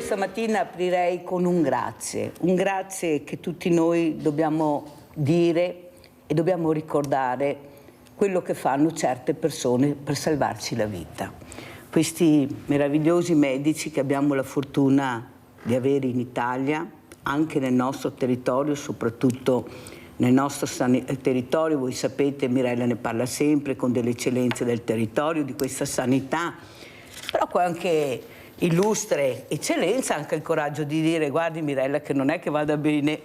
questa mattina aprirei con un grazie che tutti noi dobbiamo dire e dobbiamo ricordare quello che fanno certe persone per salvarci la vita. Questi meravigliosi medici che abbiamo la fortuna di avere in Italia, anche nel nostro territorio, soprattutto nel nostro territorio, voi sapete, Mirella ne parla sempre, con delle eccellenze del territorio, di questa sanità, però poi anche illustre eccellenza, anche il coraggio di dire: guardi Mirella, che non è che vada bene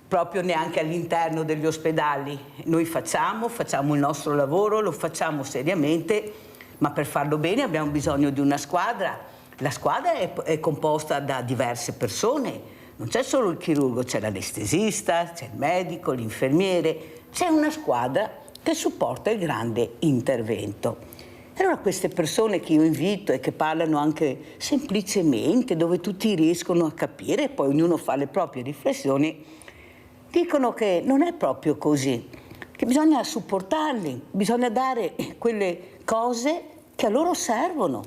proprio neanche all'interno degli ospedali. Noi facciamo il nostro lavoro, lo facciamo seriamente, ma per farlo bene abbiamo bisogno di una squadra. La squadra è composta da diverse persone, non c'è solo il chirurgo, c'è l'anestesista, c'è il medico, l'infermiere, c'è una squadra che supporta il grande intervento. E allora queste persone che io invito e che parlano anche semplicemente, dove tutti riescono a capire, e poi ognuno fa le proprie riflessioni, dicono che non è proprio così, che bisogna supportarli, bisogna dare quelle cose che a loro servono,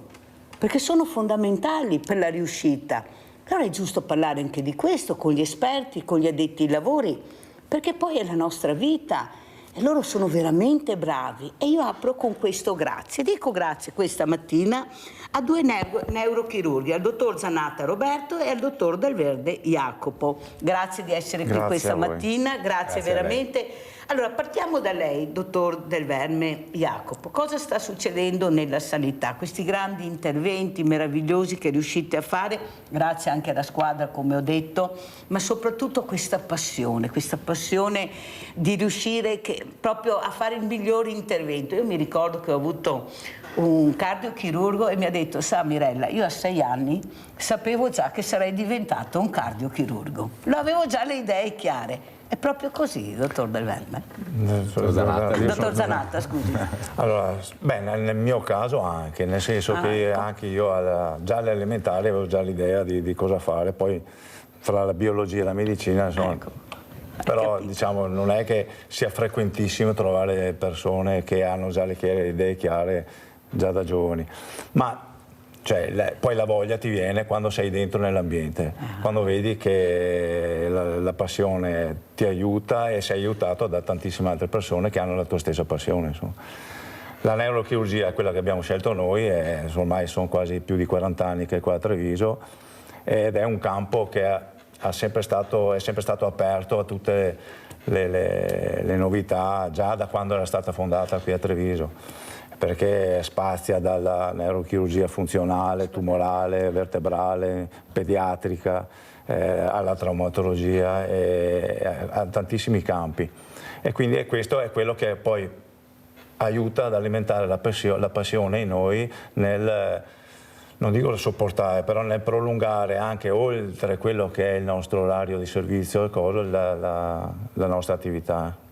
perché sono fondamentali per la riuscita. Allora è giusto parlare anche di questo con gli esperti, con gli addetti ai lavori, perché poi è la nostra vita. E loro sono veramente bravi e io apro con questo grazie. Dico grazie questa mattina a due neurochirurghi, al dottor Zanatta Roberto e al dottor Del Verde Jacopo. Grazie di essere qui questa mattina, grazie veramente. Allora partiamo da lei, dottor Del Verde Jacopo. Cosa sta succedendo nella sanità? Questi grandi interventi meravigliosi che riuscite a fare, grazie anche alla squadra come ho detto, ma soprattutto questa passione di riuscire proprio a fare il migliore intervento. Io mi ricordo che ho avuto un cardiochirurgo e mi ha detto: sa Mirella, io a 6 anni sapevo già che sarei diventato un cardiochirurgo. Lo avevo già le idee chiare. È proprio così, dottor Del Verde? Dottor Zanatta, scusi. Allora, beh, nel mio caso anche, nel senso che anche io già alle elementari avevo già l'idea di cosa fare, poi fra la biologia e la medicina, insomma, però diciamo non è che sia frequentissimo trovare persone che hanno già le idee chiare già da giovani, ma poi la voglia ti viene quando sei dentro nell'ambiente, quando vedi che la passione ti aiuta e sei aiutato da tantissime altre persone che hanno la tua stessa passione. Insomma. La neurochirurgia è quella che abbiamo scelto noi, ormai sono quasi più di 40 anni che è qua a Treviso, ed è un campo che è sempre stato aperto a tutte le novità già da quando era stata fondata qui a Treviso, perché spazia dalla neurochirurgia funzionale, tumorale, vertebrale, pediatrica, alla traumatologia, a tantissimi campi. E quindi questo è quello che poi aiuta ad alimentare la passione in noi nel, non dico sopportare, però nel prolungare anche oltre quello che è il nostro orario di servizio, la nostra attività.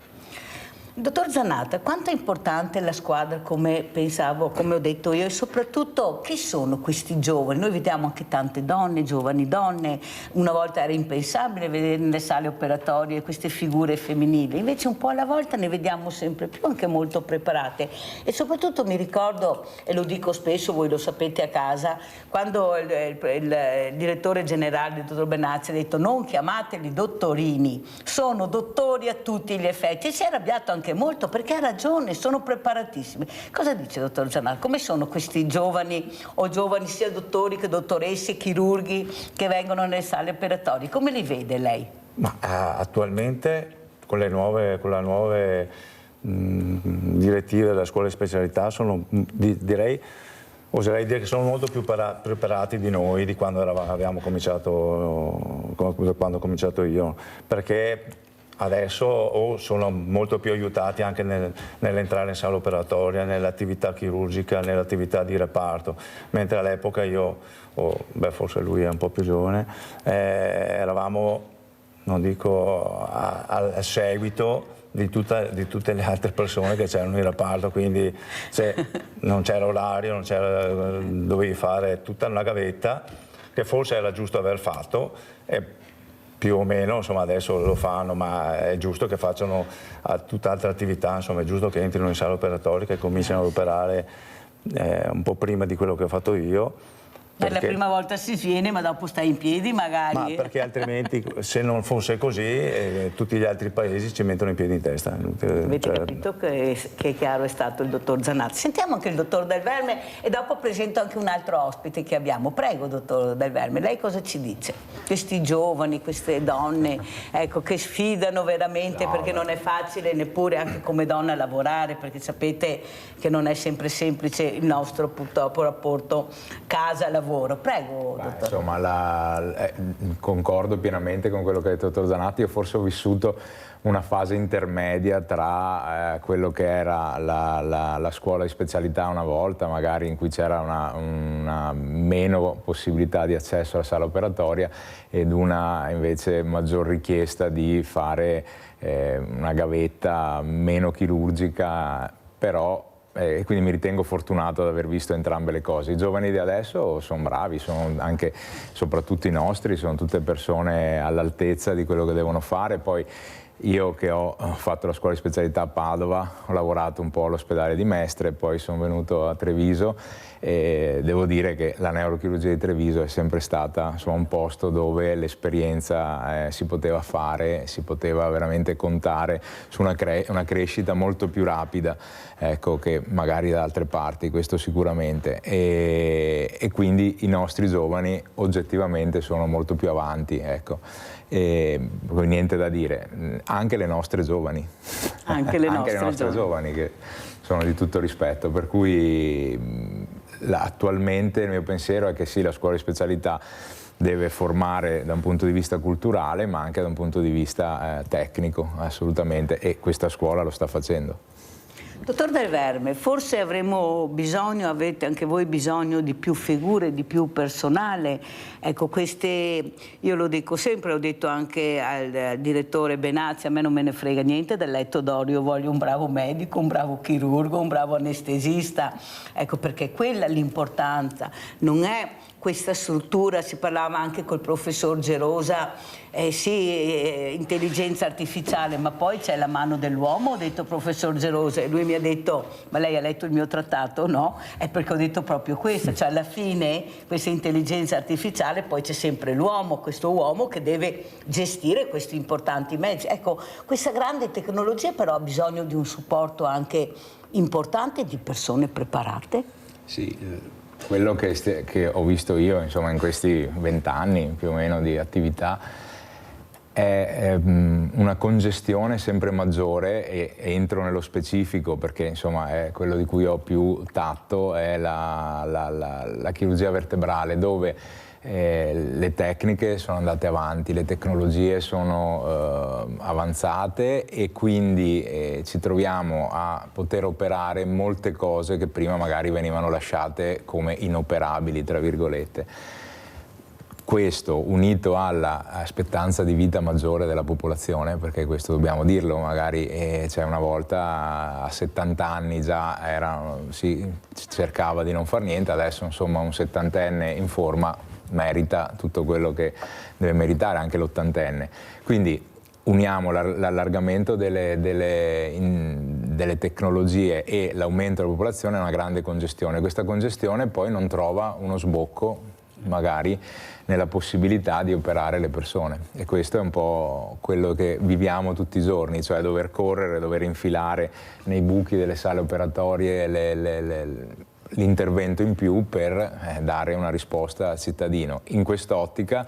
Dottor Zanatta, quanto è importante la squadra, come pensavo, come ho detto io, e soprattutto chi sono questi giovani? Noi vediamo anche tante donne, giovani donne, una volta era impensabile vedere nelle sale operatorie queste figure femminili, invece un po' alla volta ne vediamo sempre più, anche molto preparate. E soprattutto mi ricordo, e lo dico spesso, voi lo sapete a casa, quando il direttore generale, il dottor Benazzi, ha detto: non chiamateli dottorini, sono dottori a tutti gli effetti, e si è arrabbiato anche molto, perché ha ragione, sono preparatissimi. Cosa dice, dottor Zanatta? Come sono questi giovani, o giovani sia dottori che dottoresse, chirurghi, che vengono nelle sale operatorie? Come li vede lei? Ma attualmente con le nuove direttive della scuola di specialità oserei dire che sono molto più preparati di noi, di quando abbiamo cominciato, quando ho cominciato io, perché adesso sono molto più aiutati anche nell'entrare in sala operatoria, nell'attività chirurgica, nell'attività di reparto, mentre all'epoca io, forse lui è un po' più giovane, eravamo, non dico al seguito di tutte le altre persone che c'erano in reparto, quindi non c'era orario, dovevi fare tutta una gavetta, che forse era giusto aver fatto, più o meno, insomma adesso lo fanno, ma è giusto che facciano tutt'altre attività, insomma è giusto che entrino in sala operatoria, che cominciano ad operare un po' prima di quello che ho fatto io, Per la prima volta si viene, ma dopo stai in piedi magari. Ma perché altrimenti, se non fosse così, tutti gli altri paesi ci mettono i piedi in testa. Avete capito che chiaro è stato il dottor Zanatti. Sentiamo anche il dottor Del Verme e dopo presento anche un altro ospite che abbiamo. Prego, dottor Del Verme, lei cosa ci dice? Questi giovani, queste donne, ecco, che sfidano veramente, perché non è facile neppure anche come donna lavorare, perché sapete che non è sempre semplice il nostro purtroppo rapporto casa-lavoro. Prego, dottor. Insomma, concordo pienamente con quello che ha detto il dottor Zanatti. Io forse ho vissuto una fase intermedia tra quello che era la scuola di specialità una volta, magari in cui c'era una meno possibilità di accesso alla sala operatoria, ed una invece maggior richiesta di fare una gavetta meno chirurgica, però e quindi mi ritengo fortunato ad aver visto entrambe le cose. I giovani di adesso sono bravi, sono anche, soprattutto i nostri, sono tutte persone all'altezza di quello che devono fare. Poi io che ho fatto la scuola di specialità a Padova, ho lavorato un po' all'ospedale di Mestre, poi sono venuto a Treviso e devo dire che la neurochirurgia di Treviso è sempre stata, insomma, un posto dove l'esperienza si poteva fare, si poteva veramente contare su una crescita molto più rapida, ecco, che magari da altre parti, questo sicuramente, e quindi i nostri giovani oggettivamente sono molto più avanti, ecco. E niente da dire, anche le nostre giovani, anche le nostre giovani che sono di tutto rispetto, per cui attualmente il mio pensiero è che sì, la scuola di specialità deve formare da un punto di vista culturale, ma anche da un punto di vista tecnico, assolutamente, e questa scuola lo sta facendo. Dottor Del Verme, forse avremo bisogno, avete anche voi bisogno di più figure, di più personale. Ecco, queste, io lo dico sempre, ho detto anche al direttore Benazzi, a me non me ne frega niente del letto d'oro, io voglio un bravo medico, un bravo chirurgo, un bravo anestesista, ecco, perché quella è l'importanza, non è questa struttura. Si parlava anche col professor Gerosa, sì, intelligenza artificiale, ma poi c'è la mano dell'uomo, ho detto professor Gerosa, e lui mi ha detto, ma lei ha letto il mio trattato? No, è perché ho detto proprio questo, cioè alla fine questa intelligenza artificiale poi c'è sempre l'uomo, questo uomo che deve gestire questi importanti mezzi. Ecco, questa grande tecnologia però ha bisogno di un supporto anche importante, di persone preparate. Sì. Quello che ho visto io, insomma, in questi 20 anni più o meno di attività è una congestione sempre maggiore, e entro nello specifico perché, insomma, è quello di cui ho più tatto, è la chirurgia vertebrale, dove le tecniche sono andate avanti, le tecnologie sono avanzate, e quindi ci troviamo a poter operare molte cose che prima magari venivano lasciate come inoperabili, tra virgolette. Questo unito all'aspettanza di vita maggiore della popolazione, perché questo dobbiamo dirlo, magari cioè una volta a 70 anni già si cercava di non far niente, adesso insomma un settantenne in forma merita tutto quello che deve meritare, anche l'ottantenne. Quindi uniamo l'allargamento delle tecnologie e l'aumento della popolazione a una grande congestione. Questa congestione poi non trova uno sbocco magari nella possibilità di operare le persone, e questo è un po' quello che viviamo tutti i giorni, cioè dover correre, dover infilare nei buchi delle sale operatorie l'intervento in più per dare una risposta al cittadino. In quest'ottica,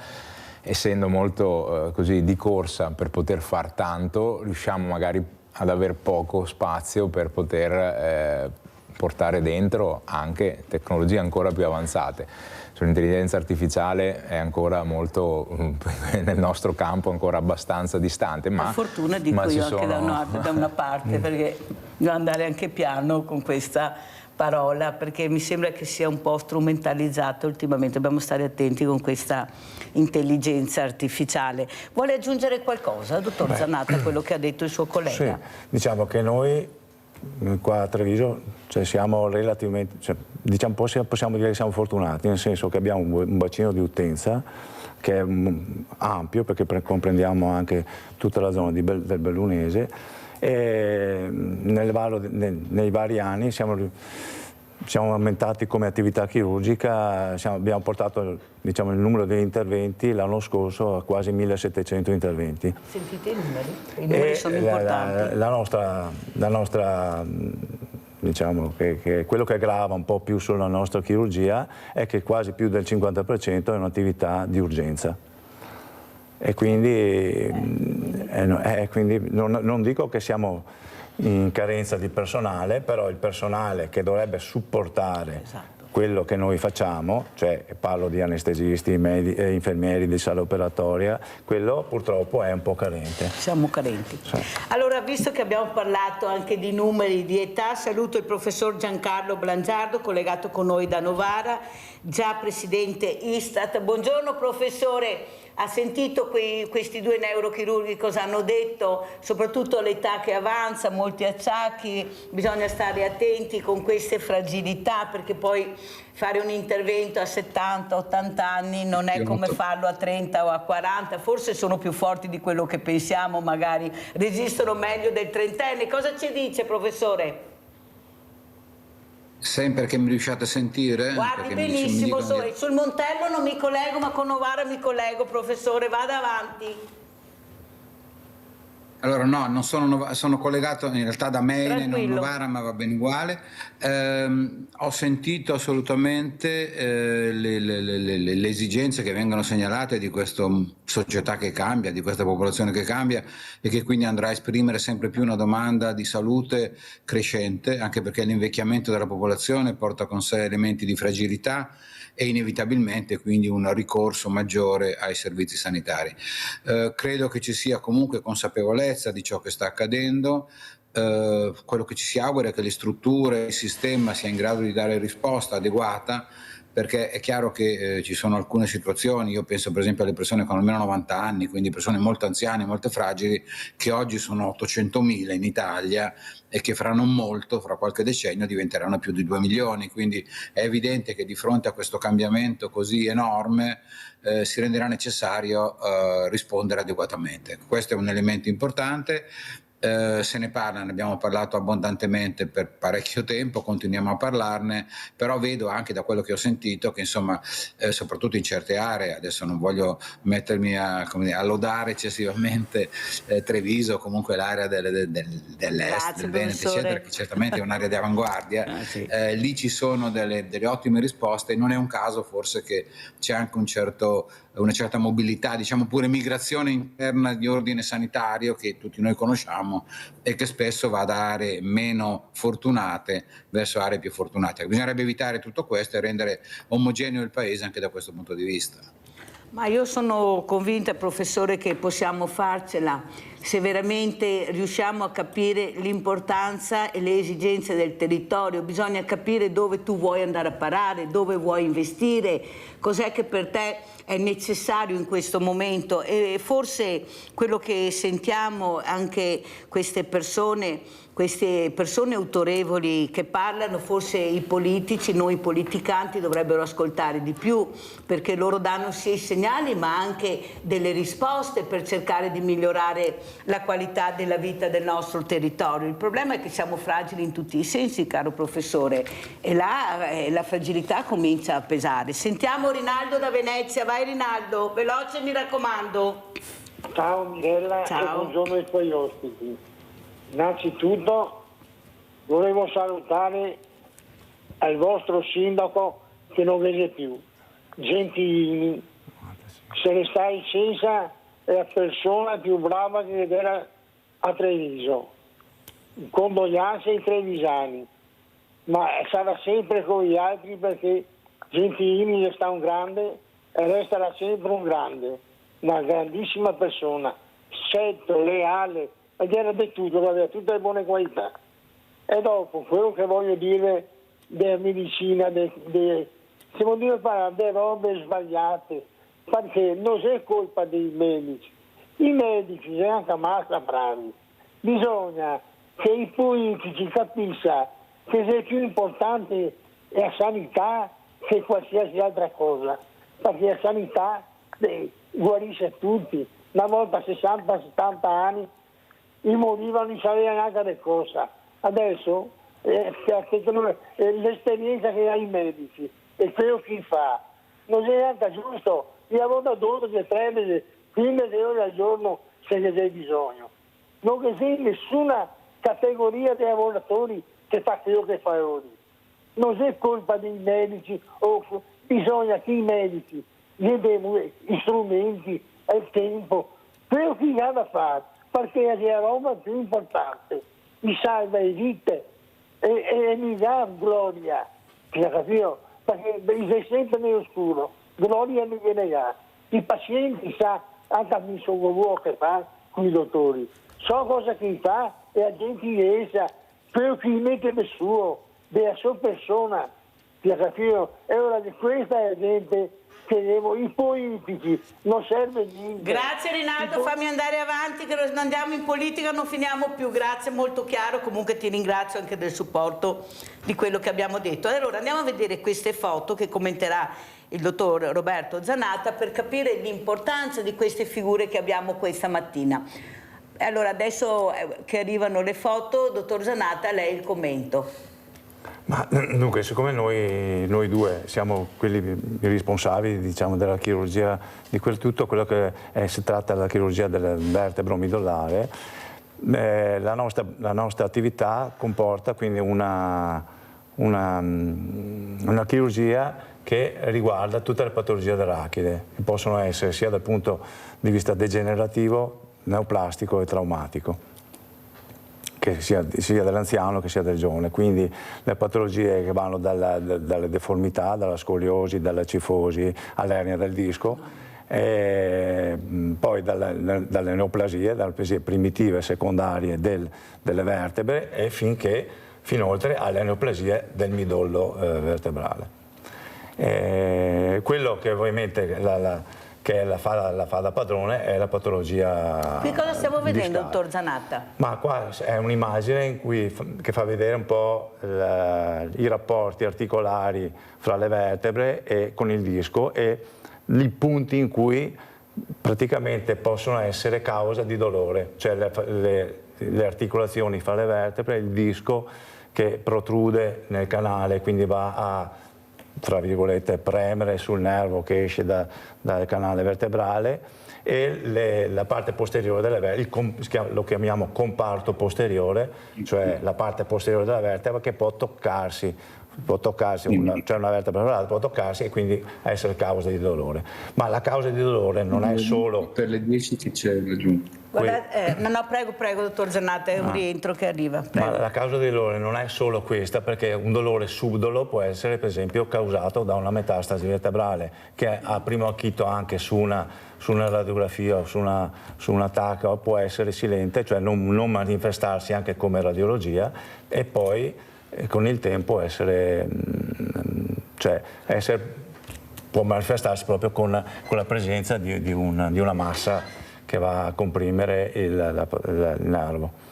essendo molto così di corsa per poter far tanto, riusciamo magari ad aver poco spazio per poter portare dentro anche tecnologie ancora più avanzate. Sull'intelligenza artificiale è ancora molto, nel nostro campo, ancora abbastanza distante. Ma per fortuna dico io anche da una parte, perché devo andare anche piano con questa parola, perché mi sembra che sia un po' strumentalizzato ultimamente, dobbiamo stare attenti con questa intelligenza artificiale. Vuole aggiungere qualcosa, dottor Zanatti, a quello che ha detto il suo collega? Sì, diciamo che noi qua a Treviso, cioè, siamo relativamente, cioè, diciamo, possiamo dire che siamo fortunati, nel senso che abbiamo un bacino di utenza che è ampio, perché comprendiamo anche tutta la zona del Bellunese, e nei vari anni siamo aumentati come attività chirurgica, abbiamo portato, diciamo, il numero degli interventi l'anno scorso a quasi 1700 interventi. Sentite i numeri? I numeri sono importanti. La nostra diciamo che quello che grava un po' più sulla nostra chirurgia è che quasi più del 50% è un'attività di urgenza. E quindi, non dico che siamo in carenza di personale, però il personale che dovrebbe supportare quello che noi facciamo, cioè parlo di anestesisti, infermieri di sala operatoria, quello purtroppo è un po' carente. Siamo carenti. Sì. Allora, visto che abbiamo parlato anche di numeri, di età, saluto il professor Giancarlo Blangiardo, collegato con noi da Novara, già presidente Istat. Buongiorno professore. Ha sentito questi due neurochirurghi cosa hanno detto, soprattutto l'età che avanza, molti acciacchi, bisogna stare attenti con queste fragilità, perché poi fare un intervento a 70-80 anni non è come farlo a 30 o a 40, forse sono più forti di quello che pensiamo, magari resistono meglio del trentenne. Cosa ci dice, professore? Sempre che mi riusciate a sentire? Guardi benissimo, sul Montello non mi collego, ma con Novara mi collego, professore, vada avanti. Allora no, non sono collegato in realtà da Meine, non Novara, ma va bene uguale. Ho sentito assolutamente le esigenze che vengono segnalate di questa società che cambia, di questa popolazione che cambia e che quindi andrà a esprimere sempre più una domanda di salute crescente, anche perché l'invecchiamento della popolazione porta con sé elementi di fragilità e inevitabilmente quindi un ricorso maggiore ai servizi sanitari. Credo che ci sia comunque consapevolezza di ciò che sta accadendo. Quello che ci si augura è che le strutture, il sistema sia in grado di dare risposta adeguata, perché è chiaro che ci sono alcune situazioni, io penso per esempio alle persone con almeno 90 anni, quindi persone molto anziane, molto fragili, che oggi sono 800.000 in Italia e che fra non molto, fra qualche decennio, diventeranno più di 2 milioni, quindi è evidente che di fronte a questo cambiamento così enorme si renderà necessario rispondere adeguatamente. Questo è un elemento importante. Se ne parla, ne abbiamo parlato abbondantemente per parecchio tempo, continuiamo a parlarne, però vedo anche da quello che ho sentito che insomma soprattutto in certe aree, adesso non voglio mettermi a lodare eccessivamente Treviso, comunque l'area dell'est, del Veneto eccetera, che certamente è un'area di avanguardia, lì ci sono delle ottime risposte, non è un caso forse che c'è anche una certa mobilità, diciamo pure migrazione interna di ordine sanitario che tutti noi conosciamo e che spesso va da aree meno fortunate verso aree più fortunate. Bisognerebbe evitare tutto questo e rendere omogeneo il paese anche da questo punto di vista. Ma io sono convinta, professore, che possiamo farcela se veramente riusciamo a capire l'importanza e le esigenze del territorio. Bisogna capire dove tu vuoi andare a parare, dove vuoi investire, cos'è che per te è necessario in questo momento, e forse quello che sentiamo anche queste persone autorevoli che parlano, forse i politici, noi politicanti dovrebbero ascoltare di più, perché loro danno sia i segnali ma anche delle risposte per cercare di migliorare la qualità della vita del nostro territorio. Il problema è che siamo fragili in tutti i sensi, caro professore, e là la fragilità comincia a pesare. Sentiamo Rinaldo da Venezia. Vai Rinaldo, veloce mi raccomando. Ciao Mirella. Ciao. E buongiorno ai tuoi ospiti. Innanzitutto volevo salutare il vostro sindaco che non vede più, Gentilini. Se ne sta in Cesa, è la persona più brava che era a Treviso. Condoglianze ai trevisani, ma sarà sempre con gli altri perché Gentilini resta un grande e resterà sempre un grande, una grandissima persona, setto, leale, ed era di tutto, aveva tutte le buone qualità. E dopo quello che voglio dire della medicina, se vuol dire parlare delle robe sbagliate, perché non è colpa dei medici, i medici sono anche ammazza bravi, bisogna che i politici capiscano che è più importante la sanità che qualsiasi altra cosa, perché la sanità guarisce tutti. Una volta a 60-70 anni i morivano, non sapevano neanche le cose. Adesso l'esperienza che ha i medici e quello che fa. Non è neanche giusto, io lavoro 12, 13, 15 ore al giorno se ne c'è bisogno. Non c'è nessuna categoria di lavoratori che fa quello che fa oggi. Non è colpa dei medici, bisogna che i medici gli diano gli strumenti e il tempo, quello che ha da fare, perché è la roba più importante, mi salva le vite e mi dà gloria, capito? Perché sei sempre nell'oscuro, gloria mi viene là. I pazienti sa, anche a me sono uomo che fa con i dottori, so cosa che fa e la gentilezza, quello che gli mette del suo, della sua persona, capito? E ora di questa è la gente che i politici non serve niente. Grazie Rinaldo, fammi andare avanti che non andiamo in politica, non finiamo più. Grazie, molto chiaro, comunque ti ringrazio anche del supporto di quello che abbiamo detto. Allora andiamo a vedere queste foto che commenterà il dottor Roberto Zanatta per capire l'importanza di queste figure che abbiamo questa mattina. Allora adesso che arrivano le foto, dottor Zanatta, lei il commento. Ma dunque, siccome noi due siamo quelli responsabili, diciamo, della chirurgia di quel tutto, quello che si tratta della chirurgia del vertebro midollare, la nostra attività comporta quindi una chirurgia che riguarda tutte le patologie dell'arachide, che possono essere sia dal punto di vista degenerativo, neoplastico e traumatico, che sia dell'anziano che sia del giovane, quindi le patologie che vanno dalle deformità, dalla scoliosi, dalla cifosi all'ernia del disco, poi dalle neoplasie, dalle plasie primitive e secondarie delle vertebre e finoltre alle neoplasie del midollo vertebrale. Quello che ovviamente che la fa da padrone è la patologia. Qui cosa stiamo vedendo, discale. dottor Zanatta? Ma qua è un'immagine che fa vedere un po' i rapporti articolari fra le vertebre e con il disco e i punti in cui praticamente possono essere causa di dolore, cioè le articolazioni fra le vertebre, il disco che protrude nel canale, quindi va a, tra virgolette, premere sul nervo che esce dal canale vertebrale e la parte posteriore delle vertebre, lo chiamiamo comparto posteriore, cioè la parte posteriore della vertebra che può toccarsi, cioè una vertebra per l'altra può toccarsi e quindi essere causa di dolore. Ma la causa di dolore non è solo... Per le 10 che c'è laggiù. Prego, dottor Zanatta, è un rientro che arriva. Prego. Ma la causa del dolore non è solo questa, perché un dolore subdolo può essere per esempio causato da una metastasi vertebrale che a primo acchito anche su una radiografia o su una TAC può essere silente, cioè non manifestarsi anche come radiologia e poi con il tempo può manifestarsi proprio con la presenza di una massa che va a comprimere il nervo.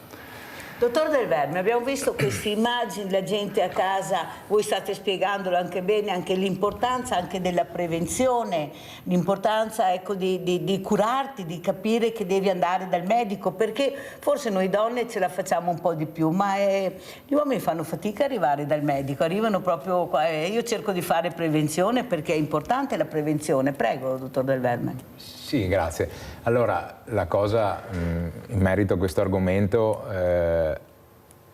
Dottor Del Verme, abbiamo visto queste immagini, la gente a casa, voi state spiegandolo anche bene, anche l'importanza anche della prevenzione, l'importanza di curarti, di capire che devi andare dal medico, perché forse noi donne ce la facciamo un po' di più, ma gli uomini fanno fatica ad arrivare dal medico, arrivano proprio qua. Io cerco di fare prevenzione perché è importante la prevenzione. Prego, dottor Del Verme. Sì, grazie. Allora, la cosa in merito a questo argomento,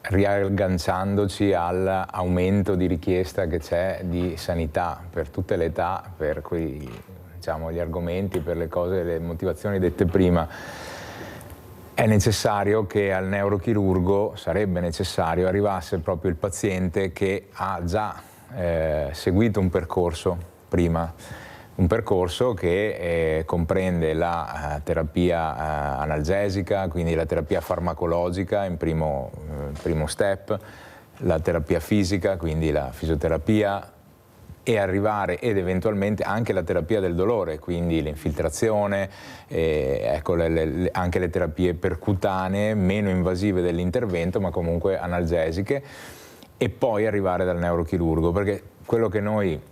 riagganciandoci all'aumento di richiesta che c'è di sanità per tutte le età, per gli argomenti, per le cose, le motivazioni dette prima, è necessario che al neurochirurgo, sarebbe necessario, arrivasse proprio il paziente che ha già seguito un percorso prima. Un percorso che comprende la terapia analgesica, quindi la terapia farmacologica in primo step, la terapia fisica, quindi la fisioterapia, e arrivare ed eventualmente anche la terapia del dolore, quindi l'infiltrazione, anche le terapie percutanee, meno invasive dell'intervento ma comunque analgesiche, e poi arrivare dal neurochirurgo, perché quello che noi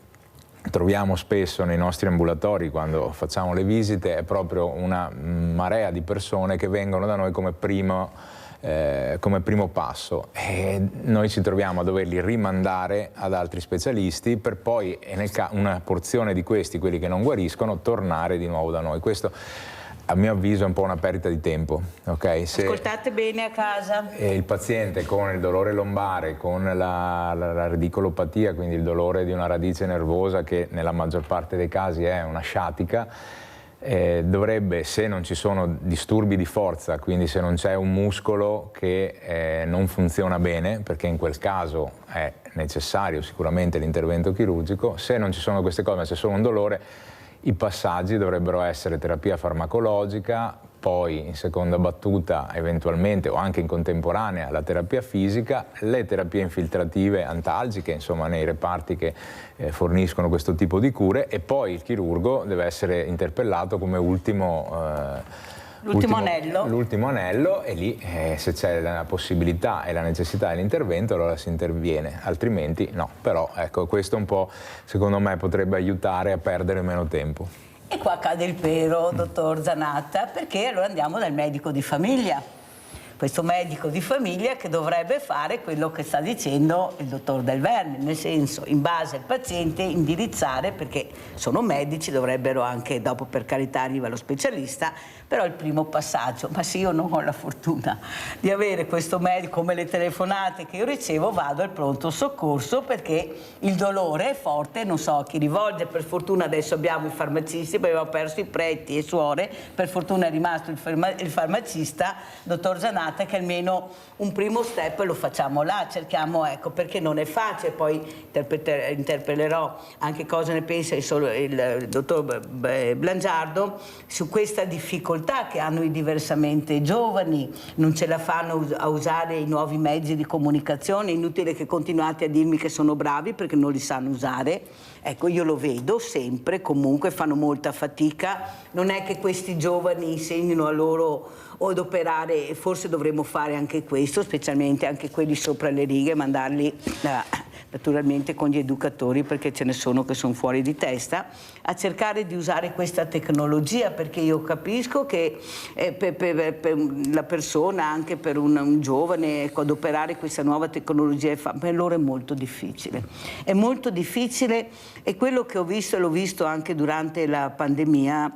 troviamo spesso nei nostri ambulatori quando facciamo le visite è proprio una marea di persone che vengono da noi come primo come primo passo, e noi ci troviamo a doverli rimandare ad altri specialisti per poi, una porzione di questi, quelli che non guariscono, tornare di nuovo da noi. Questo, a mio avviso, è un po' una perdita di tempo. Okay? Se ascoltate bene a casa. il paziente con il dolore lombare, con la radicolopatia, quindi il dolore di una radice nervosa che nella maggior parte dei casi è una sciatica, dovrebbe, se non ci sono disturbi di forza, quindi se non c'è un muscolo che non funziona bene, perché in quel caso è necessario sicuramente l'intervento chirurgico, se non ci sono queste cose ma c'è solo un dolore, i passaggi dovrebbero essere terapia farmacologica, poi in seconda battuta eventualmente o anche in contemporanea la terapia fisica, le terapie infiltrative antalgiche, insomma nei reparti che forniscono questo tipo di cure, e poi il chirurgo deve essere interpellato come l'ultimo anello. L'ultimo anello, e lì se c'è la possibilità e la necessità dell'intervento allora si interviene, altrimenti no. Però ecco, questo un po' secondo me potrebbe aiutare a perdere meno tempo. E qua cade il pero, dottor Zanatta, perché allora andiamo dal medico di famiglia. Questo medico di famiglia che dovrebbe fare quello che sta dicendo il dottor Del Verne, nel senso, in base al paziente, indirizzare, perché sono medici, dovrebbero anche, dopo per carità arriva lo specialista, però il primo passaggio, ma se io non ho la fortuna di avere questo medico, come le telefonate che io ricevo, vado al pronto soccorso perché il dolore è forte, non so a chi rivolge. Per fortuna adesso abbiamo i farmacisti, abbiamo perso i preti e suore, per fortuna è rimasto il farmacista, dottor Zanatta, che almeno un primo step lo facciamo là, cerchiamo, ecco, perché non è facile. Poi interpellerò anche cosa ne pensa il dottor Blangiardo su questa difficoltà che hanno i diversamente giovani, non ce la fanno a usare i nuovi mezzi di comunicazione, è inutile che continuate a dirmi che sono bravi perché non li sanno usare. Ecco, io lo vedo sempre, comunque fanno molta fatica, non è che questi giovani insegnino a loro o ad operare, e forse dovremmo fare anche questo, specialmente anche quelli sopra le righe, mandarli naturalmente con gli educatori, perché ce ne sono che sono fuori di testa, a cercare di usare questa tecnologia, perché io capisco che per la persona, anche per un giovane, ecco, ad operare questa nuova tecnologia per loro è molto difficile. È molto difficile, e quello che ho visto, e l'ho visto anche durante la pandemia,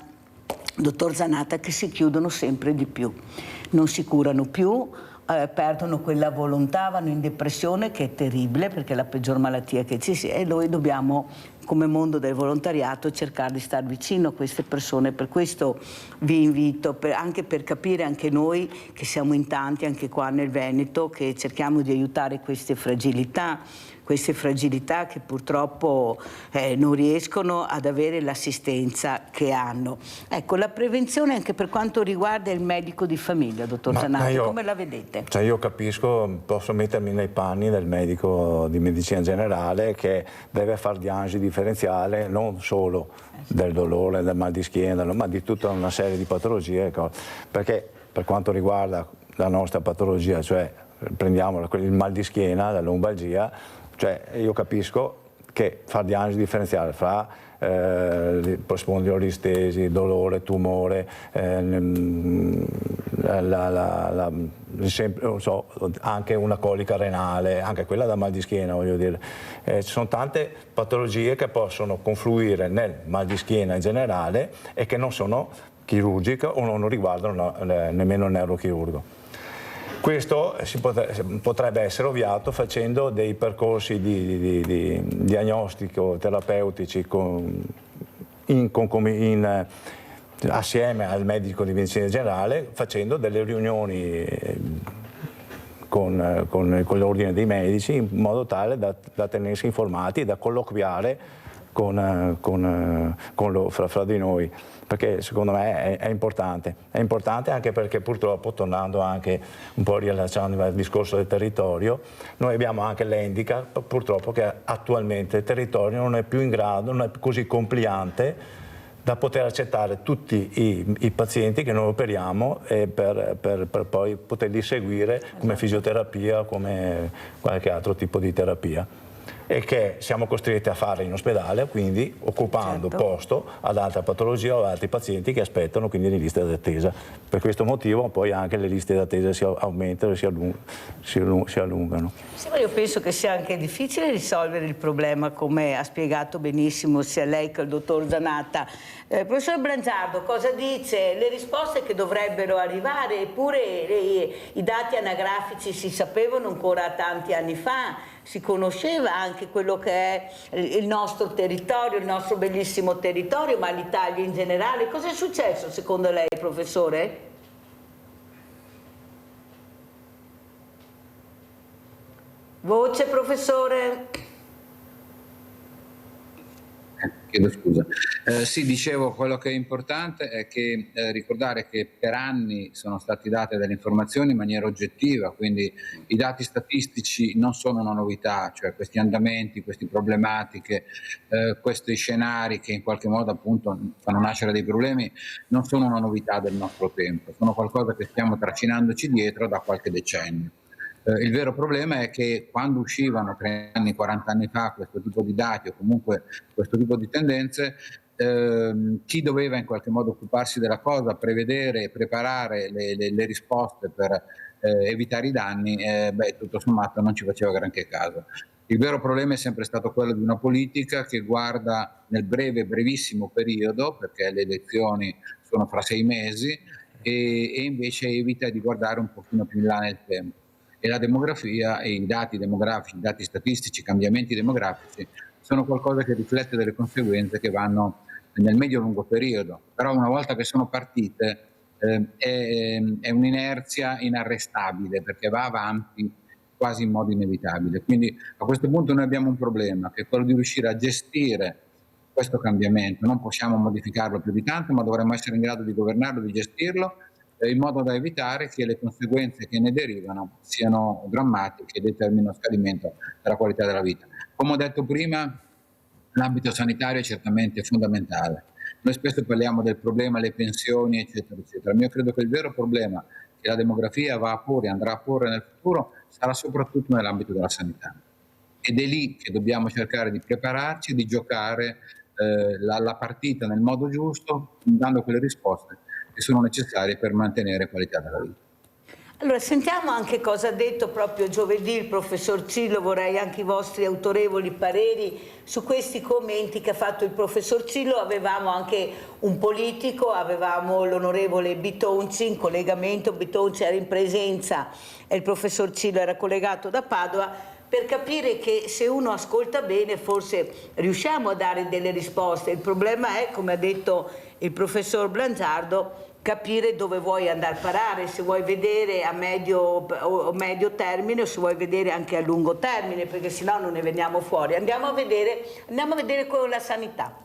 dottor Zanatta, che si chiudono sempre di più, non si curano più, perdono quella volontà, vanno in depressione, che è terribile perché è la peggior malattia che ci sia, e noi dobbiamo, come mondo del volontariato, cercare di stare vicino a queste persone. Per questo vi invito, anche per capire anche noi che siamo in tanti anche qua nel Veneto, che cerchiamo di aiutare queste fragilità che purtroppo non riescono ad avere l'assistenza che hanno. Ecco, la prevenzione anche per quanto riguarda il medico di famiglia, dottor Zanatta, come la vedete? Cioè io capisco, posso mettermi nei panni del medico di medicina generale che deve fare diagnosi differenziale non solo del dolore, del mal di schiena, ma di tutta una serie di patologie, perché per quanto riguarda la nostra patologia, cioè prendiamo il mal di schiena, la lombalgia, cioè io capisco che fare diagnosi differenziale fra spondilolistesi, dolore, tumore, non so, anche una colica renale, anche quella da mal di schiena, voglio dire. Ci sono tante patologie che possono confluire nel mal di schiena in generale e che non sono chirurgiche o non riguardano nemmeno il neurochirurgo. Questo potrebbe essere ovviato facendo dei percorsi di diagnostico terapeutici assieme al medico di medicina generale, facendo delle riunioni con l'ordine dei medici in modo tale da tenersi informati e da colloquiare fra di noi, perché secondo me è importante anche perché purtroppo, tornando anche un po' riallacciando al discorso del territorio, noi abbiamo anche l'handicap purtroppo che attualmente il territorio non è più in grado, non è così compliante da poter accettare tutti i pazienti che noi operiamo e per poi poterli seguire come fisioterapia, come qualche altro tipo di terapia. e che siamo costretti a fare in ospedale, quindi occupando posto ad altra patologia o ad altri pazienti che aspettano, quindi in liste d'attesa. Per questo motivo poi anche le liste d'attesa si aumentano e si allungano. Sì, ma io penso che sia anche difficile risolvere il problema, come ha spiegato benissimo sia lei che il dottor Zanatta. Professor Brangiardo, cosa dice? Le risposte che dovrebbero arrivare, eppure i dati anagrafici si sapevano ancora tanti anni fa, si conosceva anche quello che è il nostro territorio, il nostro bellissimo territorio, ma l'Italia in generale. Cosa è successo secondo lei, professore? Voce, professore. Chiedo scusa. Sì, dicevo, quello che è importante è che ricordare che per anni sono stati date delle informazioni in maniera oggettiva, quindi i dati statistici non sono una novità, cioè questi andamenti, queste problematiche, questi scenari che in qualche modo appunto fanno nascere dei problemi non sono una novità del nostro tempo, sono qualcosa che stiamo trascinandoci dietro da qualche decennio. Il vero problema è che quando uscivano 30 anni, 40 anni fa questo tipo di dati o comunque questo tipo di tendenze, chi doveva in qualche modo occuparsi della cosa, prevedere e preparare le risposte per evitare i danni, tutto sommato non ci faceva granché caso. Il vero problema è sempre stato quello di una politica che guarda nel brevissimo periodo, perché le elezioni sono fra 6 mesi, e invece evita di guardare un pochino più in là nel tempo. E la demografia e i dati demografici, i dati statistici, i cambiamenti demografici sono qualcosa che riflette delle conseguenze che vanno nel medio-lungo periodo. Però una volta che sono partite è un'inerzia inarrestabile perché va avanti quasi in modo inevitabile. Quindi a questo punto noi abbiamo un problema che è quello di riuscire a gestire questo cambiamento. Non possiamo modificarlo più di tanto, ma dovremmo essere in grado di governarlo, di gestirlo, in modo da evitare che le conseguenze che ne derivano siano drammatiche e determinino scadimento della qualità della vita. Come ho detto prima, l'ambito sanitario è certamente fondamentale. Noi spesso parliamo del problema, le pensioni, eccetera, eccetera. Ma io credo che il vero problema che la demografia va a porre, andrà a porre nel futuro, sarà soprattutto nell'ambito della sanità. Ed è lì che dobbiamo cercare di prepararci, di giocare la partita nel modo giusto, dando quelle risposte che sono necessarie per mantenere qualità della vita. Allora, sentiamo anche cosa ha detto proprio giovedì il professor Cillo, vorrei anche i vostri autorevoli pareri su questi commenti che ha fatto il professor Cillo. Avevamo anche un politico, avevamo l'onorevole Bitonci in collegamento, Bitonci era in presenza e il professor Cillo era collegato da Padova, per capire che se uno ascolta bene forse riusciamo a dare delle risposte. Il problema è, come ha detto il professor Brangiardo, capire dove vuoi andare a parare, se vuoi vedere a medio termine o se vuoi vedere anche a lungo termine, perché sennò non ne veniamo fuori. Andiamo a vedere con la sanità.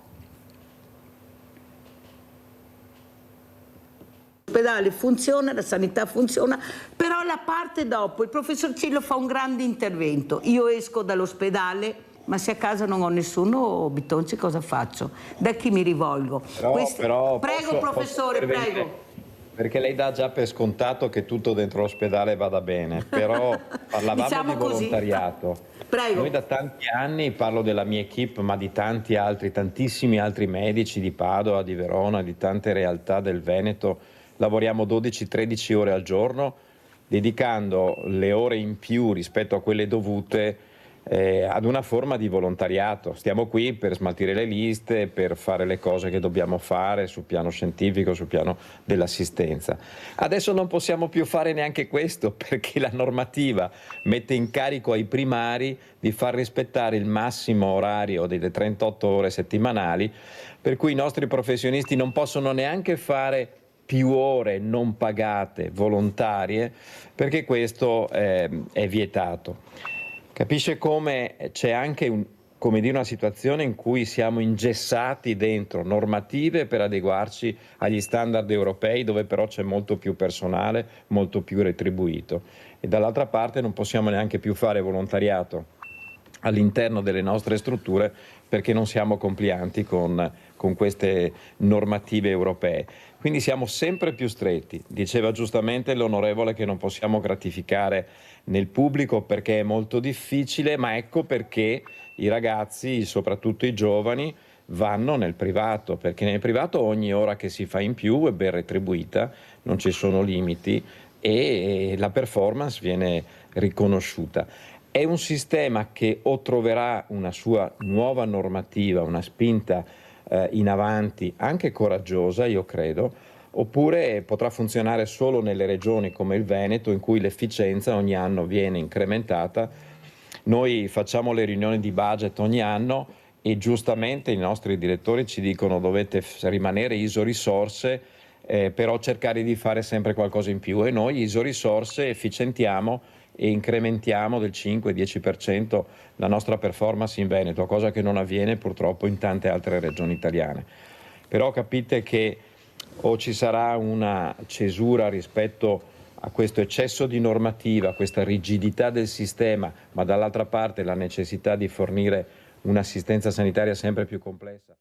L'ospedale funziona, la sanità funziona, però la parte dopo, il professor Cillo fa un grande intervento. Io esco dall'ospedale, ma se a casa non ho nessuno, Bitonci, cosa faccio? Da chi mi rivolgo? Però prego, professore, prego. Perché lei dà già per scontato che tutto dentro l'ospedale vada bene, però parlavamo diciamo di volontariato. Prego. Noi da tanti anni, parlo della mia equipe, ma di tanti altri, tantissimi altri medici di Padova, di Verona, di tante realtà del Veneto, lavoriamo 12-13 ore al giorno, dedicando le ore in più rispetto a quelle dovute ad una forma di volontariato. Stiamo qui per smaltire le liste, per fare le cose che dobbiamo fare sul piano scientifico, sul piano dell'assistenza. Adesso non possiamo più fare neanche questo perché la normativa mette in carico ai primari di far rispettare il massimo orario delle 38 ore settimanali, per cui i nostri professionisti non possono neanche fare più ore non pagate, volontarie, perché questo è vietato. Capisce come c'è anche una situazione in cui siamo ingessati dentro normative per adeguarci agli standard europei, dove però c'è molto più personale, molto più retribuito. E dall'altra parte non possiamo neanche più fare volontariato all'interno delle nostre strutture perché non siamo complianti con queste normative europee. Quindi siamo sempre più stretti. Diceva giustamente l'onorevole che non possiamo gratificare nel pubblico perché è molto difficile, ma ecco perché i ragazzi, soprattutto i giovani, vanno nel privato, perché nel privato ogni ora che si fa in più è ben retribuita, non ci sono limiti e la performance viene riconosciuta. È un sistema che o troverà una sua nuova normativa, una spinta in avanti anche coraggiosa, io credo, oppure potrà funzionare solo nelle regioni come il Veneto, in cui l'efficienza ogni anno viene incrementata. Noi facciamo le riunioni di budget ogni anno e giustamente i nostri direttori ci dicono dovete rimanere ISO risorse, però cercare di fare sempre qualcosa in più, e noi ISO risorse efficientiamo e incrementiamo del 5-10% la nostra performance in Veneto, cosa che non avviene purtroppo in tante altre regioni italiane. Però capite che o ci sarà una cesura rispetto a questo eccesso di normativa, a questa rigidità del sistema, ma dall'altra parte la necessità di fornire un'assistenza sanitaria sempre più complessa.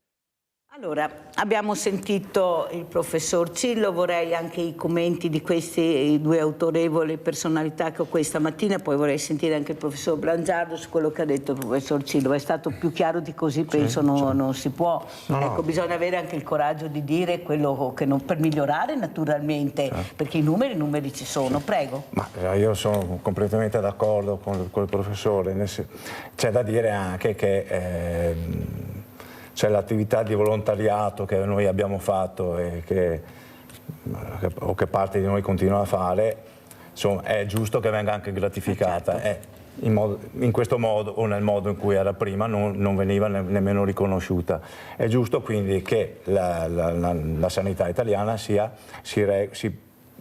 Allora, abbiamo sentito il professor Cillo, vorrei anche i commenti di queste due autorevoli personalità che ho questa mattina, poi vorrei sentire anche il professor Brangiardo su quello che ha detto il professor Cillo. È stato più chiaro di così, penso, non si può. Ecco, bisogna avere anche il coraggio di dire quello che per migliorare naturalmente, perché i numeri ci sono. Prego. Ma io sono completamente d'accordo con il professore. C'è da dire anche che c'è l'attività di volontariato che noi abbiamo fatto e che parte di noi continua a fare, insomma, è giusto che venga anche gratificata. In questo modo o nel modo in cui era prima non veniva nemmeno riconosciuta. È giusto quindi che la sanità italiana si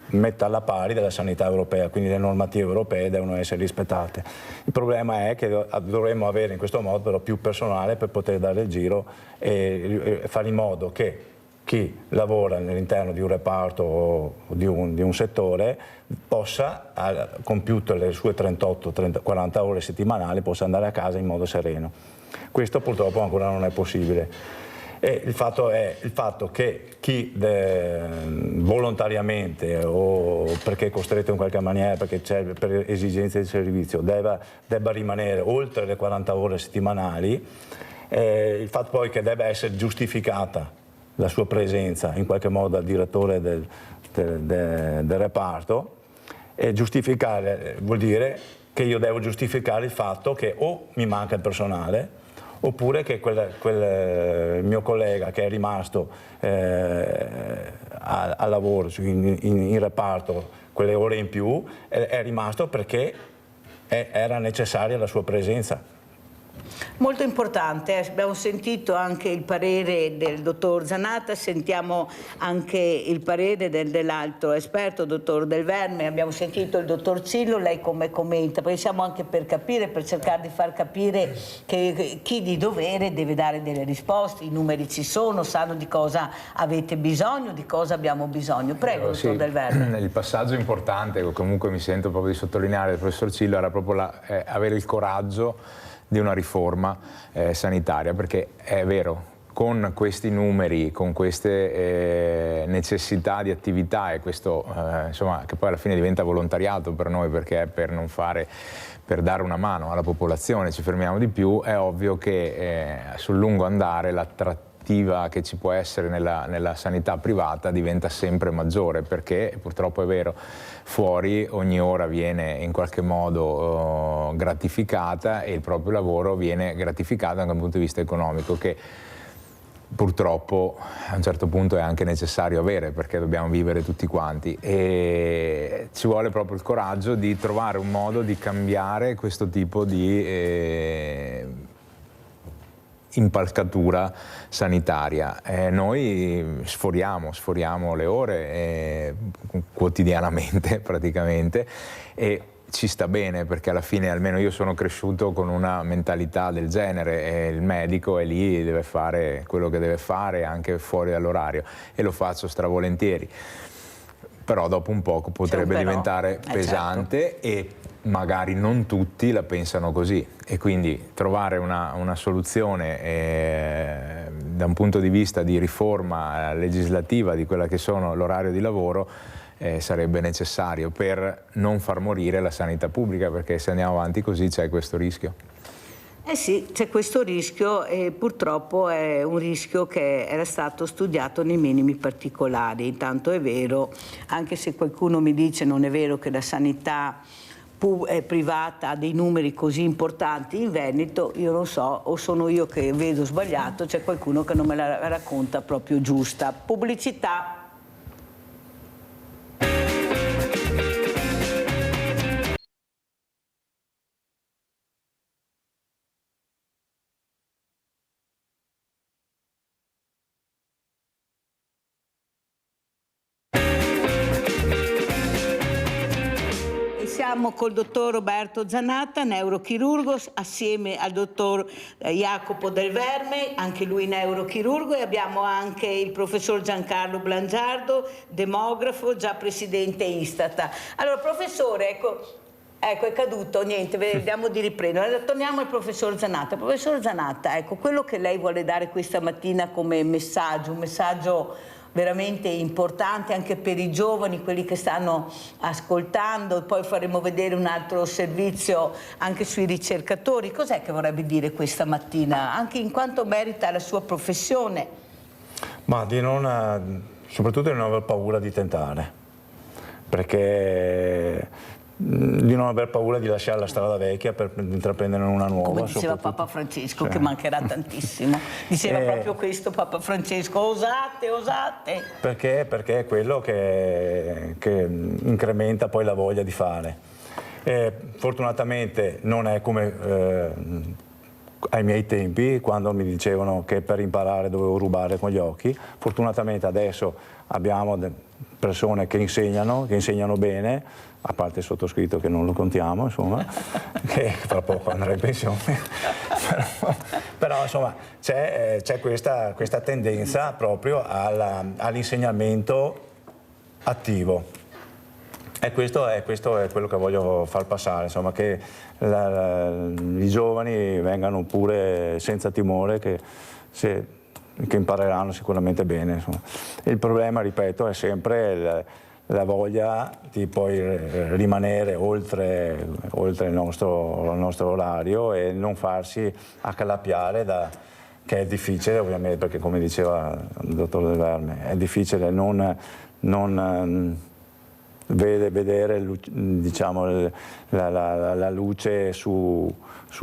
metta alla pari della sanità europea, quindi le normative europee devono essere rispettate. Il problema è che dovremmo avere in questo modo però più personale per poter dare il giro e fare in modo che chi lavora all'interno di un reparto o di un settore possa, compiute le sue 38-40 ore settimanali, possa andare a casa in modo sereno. Questo purtroppo ancora non è possibile. E il fatto che chi volontariamente o perché è costretto in qualche maniera, perché c'è per esigenze di servizio, debba rimanere oltre le 40 ore settimanali, il fatto poi che debba essere giustificata la sua presenza in qualche modo dal direttore del reparto, e giustificare vuol dire che io devo giustificare il fatto che o mi manca il personale, oppure che quel mio collega che è rimasto al lavoro in reparto quelle ore in più è rimasto perché era necessaria la sua presenza. Molto importante, abbiamo sentito anche il parere del dottor Zanatta, sentiamo anche il parere dell'altro esperto, dottor Del Verme, abbiamo sentito il dottor Cillo, lei come commenta? Perché siamo anche per capire, per cercare di far capire che chi di dovere deve dare delle risposte, i numeri ci sono, sanno di cosa avete bisogno, di cosa abbiamo bisogno. Prego, dottor Del Verme. Il passaggio importante, comunque mi sento proprio di sottolineare del professor Cillo, era proprio avere il coraggio di una riforma sanitaria, perché è vero, con questi numeri, con queste necessità di attività e questo insomma, che poi alla fine diventa volontariato per noi, perché è per non fare, per dare una mano alla popolazione, ci fermiamo di più, è ovvio che sul lungo andare l'attrattività che ci può essere nella sanità privata diventa sempre maggiore, perché purtroppo è vero, fuori ogni ora viene in qualche modo gratificata e il proprio lavoro viene gratificato anche dal punto di vista economico, che purtroppo a un certo punto è anche necessario avere, perché dobbiamo vivere tutti quanti, e ci vuole proprio il coraggio di trovare un modo di cambiare questo tipo di impalcatura sanitaria. Noi sforiamo le ore quotidianamente praticamente, e ci sta bene, perché alla fine almeno io sono cresciuto con una mentalità del genere, e il medico è lì, deve fare quello che deve fare anche fuori dall'orario, e lo faccio stravolentieri. però dopo un poco potrebbe diventare pesante, certo. E magari non tutti la pensano così, e quindi trovare una soluzione da un punto di vista di riforma legislativa di quella che sono l'orario di lavoro sarebbe necessario per non far morire la sanità pubblica, perché se andiamo avanti così c'è questo rischio. Eh sì, c'è questo rischio, e purtroppo è un rischio che era stato studiato nei minimi particolari. Intanto è vero, anche se qualcuno mi dice non è vero che la sanità privata ha dei numeri così importanti in Veneto, io non so, o sono io che vedo sbagliato, c'è qualcuno che non me la racconta proprio giusta. Pubblicità. Siamo col dottor Roberto Zanatta, neurochirurgo, assieme al dottor Jacopo Del Verme, anche lui neurochirurgo, e abbiamo anche il professor Giancarlo Blangiardo, demografo, già presidente Istata. Allora, professore, ecco, è caduto, niente, vediamo di riprendere. Torniamo al professor Zanatta. Professor Zanatta, ecco, quello che lei vuole dare questa mattina come messaggio, un messaggio veramente importante anche per i giovani, quelli che stanno ascoltando, poi faremo vedere un altro servizio anche sui ricercatori. Cos'è che vorrebbe dire questa mattina, anche in quanto merita la sua professione? Ma soprattutto di non aver paura di tentare, perché di non aver paura di lasciare la strada vecchia per intraprendere una nuova. Come diceva Papa Francesco, sì, che mancherà tantissimo. Diceva proprio questo Papa Francesco, osate, osate. Perché è quello che incrementa poi la voglia di fare. Fortunatamente non è come ai miei tempi, quando mi dicevano che per imparare dovevo rubare con gli occhi. Fortunatamente adesso abbiamo persone che insegnano bene, a parte il sottoscritto che non lo contiamo, insomma, che fra poco andrà in pensione. però insomma c'è questa tendenza proprio all'insegnamento attivo. E questo è quello che voglio far passare, insomma, che i giovani vengano pure senza timore, che impareranno sicuramente bene. Insomma. Il problema, ripeto, è sempre la voglia di poi rimanere oltre il nostro orario e non farsi accalappiare che è difficile, ovviamente, perché come diceva il dottor Del Verme, è difficile non vedere, diciamo, la luce su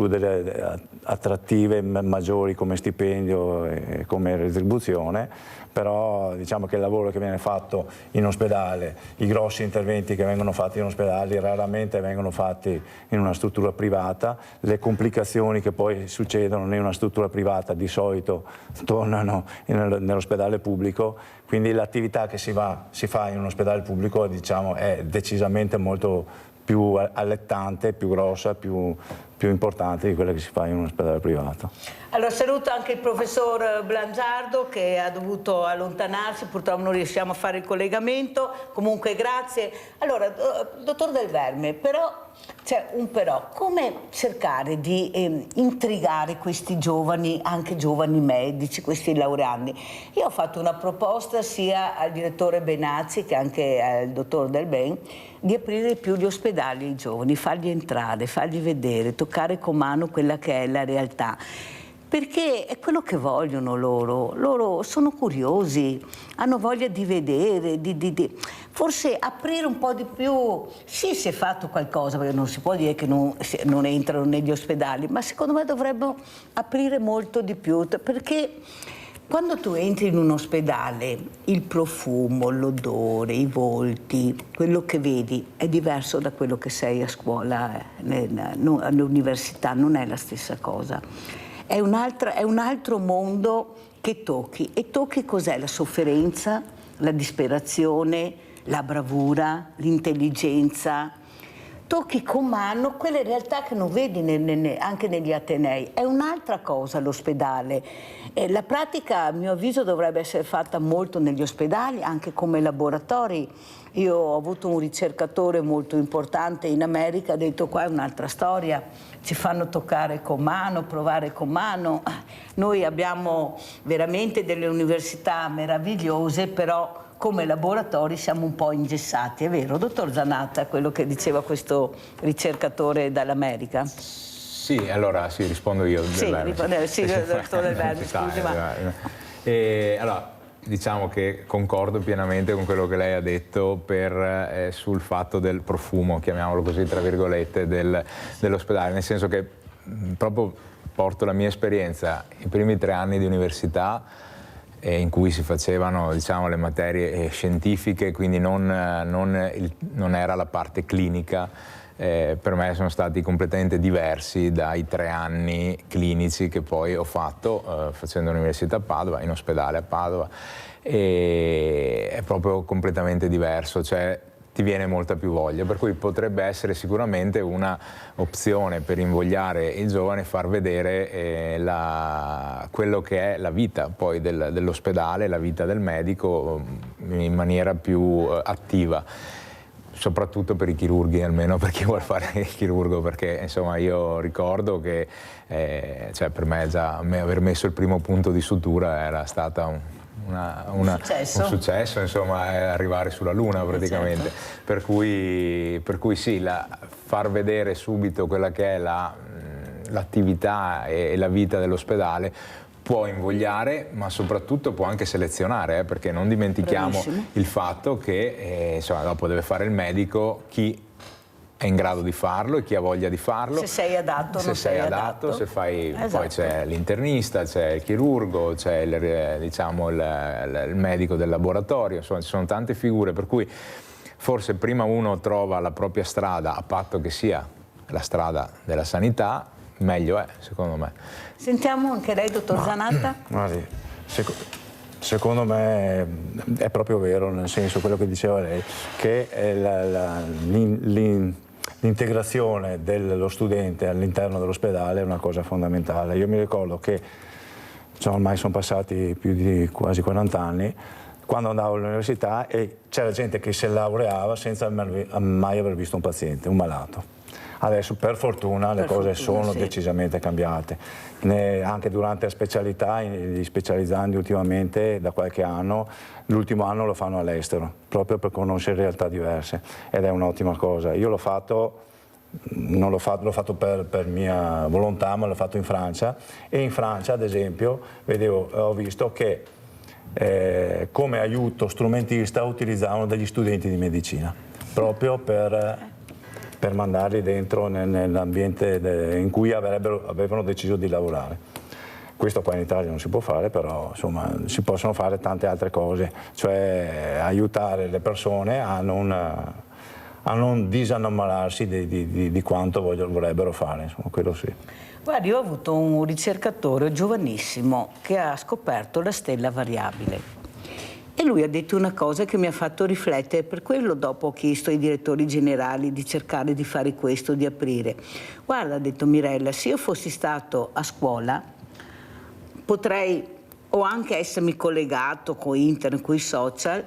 delle attrattive maggiori come stipendio e come retribuzione, però diciamo che il lavoro che viene fatto in ospedale, i grossi interventi che vengono fatti in ospedale raramente vengono fatti in una struttura privata, le complicazioni che poi succedono in una struttura privata di solito tornano nell'ospedale pubblico, quindi l'attività che si fa in un ospedale pubblico, diciamo, è decisamente molto più allettante, più grossa, più importante di quella che si fa in un ospedale privato. Allora saluto anche il professor Blangiardo che ha dovuto allontanarsi, purtroppo non riusciamo a fare il collegamento, comunque grazie. Allora, dottor Del Verme, però c'è un però, come cercare di intrigare questi giovani, anche giovani medici, questi laureandi? Io ho fatto una proposta sia al direttore Benazzi che anche al dottor Del Ben di aprire più gli ospedali ai giovani, farli entrare, fargli vedere, toccare con mano quella che è la realtà. Perché è quello che vogliono loro sono curiosi, hanno voglia di vedere, forse aprire un po' di più. Sì, si è fatto qualcosa, perché non si può dire che non entrano negli ospedali, ma secondo me dovrebbero aprire molto di più, perché quando tu entri in un ospedale il profumo, l'odore, i volti, quello che vedi è diverso da quello che sei a scuola, all'università, non è la stessa cosa. È un altro mondo che tocchi. E tocchi cos'è? La sofferenza, la disperazione, la bravura, l'intelligenza. tocchi con mano quelle realtà che non vedi anche negli atenei. È un'altra cosa l'ospedale. La pratica, a mio avviso, dovrebbe essere fatta molto negli ospedali, anche come laboratori. Io ho avuto un ricercatore molto importante in America, ha detto: qua è un'altra storia, ci fanno toccare con mano, provare con mano. Noi abbiamo veramente delle università meravigliose, però come laboratori siamo un po' ingessati, è vero, dottor Zanatta, quello che diceva questo ricercatore dall'America? Sì, allora sì, rispondo io. Sì, dottor Del Verme, scusi, allora, diciamo che concordo pienamente con quello che lei ha detto sul fatto del profumo, chiamiamolo così, tra virgolette, dell'ospedale, nel senso che proprio porto la mia esperienza, i primi 3 anni di università, in cui si facevano, diciamo, le materie scientifiche, quindi non era la parte clinica, per me sono stati completamente diversi dai 3 anni clinici che poi ho fatto facendo l'università a Padova, in ospedale a Padova, e è proprio completamente diverso, cioè ti viene molta più voglia, per cui potrebbe essere sicuramente una opzione per invogliare il giovane, far vedere quello che è la vita poi dell'ospedale, la vita del medico in maniera più attiva, soprattutto per i chirurghi, almeno per chi vuole fare il chirurgo, perché insomma io ricordo che cioè per me già aver messo il primo punto di sutura era stata un successo, insomma, arrivare sulla Luna praticamente, certo. per cui sì, far vedere subito quella che è l'attività e la vita dell'ospedale può invogliare, ma soprattutto può anche selezionare, perché non dimentichiamo il fatto che insomma, dopo deve fare il medico chi è in grado di farlo e chi ha voglia di farlo. Se sei adatto, se sei adatto, se fai, esatto. Poi c'è l'internista, c'è il chirurgo, c'è il medico del laboratorio, insomma ci sono tante figure, per cui forse prima uno trova la propria strada, a patto che sia la strada della sanità, meglio è, secondo me. Sentiamo anche lei, dottor Zanatta. Guardi, secondo me è proprio vero, nel senso quello che diceva lei, che l'integrazione dello studente all'interno dell'ospedale è una cosa fondamentale. Io mi ricordo che ormai sono passati più di quasi 40 anni, quando andavo all'università e c'era gente che si laureava senza mai aver visto un paziente, un malato. Adesso per fortuna le cose sono decisamente cambiate, anche durante la specialità, gli specializzandi ultimamente da qualche anno, l'ultimo anno lo fanno all'estero, proprio per conoscere realtà diverse ed è un'ottima cosa. Io l'ho fatto, l'ho fatto per mia volontà, ma l'ho fatto in Francia e in Francia ad esempio ho visto che come aiuto strumentista utilizzavano degli studenti di medicina, proprio per mandarli dentro nell'ambiente in cui avevano deciso di lavorare. Questo qua in Italia non si può fare, però insomma si possono fare tante altre cose, cioè aiutare le persone a non disannomalarsi di quanto vorrebbero fare, insomma, quello sì. Guardi, io ho avuto un ricercatore giovanissimo che ha scoperto la stella variabile. E lui ha detto una cosa che mi ha fatto riflettere, per quello dopo ho chiesto ai direttori generali di cercare di fare questo, di aprire. Guarda, ha detto Mirella, se io fossi stato a scuola potrei o anche essermi collegato con internet, con i social,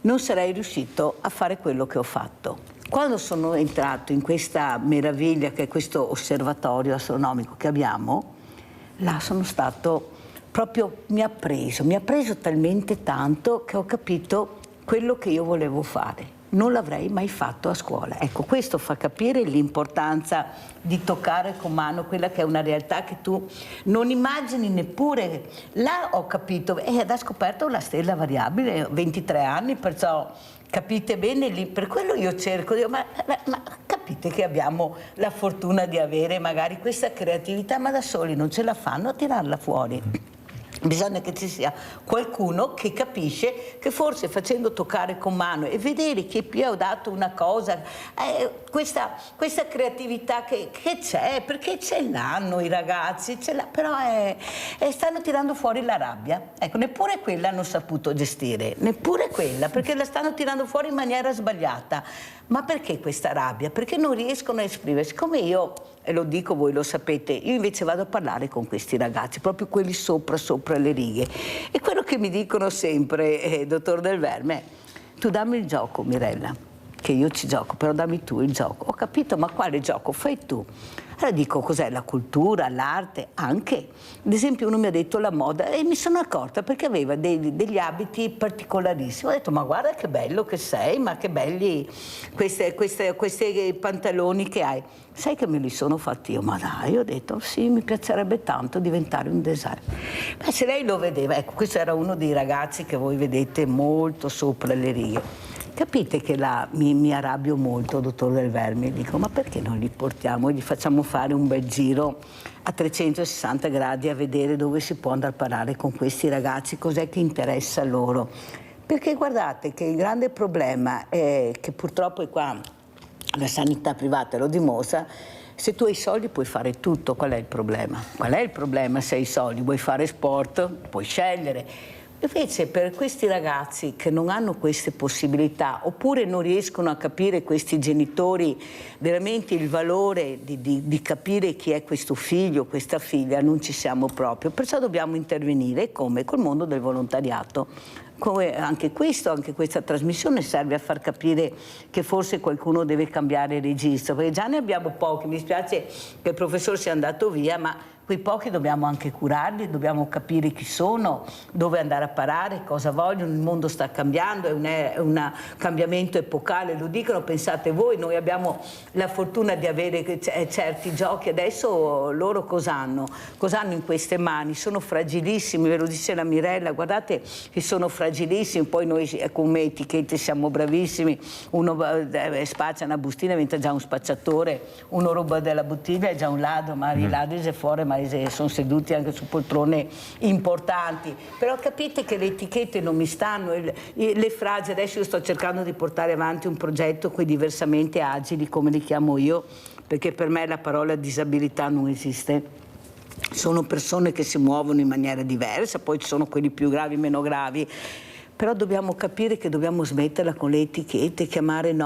non sarei riuscito a fare quello che ho fatto. Quando sono entrato in questa meraviglia che è questo osservatorio astronomico che abbiamo, là sono stato... proprio mi ha preso talmente tanto che ho capito quello che io volevo fare. Non l'avrei mai fatto a scuola. Ecco, questo fa capire l'importanza di toccare con mano quella che è una realtà che tu non immagini neppure. Là ho capito, ha scoperto la stella variabile, 23 anni, perciò capite bene lì, per quello io cerco, ma capite che abbiamo la fortuna di avere magari questa creatività, ma da soli non ce la fanno a tirarla fuori. Bisogna che ci sia qualcuno che capisce che forse facendo toccare con mano e vedere che più ha dato una cosa, questa creatività che c'è, perché ce l'hanno i ragazzi, però stanno tirando fuori la rabbia. Ecco, neppure quella hanno saputo gestire, neppure quella, perché la stanno tirando fuori in maniera sbagliata. Ma perché questa rabbia? Perché non riescono a esprimersi. Come io, e lo dico, voi lo sapete, io invece vado a parlare con questi ragazzi, proprio quelli sopra le righe. E quello che mi dicono sempre, dottor Del Verme, tu dammi il gioco, Mirella, che io ci gioco, però dammi tu il gioco. Ho capito, ma quale gioco fai tu? Allora dico, cos'è la cultura, l'arte? Anche. Ad esempio uno mi ha detto la moda e mi sono accorta perché aveva degli abiti particolarissimi. Ho detto, ma guarda che bello che sei, ma che belli questi pantaloni che hai. Sai che me li sono fatti io? Ma dai, ho detto, sì, mi piacerebbe tanto diventare un designer. Beh, se lei lo vedeva, ecco, questo era uno dei ragazzi che voi vedete molto sopra le righe. Capite che mi arrabbio molto, dottor Del Verme, dico, ma perché non li portiamo e gli facciamo fare un bel giro a 360 gradi a vedere dove si può andare a parlare con questi ragazzi, cos'è che interessa a loro? Perché guardate che il grande problema è che purtroppo è qua, la sanità privata lo dimostra, se tu hai i soldi puoi fare tutto, qual è il problema? Qual è il problema se hai i soldi? Vuoi fare sport? Puoi scegliere. Invece per questi ragazzi che non hanno queste possibilità oppure non riescono a capire questi genitori veramente il valore di capire chi è questo figlio, questa figlia, non ci siamo proprio. Perciò dobbiamo intervenire come? Col mondo del volontariato. Anche questa trasmissione serve a far capire che forse qualcuno deve cambiare registro, perché già ne abbiamo pochi, mi spiace che il professore sia andato via, ma quei pochi dobbiamo anche curarli, dobbiamo capire chi sono, dove andare a parare, cosa vogliono, il mondo sta cambiando, è un cambiamento epocale, lo dicono, pensate voi, noi abbiamo la fortuna di avere certi giochi, adesso loro cosa hanno? Cosa hanno in queste mani? Sono fragilissimi, ve lo dice la Mirella, guardate che sono fragilissimi, poi noi come etichette siamo bravissimi, uno spaccia una bustina diventa già un spacciatore, uno ruba della bottiglia è già un ladro, ma i ladri se fuori ma sono seduti anche su poltrone importanti, però capite che le etichette non mi stanno, le frasi, adesso io sto cercando di portare avanti un progetto con i diversamente agili, come li chiamo io, perché per me la parola disabilità non esiste. Sono persone che si muovono in maniera diversa, poi ci sono quelli più gravi, meno gravi, però dobbiamo capire che dobbiamo smetterla con le etichette, chiamare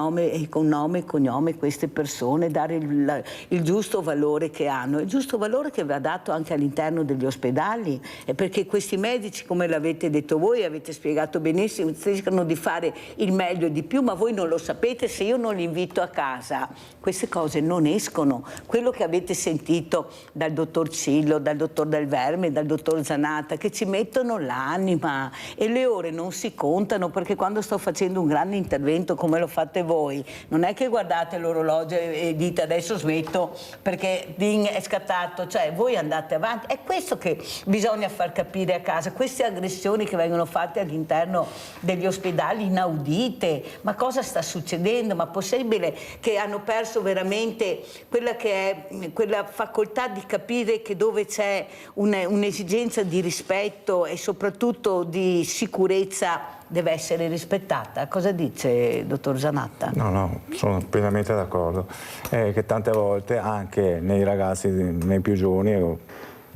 con nome e cognome queste persone, dare il giusto valore che hanno, il giusto valore che va dato anche all'interno degli ospedali, perché questi medici, come l'avete detto voi, avete spiegato benissimo, cercano di fare il meglio e di più, ma voi non lo sapete, se io non li invito a casa, queste cose non escono. Quello che avete sentito dal dottor Cillo, dal dottor Del Verme, dal dottor Zanatta, che ci mettono l'anima e le ore non si contano, perché quando sto facendo un grande intervento come lo fate voi, non è che guardate l'orologio e dite adesso smetto perché ding è scattato, cioè voi andate avanti. È questo che bisogna far capire a casa, queste aggressioni che vengono fatte all'interno degli ospedali inaudite, ma cosa sta succedendo? Ma possibile che hanno perso veramente quella che è quella facoltà di capire che dove c'è un'esigenza di rispetto e soprattutto di sicurezza deve essere rispettata. Cosa dice dottor Zanatta? No, sono pienamente d'accordo. Che tante volte anche nei ragazzi, nei più giovani,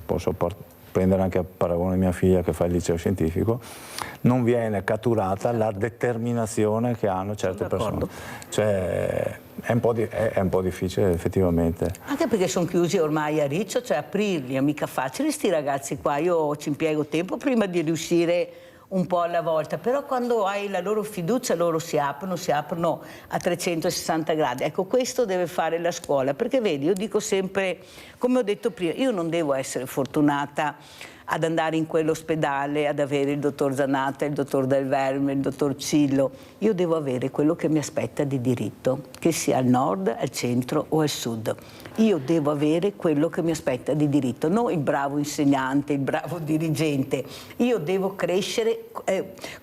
posso prendere anche a paragone mia figlia che fa il liceo scientifico, non viene catturata la determinazione che hanno certe persone. Cioè, è un po' difficile effettivamente. Anche perché sono chiusi ormai a riccio, cioè aprirli è mica facile sti ragazzi qua, io ci impiego tempo prima di riuscire un po' alla volta, però quando hai la loro fiducia loro si aprono a 360 gradi. Ecco, questo deve fare la scuola, perché vedi, io dico sempre, come ho detto prima, io non devo essere fortunata ad andare in quell'ospedale, ad avere il dottor Zanatta, il dottor Del Verme, il dottor Cillo. Io devo avere quello che mi aspetta di diritto, che sia al nord, al centro o al sud. Io devo avere quello che mi aspetta di diritto, non il bravo insegnante, il bravo dirigente. Io devo crescere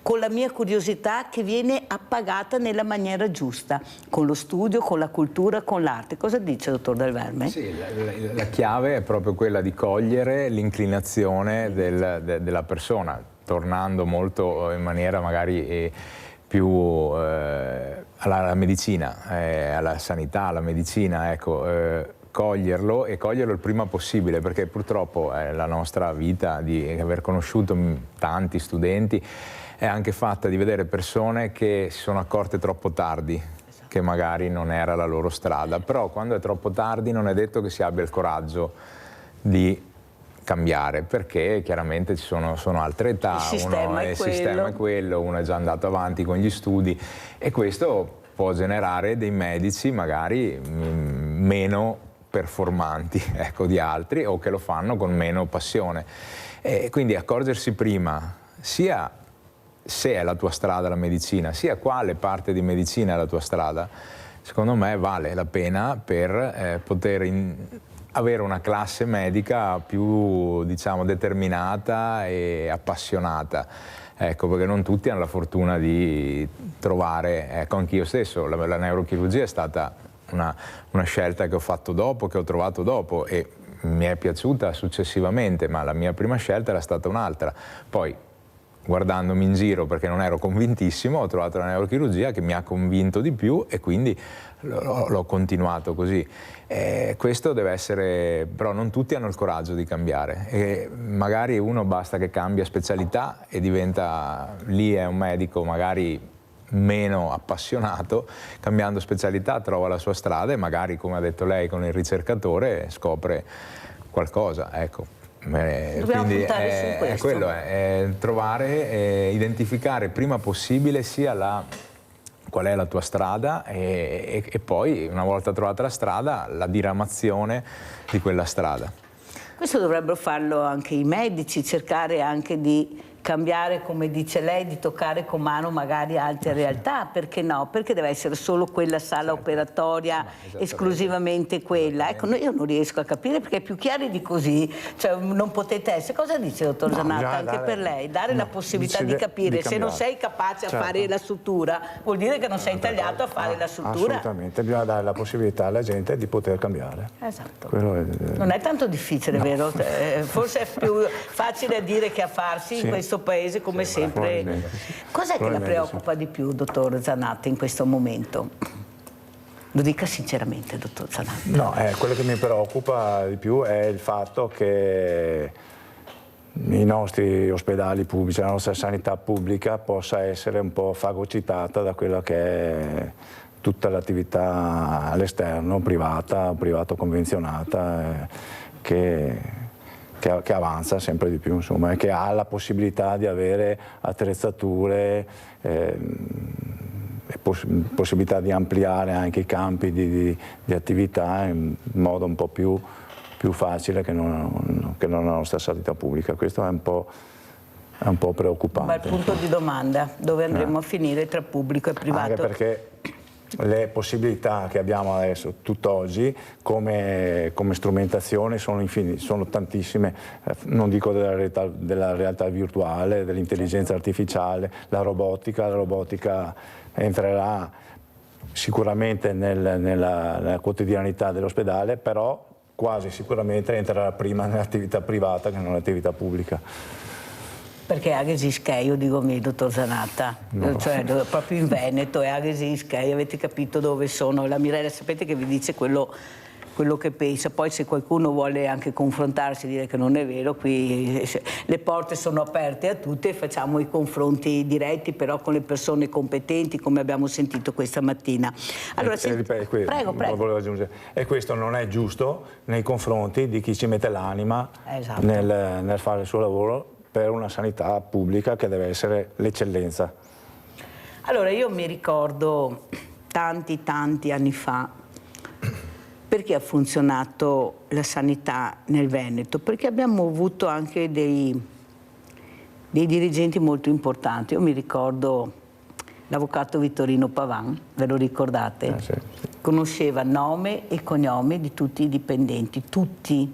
con la mia curiosità che viene appagata nella maniera giusta, con lo studio, con la cultura, con l'arte. Cosa dice il dottor Del Verme? Sì, la chiave è proprio quella di cogliere l'inclinazione formazione della persona, tornando molto in maniera magari più alla medicina, alla sanità, alla medicina, ecco, coglierlo il prima possibile, perché purtroppo la nostra vita di aver conosciuto tanti studenti è anche fatta di vedere persone che si sono accorte troppo tardi che magari non era la loro strada, però quando è troppo tardi non è detto che si abbia il coraggio di cambiare, perché chiaramente ci sono altre età, il sistema è quello, uno è già andato avanti con gli studi e questo può generare dei medici magari meno performanti, ecco, di altri, o che lo fanno con meno passione. Quindi accorgersi prima sia se è la tua strada la medicina, sia quale parte di medicina è la tua strada, secondo me vale la pena per poter avere una classe medica più, diciamo, determinata e appassionata. Ecco, perché non tutti hanno la fortuna di trovare, ecco, anch'io stesso, la neurochirurgia è stata una scelta che ho fatto dopo, che ho trovato dopo e mi è piaciuta successivamente, ma la mia prima scelta era stata un'altra. Poi, guardandomi in giro perché non ero convintissimo, ho trovato la neurochirurgia che mi ha convinto di più e quindi l'ho continuato così. Questo deve essere, però non tutti hanno il coraggio di cambiare e magari uno basta che cambia specialità e diventa, lì è un medico magari meno appassionato, cambiando specialità trova la sua strada e magari, come ha detto lei, con il ricercatore scopre qualcosa, ecco. Quindi è quello, è trovare, identificare prima possibile sia qual è la tua strada e poi, una volta trovata la strada, la diramazione di quella strada. Questo dovrebbero farlo anche i medici, cercare anche di cambiare, come dice lei, di toccare con mano magari altre realtà, perché no? Perché deve essere solo quella sala operatoria, esclusivamente quella? Ecco, io non riesco a capire, perché più chiari di così, cioè non potete essere. Cosa dice, dottor Zanatta, anche per lei? Dare la possibilità di capire, se non sei capace a fare la sutura, vuol dire che non sei intagliato a fare la sutura. Assolutamente, bisogna dare la possibilità alla gente di poter cambiare. Esatto. Non è tanto difficile, vero? Forse è più facile a dire che a farsi in questo paese, come sempre. Cos'è che la preoccupa di più, dottor Zanatta, in questo momento? Lo dica sinceramente, dottor Zanatta. No, quello che mi preoccupa di più è il fatto che i nostri ospedali pubblici, la nostra sanità pubblica possa essere un po' fagocitata da quella che è tutta l'attività all'esterno, privata, privato-convenzionata, che avanza sempre di più, insomma, e che ha la possibilità di avere attrezzature, possibilità di ampliare anche i campi di attività in modo un po' più facile che non la nostra sanità pubblica. Questo è un po' preoccupante. Ma il punto di domanda, dove andremo a finire tra pubblico e privato? Anche perché le possibilità che abbiamo adesso, tutt'oggi, come strumentazione sono infinite, sono tantissime, non dico della realtà virtuale, dell'intelligenza artificiale, la robotica entrerà sicuramente nella quotidianità dell'ospedale, però quasi sicuramente entrerà prima nell'attività privata che non nell'attività pubblica. Perché Aghesis-Cheio, dico me, dottor Zanatta, cioè proprio in Veneto è Aghesis-Cheio, avete capito dove sono? La Mirella sapete che vi dice quello che pensa, poi se qualcuno vuole anche confrontarsi e dire che non è vero, qui le porte sono aperte a tutti e facciamo i confronti diretti, però con le persone competenti, come abbiamo sentito questa mattina. Allora, prego. Volevo aggiungere, e questo non è giusto nei confronti di chi ci mette l'anima nel fare il suo lavoro per una sanità pubblica che deve essere l'eccellenza. Allora, io mi ricordo tanti anni fa perché ha funzionato la sanità nel Veneto, perché abbiamo avuto anche dei dirigenti molto importanti. Io mi ricordo l'avvocato Vittorino Pavan, ve lo ricordate? Sì. Conosceva nome e cognome di tutti i dipendenti, tutti,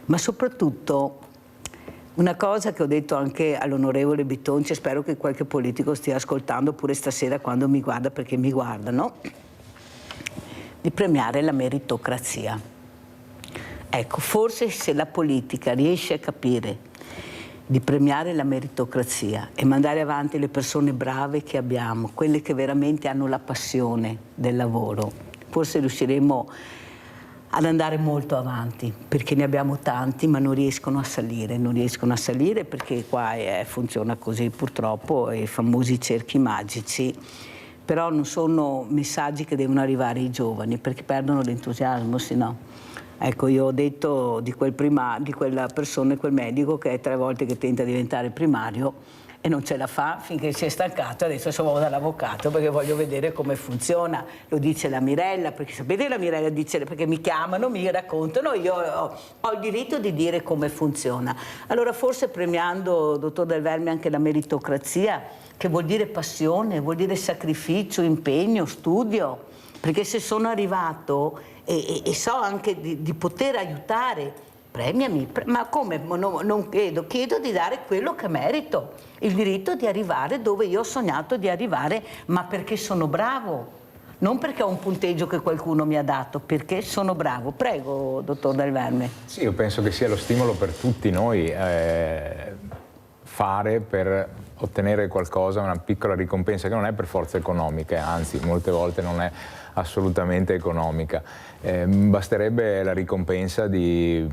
ma soprattutto una cosa che ho detto anche all'onorevole Bitonci, spero che qualche politico stia ascoltando pure stasera quando mi guarda, perché mi guardano, di premiare la meritocrazia. Ecco, forse se la politica riesce a capire di premiare la meritocrazia e mandare avanti le persone brave che abbiamo, quelle che veramente hanno la passione del lavoro, forse riusciremo ad andare molto avanti, perché ne abbiamo tanti ma non riescono a salire perché qua funziona così purtroppo, i famosi cerchi magici, però non sono messaggi che devono arrivare ai giovani perché perdono l'entusiasmo, se no. Ecco, io ho detto di quella persona, quel medico che è 3 volte che tenta di diventare primario e non ce la fa finché si è stancato, adesso vado dall'avvocato perché voglio vedere come funziona. Lo dice la Mirella, perché sapete la Mirella dice, perché mi chiamano, mi raccontano, io ho il diritto di dire come funziona. Allora forse premiando, dottor Del Verme, anche la meritocrazia, che vuol dire passione, vuol dire sacrificio, impegno, studio, perché se sono arrivato e so anche di poter aiutare, premiami, ma come? Non chiedo di dare quello che merito, il diritto di arrivare dove io ho sognato di arrivare, ma perché sono bravo, non perché ho un punteggio che qualcuno mi ha dato, perché sono bravo. Prego, dottor Del Verme. Sì, io penso che sia lo stimolo per tutti noi fare per ottenere qualcosa, una piccola ricompensa che non è per forza economica, anzi molte volte non è assolutamente economica. Basterebbe la ricompensa di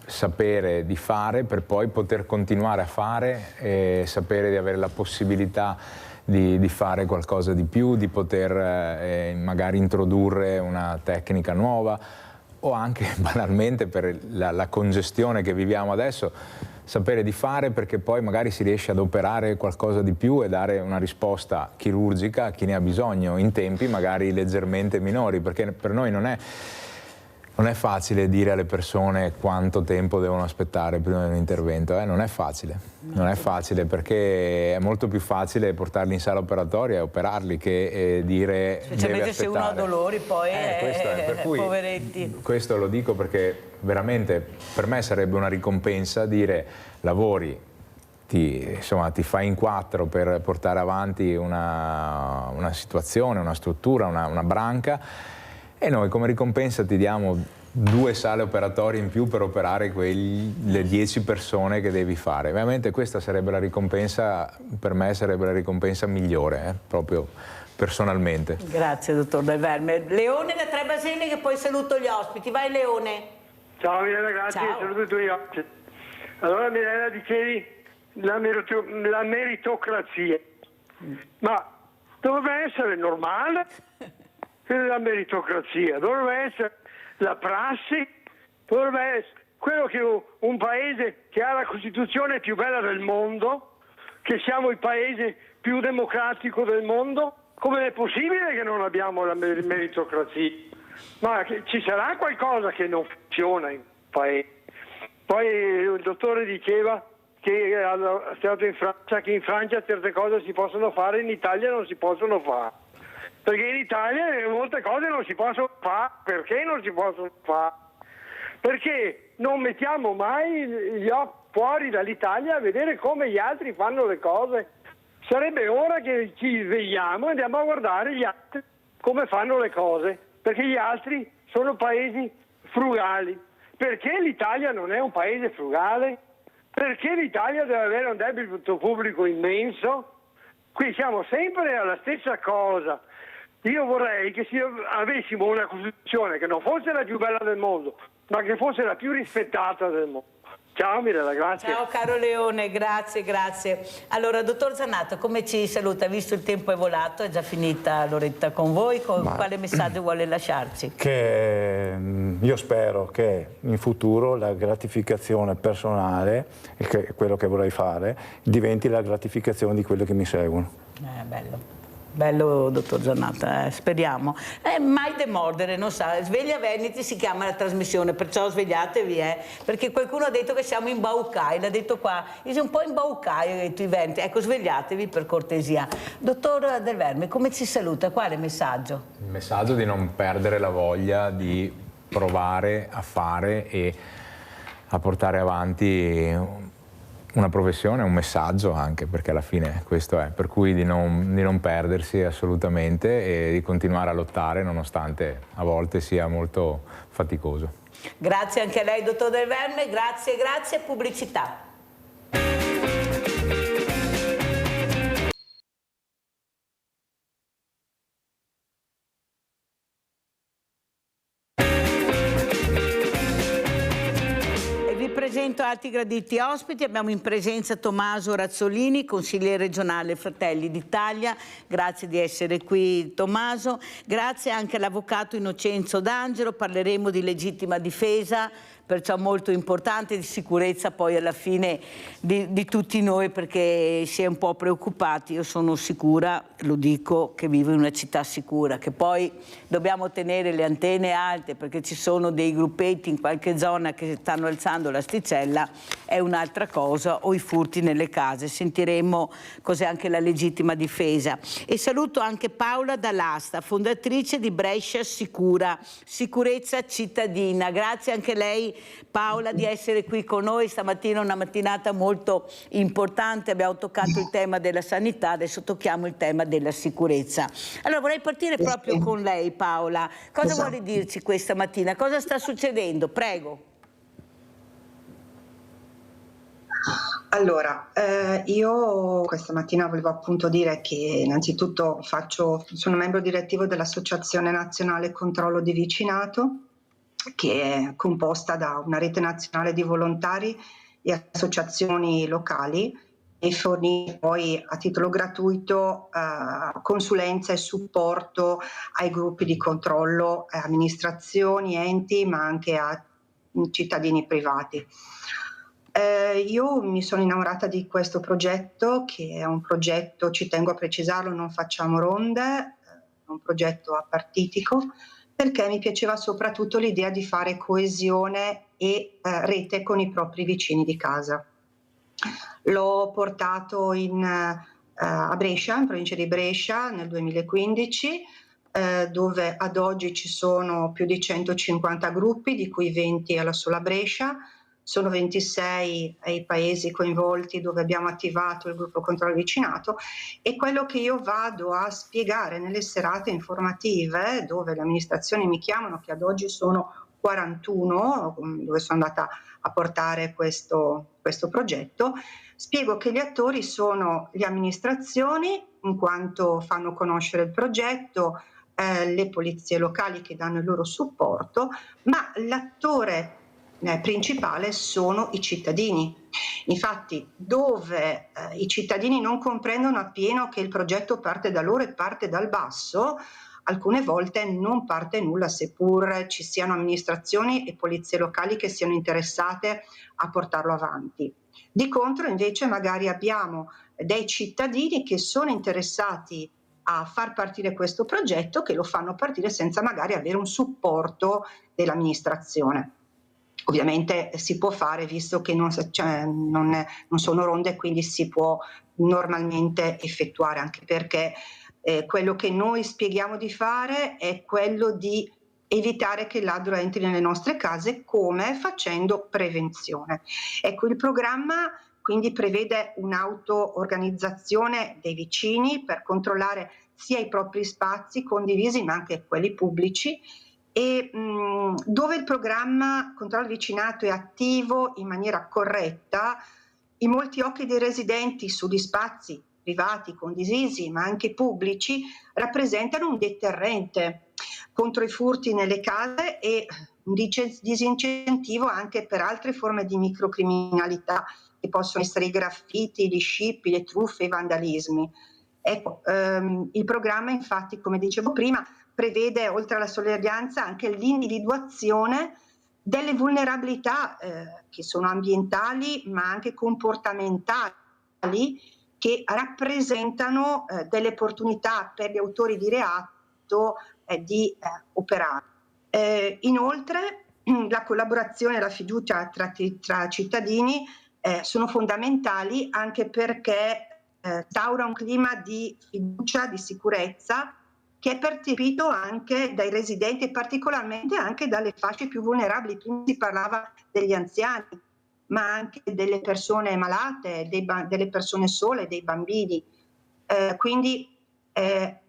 sapere di fare per poi poter continuare a fare e sapere di avere la possibilità di fare qualcosa di più, di poter magari introdurre una tecnica nuova o anche banalmente per la congestione che viviamo adesso, sapere di fare perché poi magari si riesce ad operare qualcosa di più e dare una risposta chirurgica a chi ne ha bisogno in tempi magari leggermente minori, perché per noi non è facile dire alle persone quanto tempo devono aspettare prima di un intervento, non è facile, non è facile perché è molto più facile portarli in sala operatoria e operarli che dire specialmente se uno ha dolori poi per cui, poveretti. Questo lo dico perché veramente per me sarebbe una ricompensa dire lavori, ti fai in 4 per portare avanti una situazione, una struttura, una branca e noi come ricompensa ti diamo 2 sale operatorie in più per operare le 10 persone che devi fare. Veramente questa sarebbe la ricompensa, per me sarebbe la ricompensa migliore, proprio personalmente. Grazie, dottor Del Verme. Leone da Trebasini, che poi saluto gli ospiti. Vai Leone. Ciao Mirella, grazie, saluto i tuoi ospiti. Allora Mirella, dicevi la meritocrazia, ma dovrebbe essere normale la meritocrazia, dovrebbe essere la prassi, dovrebbe essere quello che un paese che ha la Costituzione più bella del mondo, che siamo il paese più democratico del mondo, come è possibile che non abbiamo la meritocrazia? Ma ci sarà qualcosa che non funziona in paese. Poi il dottore diceva che è stato in Francia, che in Francia certe cose si possono fare, in Italia non si possono fare. Perché in Italia molte cose non si possono fare. Perché non si possono fare? Perché non mettiamo mai gli occhi fuori dall'Italia a vedere come gli altri fanno le cose. Sarebbe ora che ci svegliamo e andiamo a guardare gli altri come fanno le cose. Perché gli altri sono paesi frugali. Perché l'Italia non è un paese frugale? Perché l'Italia deve avere un debito pubblico immenso? Qui siamo sempre alla stessa cosa. Io vorrei che avessimo una Costituzione che non fosse la più bella del mondo, ma che fosse la più rispettata del mondo. Ciao Mirella, grazie. Ciao caro Leone, grazie. Allora, dottor Zanato, come ci saluta? Visto il tempo è volato, è già finita l'oretta con voi, quale messaggio vuole lasciarci? Che io spero che in futuro la gratificazione personale, quello che vorrei fare, diventi la gratificazione di quelli che mi seguono. Bello dottor Zannata, speriamo. Mai demordere, non sa, Sveglia Veneti si chiama la trasmissione, perciò svegliatevi, perché qualcuno ha detto che siamo in Baucai, l'ha detto qua, un po' in Baucai, ha detto i venti, ecco svegliatevi per cortesia. Dottor Del Verme, come ci saluta? Quale messaggio? Il messaggio di non perdere la voglia di provare a fare e a portare avanti una professione, un messaggio anche, perché alla fine questo è, per cui di non perdersi assolutamente e di continuare a lottare nonostante a volte sia molto faticoso. Grazie anche a lei, dottor Del Verme, grazie, pubblicità. appuntamento a alti graditi ospiti. Abbiamo in presenza Tommaso Razzolini, consigliere regionale Fratelli d'Italia. Grazie di essere qui, Tommaso. Grazie anche all'avvocato Innocenzo D'Angelo. Parleremo di legittima difesa, perciò molto importante, di sicurezza poi alla fine di tutti noi, perché si è un po' preoccupati. Io sono sicura, lo dico, che vivo in una città sicura, che poi dobbiamo tenere le antenne alte perché ci sono dei gruppetti in qualche zona che stanno alzando l'asticella, è un'altra cosa, o i furti nelle case. Sentiremo cos'è anche la legittima difesa. E saluto anche Paola Dall'Asta, fondatrice di Brescia Sicura, sicurezza cittadina. Grazie anche lei, Paola, di essere qui con noi stamattina, una mattinata molto importante. Abbiamo toccato il tema della sanità, adesso tocchiamo il tema della sicurezza. Allora vorrei partire proprio con lei, Paola. Cosa vuole dirci questa mattina? Cosa sta succedendo? Prego. Allora, io questa mattina volevo appunto dire che innanzitutto sono membro direttivo dell'Associazione Nazionale Controllo di Vicinato, che è composta da una rete nazionale di volontari e associazioni locali, e fornisce poi a titolo gratuito consulenza e supporto ai gruppi di controllo, amministrazioni, enti, ma anche a cittadini privati. Io mi sono innamorata di questo progetto, che è un progetto, ci tengo a precisarlo, non facciamo ronde, è un progetto apartitico, perché mi piaceva soprattutto l'idea di fare coesione e rete con i propri vicini di casa. L'ho portato a Brescia, in provincia di Brescia, nel 2015, dove ad oggi ci sono più di 150 gruppi, di cui 20 alla sola Brescia. Sono 26 i paesi coinvolti dove abbiamo attivato il gruppo controllo vicinato, e quello che io vado a spiegare nelle serate informative, dove le amministrazioni mi chiamano, che ad oggi sono 41, dove sono andata a portare questo progetto, spiego che gli attori sono le amministrazioni, in quanto fanno conoscere il progetto, le polizie locali che danno il loro supporto, ma l'attore principale sono i cittadini. Infatti, dove i cittadini non comprendono appieno che il progetto parte da loro e parte dal basso, alcune volte non parte nulla, seppur ci siano amministrazioni e polizie locali che siano interessate a portarlo avanti. Di contro, invece, magari abbiamo dei cittadini che sono interessati a far partire questo progetto, che lo fanno partire senza magari avere un supporto dell'amministrazione. Ovviamente si può fare, visto che non sono ronde, quindi si può normalmente effettuare, anche perché quello che noi spieghiamo di fare è quello di evitare che il ladro entri nelle nostre case, come facendo prevenzione. Ecco, il programma quindi prevede un'auto-organizzazione dei vicini per controllare sia i propri spazi condivisi ma anche quelli pubblici, e dove il programma controllo vicinato è attivo in maniera corretta, i molti occhi dei residenti sugli spazi privati, condivisi ma anche pubblici, rappresentano un deterrente contro i furti nelle case e un disincentivo anche per altre forme di microcriminalità, che possono essere i graffiti, gli scippi, le truffe, i vandalismi. Ecco, il programma, infatti, come dicevo prima, prevede, oltre alla sorveglianza, anche l'individuazione delle vulnerabilità che sono ambientali ma anche comportamentali, che rappresentano delle opportunità per gli autori di reato di operare. Inoltre la collaborazione e la fiducia tra cittadini sono fondamentali, anche perché instaura un clima di fiducia, di sicurezza, che è percepito anche dai residenti e particolarmente anche dalle fasce più vulnerabili. Prima si parlava degli anziani, ma anche delle persone malate, delle persone sole, dei bambini. Quindi deve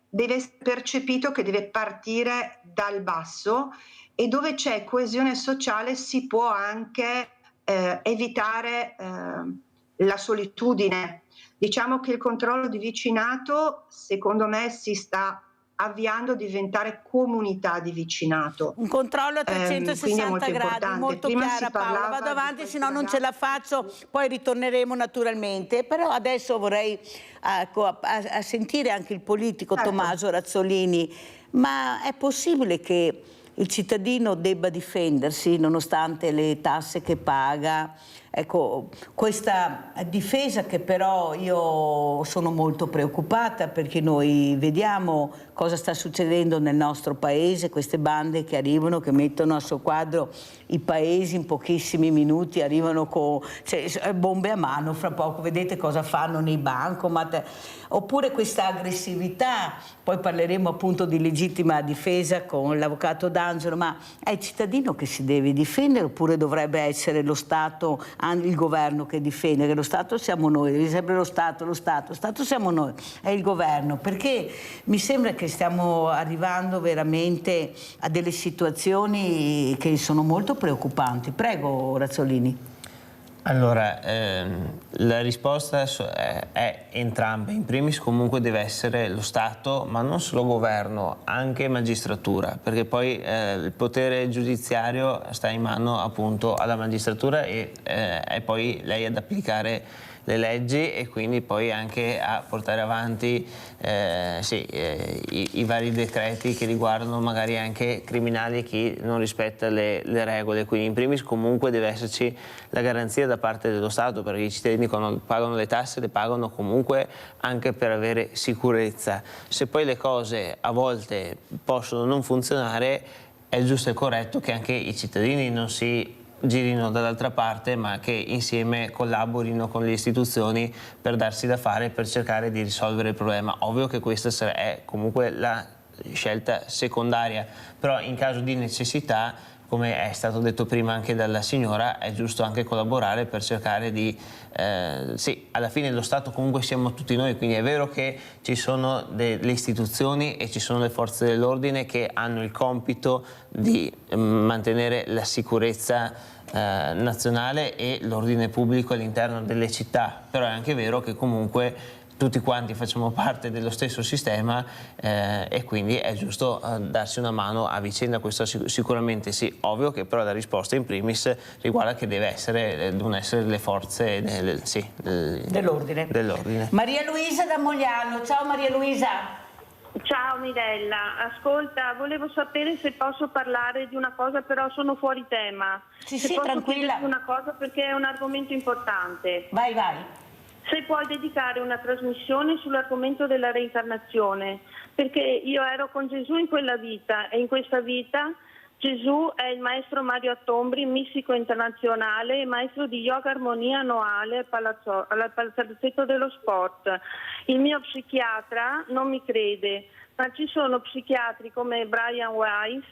essere percepito che deve partire dal basso, e dove c'è coesione sociale si può anche evitare la solitudine. Diciamo che il controllo di vicinato, secondo me, si sta avviando a diventare comunità di vicinato. Un controllo a 360 gradi, molto chiara Paola, vado avanti, se no non ce la faccio, poi ritorneremo naturalmente, però adesso vorrei a sentire anche il politico Tommaso Razzolini, ma è possibile che il cittadino debba difendersi nonostante le tasse che paga? Ecco, questa difesa che però io sono molto preoccupata, perché noi vediamo cosa sta succedendo nel nostro paese, queste bande che arrivano, che mettono a soqquadro i paesi in pochissimi minuti, arrivano con bombe a mano, fra poco vedete cosa fanno nei bancomat, oppure questa aggressività, poi parleremo appunto di legittima difesa con l'avvocato D'Angelo, ma è il cittadino che si deve difendere oppure dovrebbe essere lo Stato, il governo che difende? Che lo Stato siamo noi, deve sempre lo Stato siamo noi, è il governo, perché mi sembra che stiamo arrivando veramente a delle situazioni che sono molto preoccupanti. Prego Razzolini. Allora, la risposta è entrambe. In primis comunque deve essere lo Stato, ma non solo governo, anche magistratura, perché poi il potere giudiziario sta in mano appunto alla magistratura e è poi lei ad applicare le leggi e quindi poi anche a portare avanti i vari decreti che riguardano magari anche criminali e chi non rispetta le regole. Quindi in primis comunque deve esserci la garanzia da parte dello Stato, perché i cittadini quando pagano le tasse le pagano comunque anche per avere sicurezza. Se poi le cose a volte possono non funzionare, è giusto e corretto che anche i cittadini non si girino dall'altra parte, ma che insieme collaborino con le istituzioni per darsi da fare, per cercare di risolvere il problema. Ovvio che questa è comunque la scelta secondaria, però in caso di necessità, come è stato detto prima anche dalla signora, è giusto anche collaborare per cercare di... sì, alla fine lo Stato comunque siamo tutti noi, quindi è vero che ci sono le istituzioni e ci sono le forze dell'ordine che hanno il compito di mantenere la sicurezza nazionale e l'ordine pubblico all'interno delle città, però è anche vero che comunque tutti quanti facciamo parte dello stesso sistema e quindi è giusto darsi una mano a vicenda. Questo sicuramente sì, ovvio che però la risposta in primis riguarda che devono essere le forze dell'ordine. Maria Luisa da Mogliano, ciao Maria Luisa. Ciao Mirella, ascolta, volevo sapere se posso parlare di una cosa, però sono fuori tema. Sì, se posso tranquilla. Una cosa perché è un argomento importante. Vai. Se puoi dedicare una trasmissione sull'argomento della reincarnazione, perché io ero con Gesù in quella vita e in questa vita Gesù è il maestro Mario Attombri, mistico internazionale e maestro di yoga armonia annuale al Palazzetto dello Sport. Il mio psichiatra non mi crede, ma ci sono psichiatri come Brian Weiss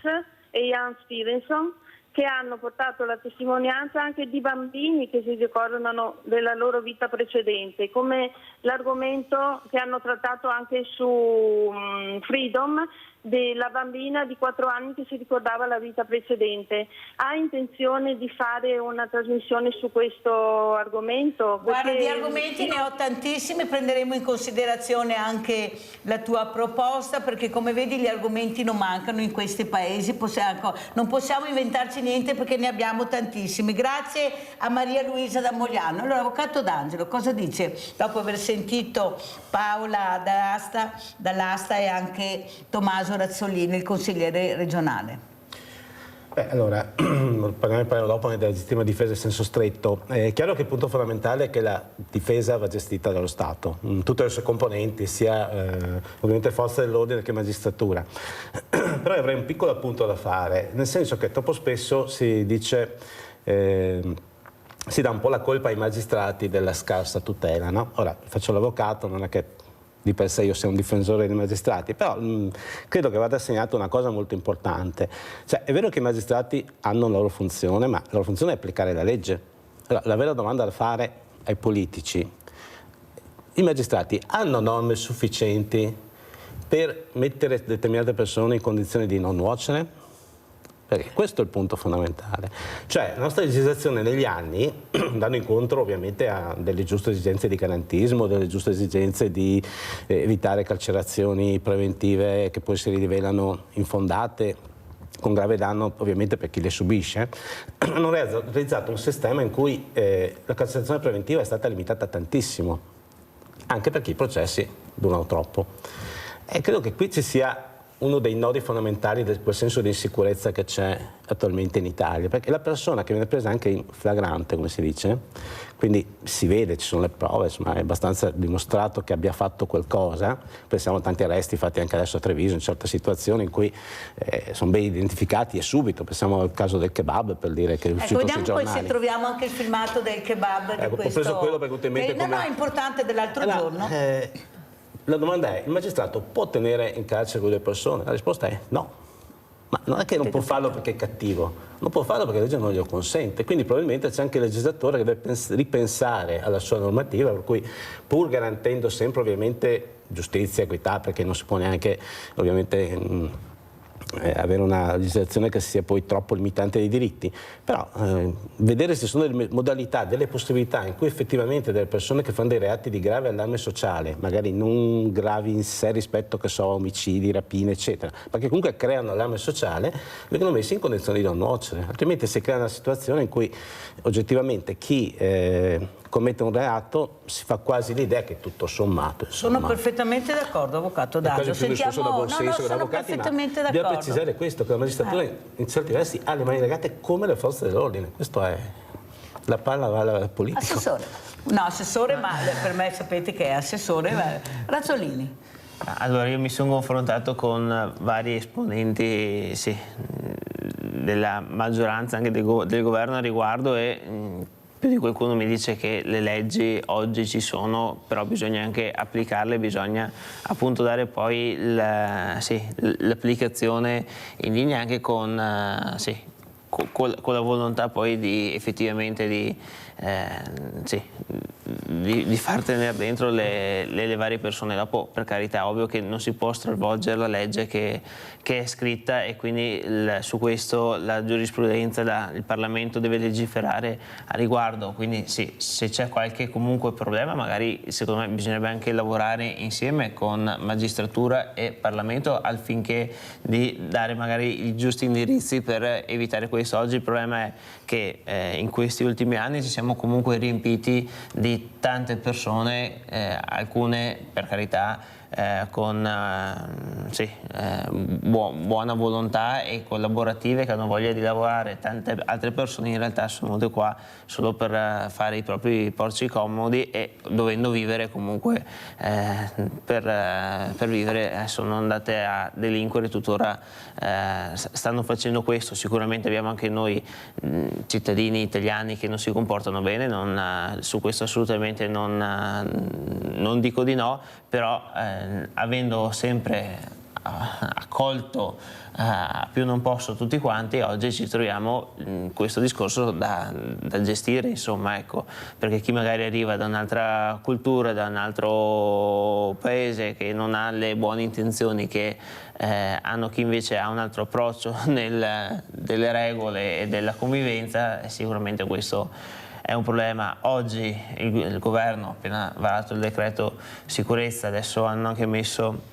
e Ian Stevenson che hanno portato la testimonianza anche di bambini che si ricordano della loro vita precedente, come l'argomento che hanno trattato anche su Freedom della bambina di 4 anni che si ricordava la vita precedente. Ha intenzione di fare una trasmissione su questo argomento? Guarda, di argomenti ne ho tantissimi, prenderemo in considerazione anche la tua proposta, perché come vedi gli argomenti non mancano in questi paesi, non possiamo inventarci niente perché ne abbiamo tantissimi. Grazie a Maria Luisa da Mogliano. Allora, avvocato D'Angelo, cosa dice dopo aver sentito Paola dall'Asta e anche Tommaso Razzolini, il consigliere regionale? Allora, parliamo dopo della legittima difesa in senso stretto. È chiaro che il punto fondamentale è che la difesa va gestita dallo Stato, in tutte le sue componenti, sia ovviamente forze dell'ordine che magistratura. Però avrei un piccolo appunto da fare, nel senso che troppo spesso si dice, si dà un po' la colpa ai magistrati della scarsa tutela, no? Ora, faccio l'avvocato, non è che di per sé io sia un difensore dei magistrati, però credo che vada assegnata una cosa molto importante. Cioè, è vero che i magistrati hanno la loro funzione, ma la loro funzione è applicare la legge. Allora, la vera domanda da fare ai politici: i magistrati hanno norme sufficienti per mettere determinate persone in condizioni di non nuocere? perché questo è il punto fondamentale. Cioè la nostra legislazione negli anni, andando incontro ovviamente a delle giuste esigenze di garantismo, delle giuste esigenze di evitare carcerazioni preventive che poi si rivelano infondate, con grave danno ovviamente per chi le subisce, hanno realizzato un sistema in cui la carcerazione preventiva è stata limitata tantissimo, anche perché i processi durano troppo. E credo che qui ci sia uno dei nodi fondamentali di quel senso di insicurezza che c'è attualmente in Italia, perché la persona che viene presa anche in flagrante, come si dice, quindi si vede, ci sono le prove, insomma è abbastanza dimostrato che abbia fatto qualcosa, pensiamo a tanti arresti fatti anche adesso a Treviso in certe situazioni in cui sono ben identificati e subito, pensiamo al caso del kebab, per dire, che è uscito sui giornali. Vediamo poi se troviamo anche il filmato del kebab di questo. Ho preso quello perché ultimamente no, è importante, dell'altro giorno. La domanda è: il magistrato può tenere in carcere quelle persone? La risposta è no. Ma non è che non può farlo perché è cattivo, non può farlo perché la legge non glielo consente. Quindi probabilmente c'è anche il legislatore che deve ripensare alla sua normativa, per cui pur garantendo sempre ovviamente giustizia, equità, perché non si può neanche ovviamente avere una legislazione che sia poi troppo limitante dei diritti, però vedere se ci sono delle modalità, delle possibilità in cui effettivamente delle persone che fanno dei reati di grave allarme sociale, magari non gravi in sé rispetto, che so, omicidi, rapine, eccetera, ma che comunque creano allarme sociale, vengono messi in condizioni di non nuocere, altrimenti si crea una situazione in cui oggettivamente chi commette un reato si fa quasi l'idea che tutto sommato. Sono perfettamente d'accordo, avvocato Daggio. Sono perfettamente d'accordo. Bisogna precisare questo, che la magistratura in certi versi ha le mani legate come le forze dell'ordine. Questo è, la palla va al politico. Assessore. No, assessore, ma per me sapete che è assessore. Razzolini. Allora, io mi sono confrontato con vari esponenti della maggioranza, anche del governo a riguardo, e più di qualcuno mi dice che le leggi oggi ci sono, però bisogna anche applicarle, bisogna appunto dare poi l'applicazione in linea anche con la volontà poi di effettivamente di far tenere dentro le varie persone. Dopo, per carità, ovvio che non si può stravolgere la legge che è scritta, e quindi su questo la giurisprudenza, il Parlamento deve legiferare a riguardo. Quindi sì, se c'è qualche comunque problema, magari secondo me bisognerebbe anche lavorare insieme con magistratura e Parlamento affinché di dare magari i giusti indirizzi per evitare questo. Oggi il problema è che in questi ultimi anni ci siamo comunque riempiti di tante persone, alcune per carità con buona volontà e collaborative, che hanno voglia di lavorare. Tante altre persone in realtà sono venute qua solo per fare i propri porci comodi, e dovendo vivere comunque per vivere sono andate a delinquere, tuttora stanno facendo questo. Sicuramente abbiamo anche noi cittadini italiani che non si comportano bene, su questo assolutamente non dico di no, però avendo sempre accolto più non posso tutti quanti, oggi ci troviamo in questo discorso da gestire, insomma, ecco, perché chi magari arriva da un'altra cultura, da un altro paese, che non ha le buone intenzioni che hanno chi invece ha un altro approccio delle regole e della convivenza, sicuramente questo è un problema. Oggi il governo ha appena varato il decreto sicurezza, adesso hanno anche messo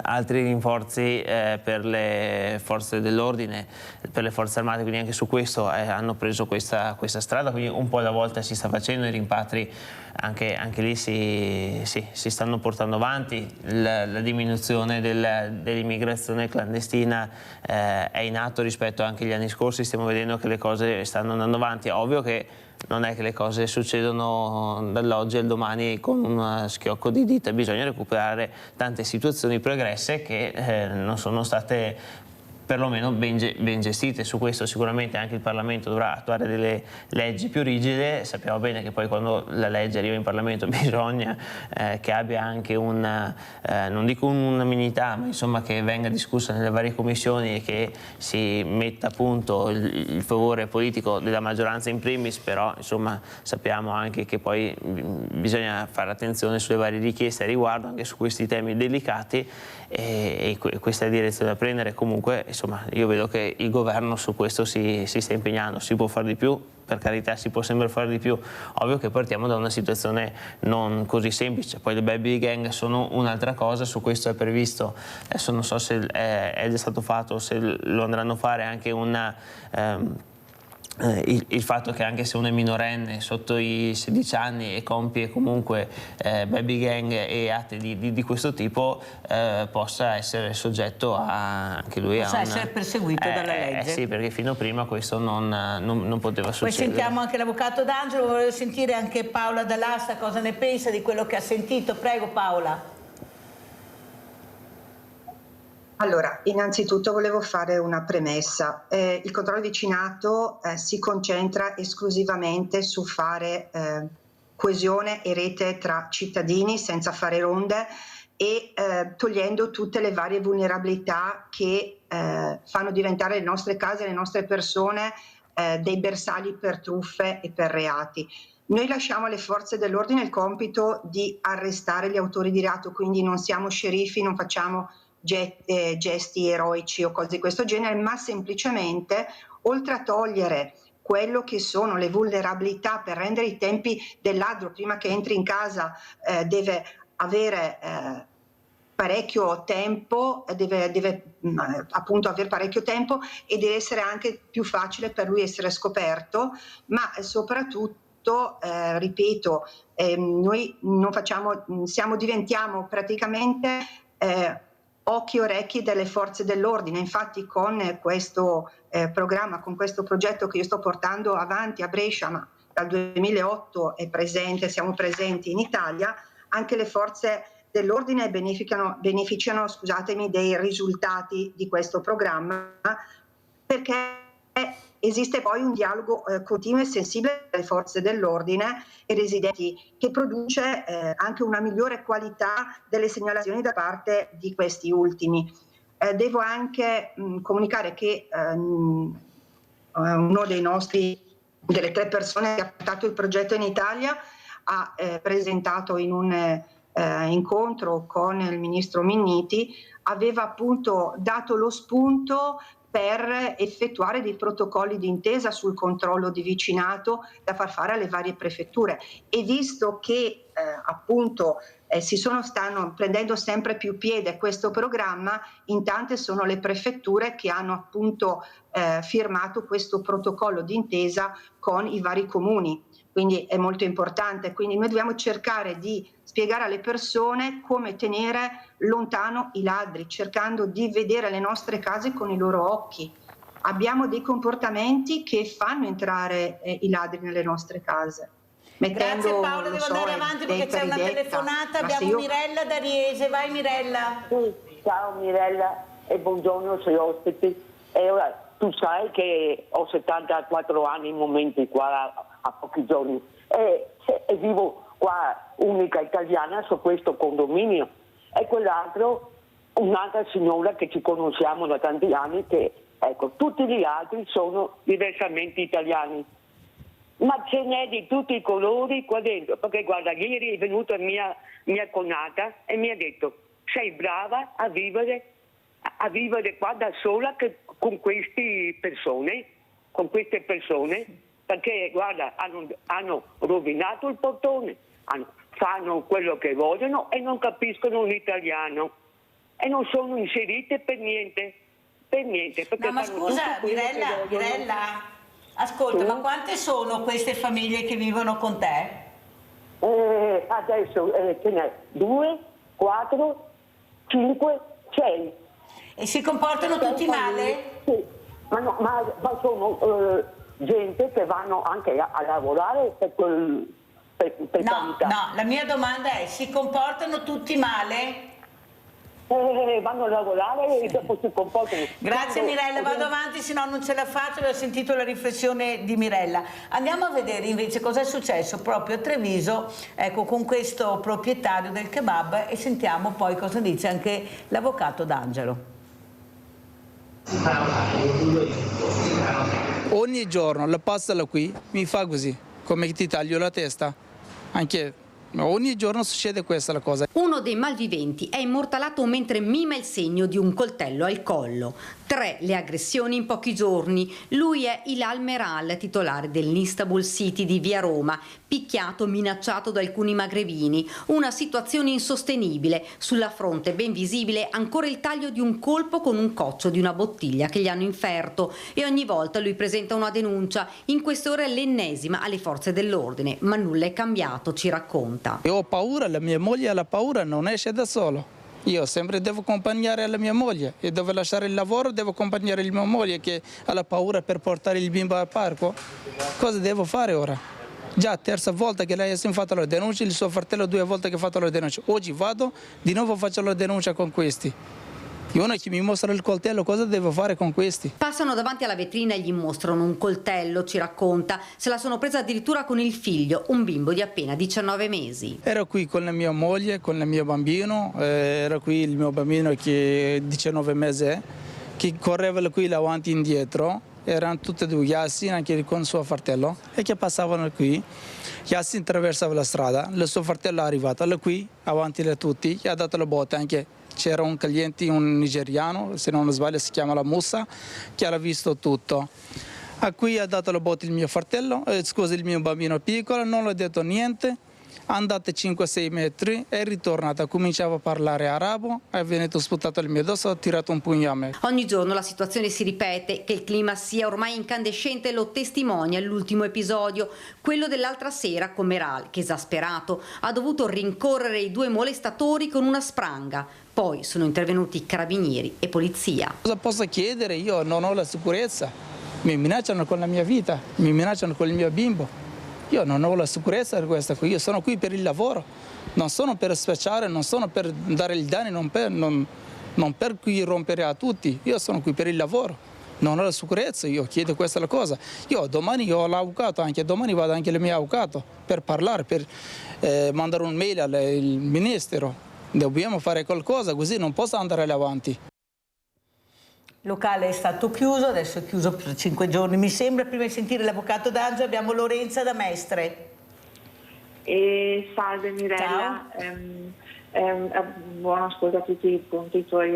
altri rinforzi per le forze dell'ordine, per le forze armate, quindi anche su questo hanno preso questa strada, quindi un po' alla volta si sta facendo. I rimpatri anche lì si stanno portando avanti, la diminuzione dell'immigrazione clandestina è in atto rispetto anche agli anni scorsi, stiamo vedendo che le cose stanno andando avanti. È ovvio che non è che le cose succedono dall'oggi al domani con un schiocco di dita, bisogna recuperare tante situazioni pregresse che non sono state perlomeno ben gestite. Su questo sicuramente anche il Parlamento dovrà attuare delle leggi più rigide. Sappiamo bene che poi quando la legge arriva in Parlamento bisogna che abbia anche non dico unanimità, ma insomma che venga discussa nelle varie commissioni e che si metta a punto il favore politico della maggioranza in primis, però insomma sappiamo anche che poi bisogna fare attenzione sulle varie richieste a riguardo, anche su questi temi delicati, e questa è la direzione da prendere. Comunque insomma, io vedo che il governo su questo si sta impegnando. Si può fare di più, per carità, si può sempre fare di più. Ovvio che partiamo da una situazione non così semplice. Poi le baby gang sono un'altra cosa, su questo è previsto, adesso non so se è già stato fatto o se lo andranno a fare, anche il fatto che anche se uno è minorenne sotto i 16 anni e compie comunque baby gang e atti di questo tipo, possa essere soggetto anche lui possa essere perseguito dalla legge. Sì, perché fino a prima questo non poteva succedere. Poi sentiamo anche l'avvocato D'Angelo, volevo sentire anche Paola Dall'Asta cosa ne pensa di quello che ha sentito. Prego Paola. Allora, innanzitutto volevo fare una premessa. Il controllo di vicinato si concentra esclusivamente su fare coesione e rete tra cittadini senza fare ronde e togliendo tutte le varie vulnerabilità che fanno diventare le nostre case e le nostre persone dei bersagli per truffe e per reati. Noi lasciamo alle forze dell'ordine il compito di arrestare gli autori di reato, quindi non siamo sceriffi, non facciamo gesti eroici o cose di questo genere, ma semplicemente, oltre a togliere quello che sono le vulnerabilità per rendere i tempi del ladro prima che entri in casa, deve avere parecchio tempo, deve appunto avere parecchio tempo e deve essere anche più facile per lui essere scoperto, ma soprattutto ripeto, noi non facciamo, diventiamo praticamente occhi e orecchi delle forze dell'ordine. Infatti con questo programma, con questo progetto che io sto portando avanti a Brescia, ma dal 2008 è presente, siamo presenti in Italia, anche le forze dell'ordine beneficiano, scusatemi, dei risultati di questo programma, perché esiste poi un dialogo continuo e sensibile tra le forze dell'ordine e residenti, che produce anche una migliore qualità delle segnalazioni da parte di questi ultimi. Devo anche comunicare che uno delle 3 persone che ha portato il progetto in Italia ha presentato in un incontro con il ministro Minniti, aveva appunto dato lo spunto per effettuare dei protocolli d'intesa sul controllo di vicinato da far fare alle varie prefetture, e visto che appunto stanno prendendo sempre più piede questo programma, in tante sono le prefetture che hanno appunto firmato questo protocollo d'intesa con i vari comuni. Quindi è molto importante, quindi noi dobbiamo cercare di spiegare alle persone come tenere lontano i ladri, cercando di vedere le nostre case con i loro occhi. Abbiamo dei comportamenti che fanno entrare i ladri nelle nostre case. Grazie Paola, devo andare avanti perché c'è una telefonata, abbiamo Mirella da Riese, vai Mirella. Ciao Mirella e buongiorno ai suoi ospiti. E ora, tu sai che ho 74 anni in momenti qua a pochi giorni e vivo qua unica italiana su questo condominio, e quell'altro un'altra signora che ci conosciamo da tanti anni, che ecco, tutti gli altri sono diversamente italiani, ma ce n'è di tutti i colori qua dentro, perché guarda, ieri è venuta mia cognata e mi ha detto: sei brava a vivere qua da sola con queste persone, perché guarda, hanno rovinato il portone, fanno quello che vogliono e non capiscono l'italiano e non sono inserite per niente. No, ma scusa Mirella, ascolta, sì? Ma quante sono queste famiglie che vivono con te? Adesso ce n'è 2, 4, 5, 6. E si comportano tutti male? Sì, ma sono gente che vanno anche a lavorare per carità. No, la mia domanda è: si comportano tutti male? Vanno a lavorare e dopo si comportano. Grazie Mirella, vado avanti, se no non ce la faccio, avevo sentito la riflessione di Mirella. Andiamo a vedere invece cosa è successo proprio a Treviso, ecco, con questo proprietario del kebab, e sentiamo poi cosa dice anche l'avvocato D'Angelo. Ogni giorno la pasta qui mi fa così, come ti taglio la testa, anche Ogni giorno succede questa cosa. Uno dei malviventi è immortalato mentre mima il segno di un coltello al collo. 3 le aggressioni in pochi giorni. Lui è Hilal Meral, titolare dell'Istanbul City di via Roma, picchiato, minacciato da alcuni magrebini. Una situazione insostenibile. Sulla fronte, ben visibile, ancora il taglio di un colpo con un coccio di una bottiglia che gli hanno inferto. E ogni volta lui presenta una denuncia. In queste ore è l'ennesima alle forze dell'ordine, ma nulla è cambiato, ci racconta. Io ho paura, la mia moglie ha la paura, non esce da solo. Io sempre devo accompagnare la mia moglie e devo lasciare il lavoro, devo accompagnare la mia moglie che ha la paura per portare il bimbo al parco. Cosa devo fare ora? Già terza volta che lei ha fatto la denuncia, il suo fratello 2 volte che ha fatto la denuncia. Oggi vado, di nuovo faccio la denuncia con questi. E uno che mi mostra il coltello, cosa devo fare con questi? Passano davanti alla vetrina e gli mostrano un coltello, ci racconta. Se la sono presa addirittura con il figlio, un bimbo di appena 19 mesi. Ero qui con la mia moglie, con il mio bambino, era qui il mio bambino che 19 mesi, che correva qui avanti e indietro. Erano tutti e due, Yassin anche con suo fratello, e che passavano qui. Yassin attraversava la strada, il suo fratello è arrivato qui, avanti a tutti, gli ha dato la botta anche. C'era un cliente, un nigeriano, se non sbaglio si chiama la Musa, che ha visto tutto. A cui ha dato la botta il mio fratello, scusa, il mio bambino piccolo, non gli ha detto niente. Andate 5-6 metri, è ritornata, cominciava a parlare arabo, è venuto sputato il mio addosso, ha tirato un pugno a me. Ogni giorno la situazione si ripete, che il clima sia ormai incandescente lo testimonia l'ultimo episodio, quello dell'altra sera con Meral, che esasperato ha dovuto rincorrere i 2 molestatori con una spranga. Poi sono intervenuti carabinieri e polizia. Cosa posso chiedere? Io non ho la sicurezza, mi minacciano con la mia vita, mi minacciano con il mio bimbo. Io non ho la sicurezza di questa qui, io sono qui per il lavoro, non sono per spacciare, non sono per dare il danno, non per qui rompere a tutti, io sono qui per il lavoro, non ho la sicurezza, io chiedo questa la cosa. Io domani ho l'avvocato, anche domani vado anche al mio avvocato per parlare, per mandare un mail al ministero, dobbiamo fare qualcosa, così non posso andare avanti. Il locale è stato chiuso, adesso è chiuso per 5 giorni mi sembra. Prima di sentire l'avvocato D'Angelo abbiamo Lorenza da Mestre. Salve Mirella, buon ascolto a tutti i punti tuoi.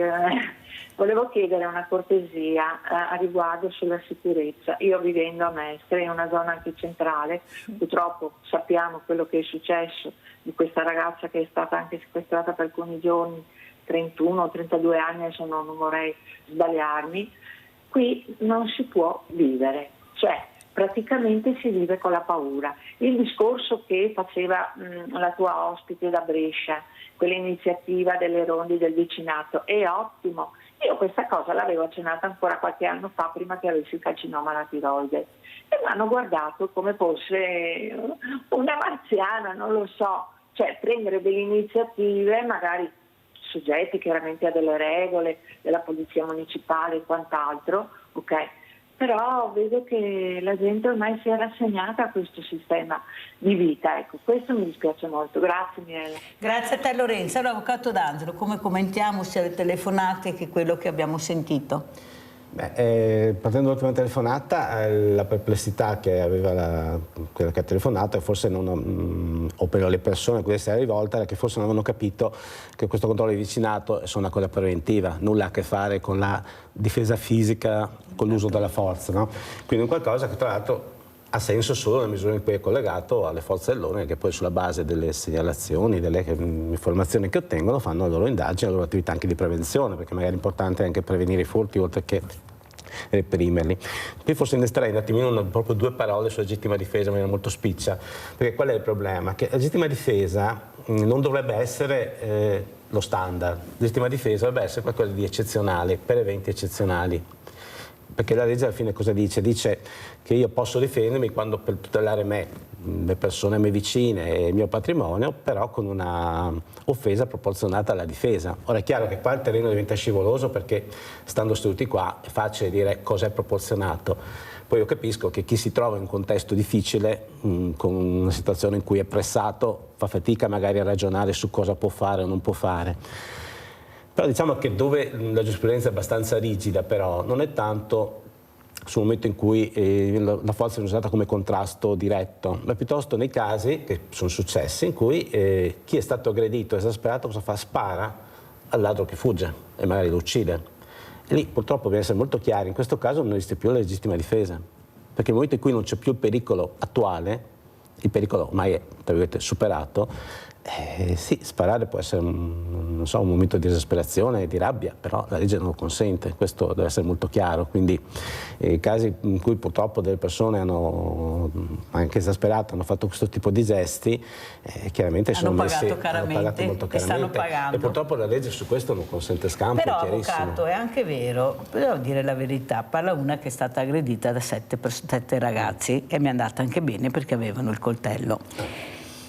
Volevo chiedere una cortesia a riguardo sulla sicurezza. Io vivendo a Mestre, in una zona anche centrale, purtroppo sappiamo quello che è successo di questa ragazza che è stata anche sequestrata per alcuni giorni, 31 o 32 anni, adesso non vorrei sbagliarmi. Qui non si può vivere, cioè praticamente si vive con la paura. Il discorso che faceva la tua ospite da Brescia, quell'iniziativa delle ronde del vicinato, è ottimo. Io questa cosa l'avevo accennata ancora qualche anno fa, prima che avessi il carcinoma alla tiroide, e mi hanno guardato come fosse una marziana, non lo so, cioè prendere delle iniziative magari soggetti chiaramente a delle regole della polizia municipale e quant'altro, ok? Però vedo che la gente ormai si è rassegnata a questo sistema di vita, ecco, questo mi dispiace molto. Grazie Mirella. Grazie a te Lorenza. Allora, avvocato D'Angelo, come commentiamo sia le telefonate che quello che abbiamo sentito? Partendo dall'ultima telefonata, la perplessità che aveva quella che ha telefonato, e forse non, o per le persone a cui si era rivolta, era che forse non avevano capito che questo controllo di vicinato è una cosa preventiva, nulla a che fare con la difesa fisica, con l'uso della forza, no? Quindi è qualcosa che tra l'altro ha senso solo nella misura in cui è collegato alle forze dell'ordine, che poi sulla base delle segnalazioni, delle informazioni che ottengono fanno le loro indagini, le loro attività anche di prevenzione, perché magari è importante anche prevenire i furti oltre che reprimerli. Qui forse innesterei un attimino proprio 2 parole sulla legittima difesa, ma è molto spiccia, perché qual è il problema? Che la legittima difesa non dovrebbe essere lo standard, la legittima difesa dovrebbe essere qualcosa di eccezionale, per eventi eccezionali. Perché la legge alla fine cosa dice? Dice che io posso difendermi quando per tutelare me, le persone a me vicine e il mio patrimonio, però con una offesa proporzionata alla difesa. Ora è chiaro che qua il terreno diventa scivoloso, perché stando seduti qua è facile dire cosa è proporzionato. Poi io capisco che chi si trova in un contesto difficile, con una situazione in cui è pressato, fa fatica magari a ragionare su cosa può fare o non può fare. Però diciamo che dove la giurisprudenza è abbastanza rigida, però non è tanto sul momento in cui la forza viene usata come contrasto diretto, ma piuttosto nei casi che sono successi in cui chi è stato aggredito, esasperato, cosa fa? Spara al ladro che fugge e magari lo uccide. E lì purtroppo bisogna essere molto chiari, in questo caso non esiste più la legittima difesa, perché nel momento in cui non c'è più il pericolo attuale, il pericolo ormai è, tra virgolette, superato, sì, sparare può essere un momento di esasperazione e di rabbia, però la legge non lo consente, questo deve essere molto chiaro. Quindi casi in cui purtroppo delle persone hanno anche esasperato, hanno fatto questo tipo di gesti, chiaramente hanno pagato molto caramente e stanno pagando. E purtroppo la legge su questo non consente scampo. Però, è chiarissimo. avvocato, è anche vero, devo dire la verità, parla una che è stata aggredita da 7 ragazzi e mi è andata anche bene perché avevano il coltello.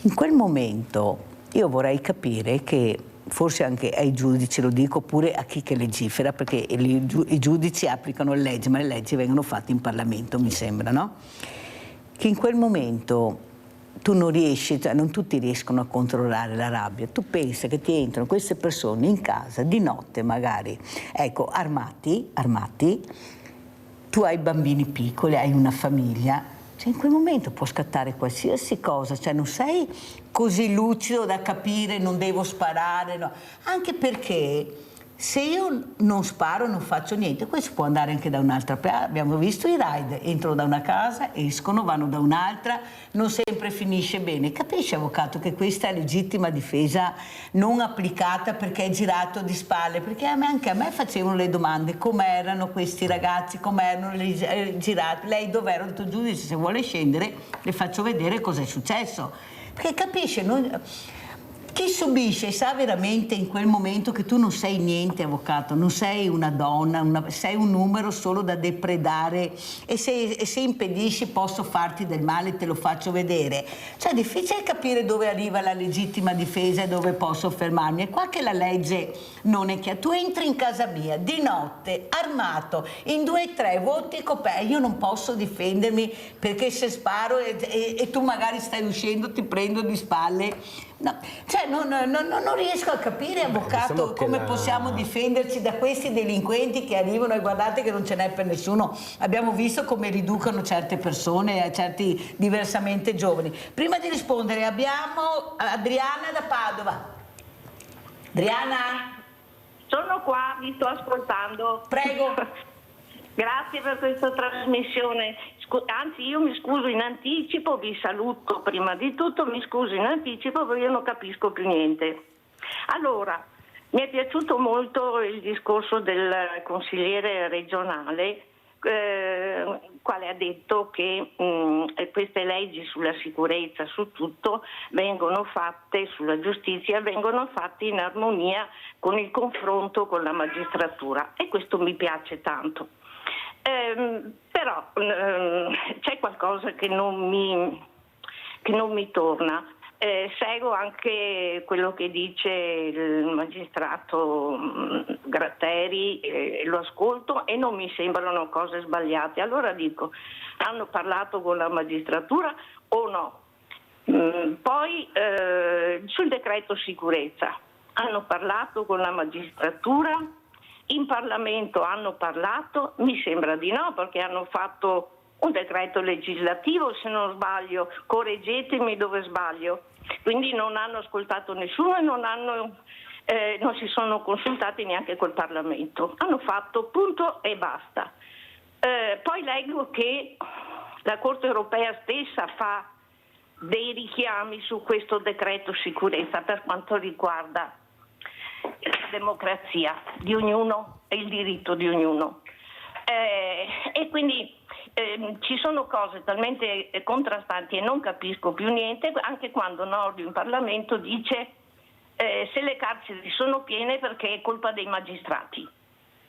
In quel momento io vorrei capire che, forse anche ai giudici lo dico, oppure a chi che legifera, perché i giudici applicano le leggi, ma le leggi vengono fatte in Parlamento, mi sembra, no? Che in quel momento tu non riesci, cioè non tutti riescono a controllare la rabbia, tu pensi che ti entrano queste persone in casa di notte magari, ecco, armati, tu hai bambini piccoli, hai una famiglia, cioè in quel momento può scattare qualsiasi cosa, cioè non sei così lucido da capire non devo sparare, no. Anche perché se io non sparo, non faccio niente, questo può andare anche da un'altra parte. Abbiamo visto i raid, entrano da una casa, escono, vanno da un'altra, non sempre finisce bene. Capisce, avvocato, che questa è legittima difesa non applicata perché è girato di spalle? Perché anche a me facevano le domande, com'erano questi ragazzi, com'erano girati, lei dov'era? Ho detto, giudice, se vuole scendere le faccio vedere cosa è successo. Perché capisce, chi subisce sa veramente in quel momento che tu non sei niente, avvocato, non sei una donna, sei un numero solo da depredare e se impedisci posso farti del male, te lo faccio vedere. Cioè è difficile capire dove arriva la legittima difesa e dove posso fermarmi. È qua che la legge non è chiara. Tu entri in casa mia di notte, armato, in 2 o 3 voti coperti, io non posso difendermi perché se sparo e tu magari stai uscendo ti prendo di spalle. No, cioè non riesco a capire, avvocato, come possiamo difenderci da questi delinquenti che arrivano e guardate che non ce n'è per nessuno. Abbiamo visto come riducono certe persone, certi diversamente giovani. Prima di rispondere abbiamo Adriana da Padova. Adriana? Sono qua, vi sto ascoltando. Prego. Grazie per questa trasmissione. Anzi, io mi scuso in anticipo, vi saluto prima di tutto, mi scuso in anticipo perché io non capisco più niente. Allora, mi è piaciuto molto il discorso del consigliere regionale, quale ha detto che queste leggi sulla sicurezza, su tutto, vengono fatte, sulla giustizia, vengono fatte in armonia con il confronto con la magistratura e questo mi piace tanto. Però c'è qualcosa che non mi torna. Seguo anche quello che dice il magistrato Gratteri, lo ascolto e non mi sembrano cose sbagliate. Allora dico, hanno parlato con la magistratura o no? Poi sul decreto sicurezza, hanno parlato con la magistratura? In Parlamento hanno parlato? Mi sembra di no, perché hanno fatto un decreto legislativo, se non sbaglio, correggetemi dove sbaglio. Quindi non hanno ascoltato nessuno e non si sono consultati neanche col Parlamento. Hanno fatto punto e basta. Poi leggo che la Corte europea stessa fa dei richiami su questo decreto sicurezza per quanto riguarda la democrazia di ognuno e il diritto di ognuno. E quindi ci sono cose talmente contrastanti e non capisco più niente, anche quando Nordio in Parlamento dice se le carceri sono piene perché è colpa dei magistrati.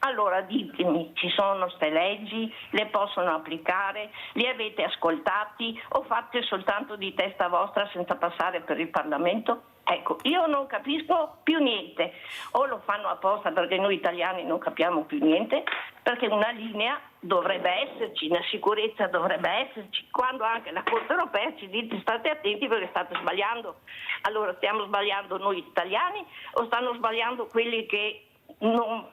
Allora ditemi, ci sono ste leggi, le possono applicare, li avete ascoltati o fate soltanto di testa vostra senza passare per il Parlamento? Ecco, io non capisco più niente, o lo fanno apposta perché noi italiani non capiamo più niente, perché una linea dovrebbe esserci, una sicurezza dovrebbe esserci, quando anche la Corte europea ci dice state attenti perché state sbagliando. Allora stiamo sbagliando noi italiani o stanno sbagliando quelli che non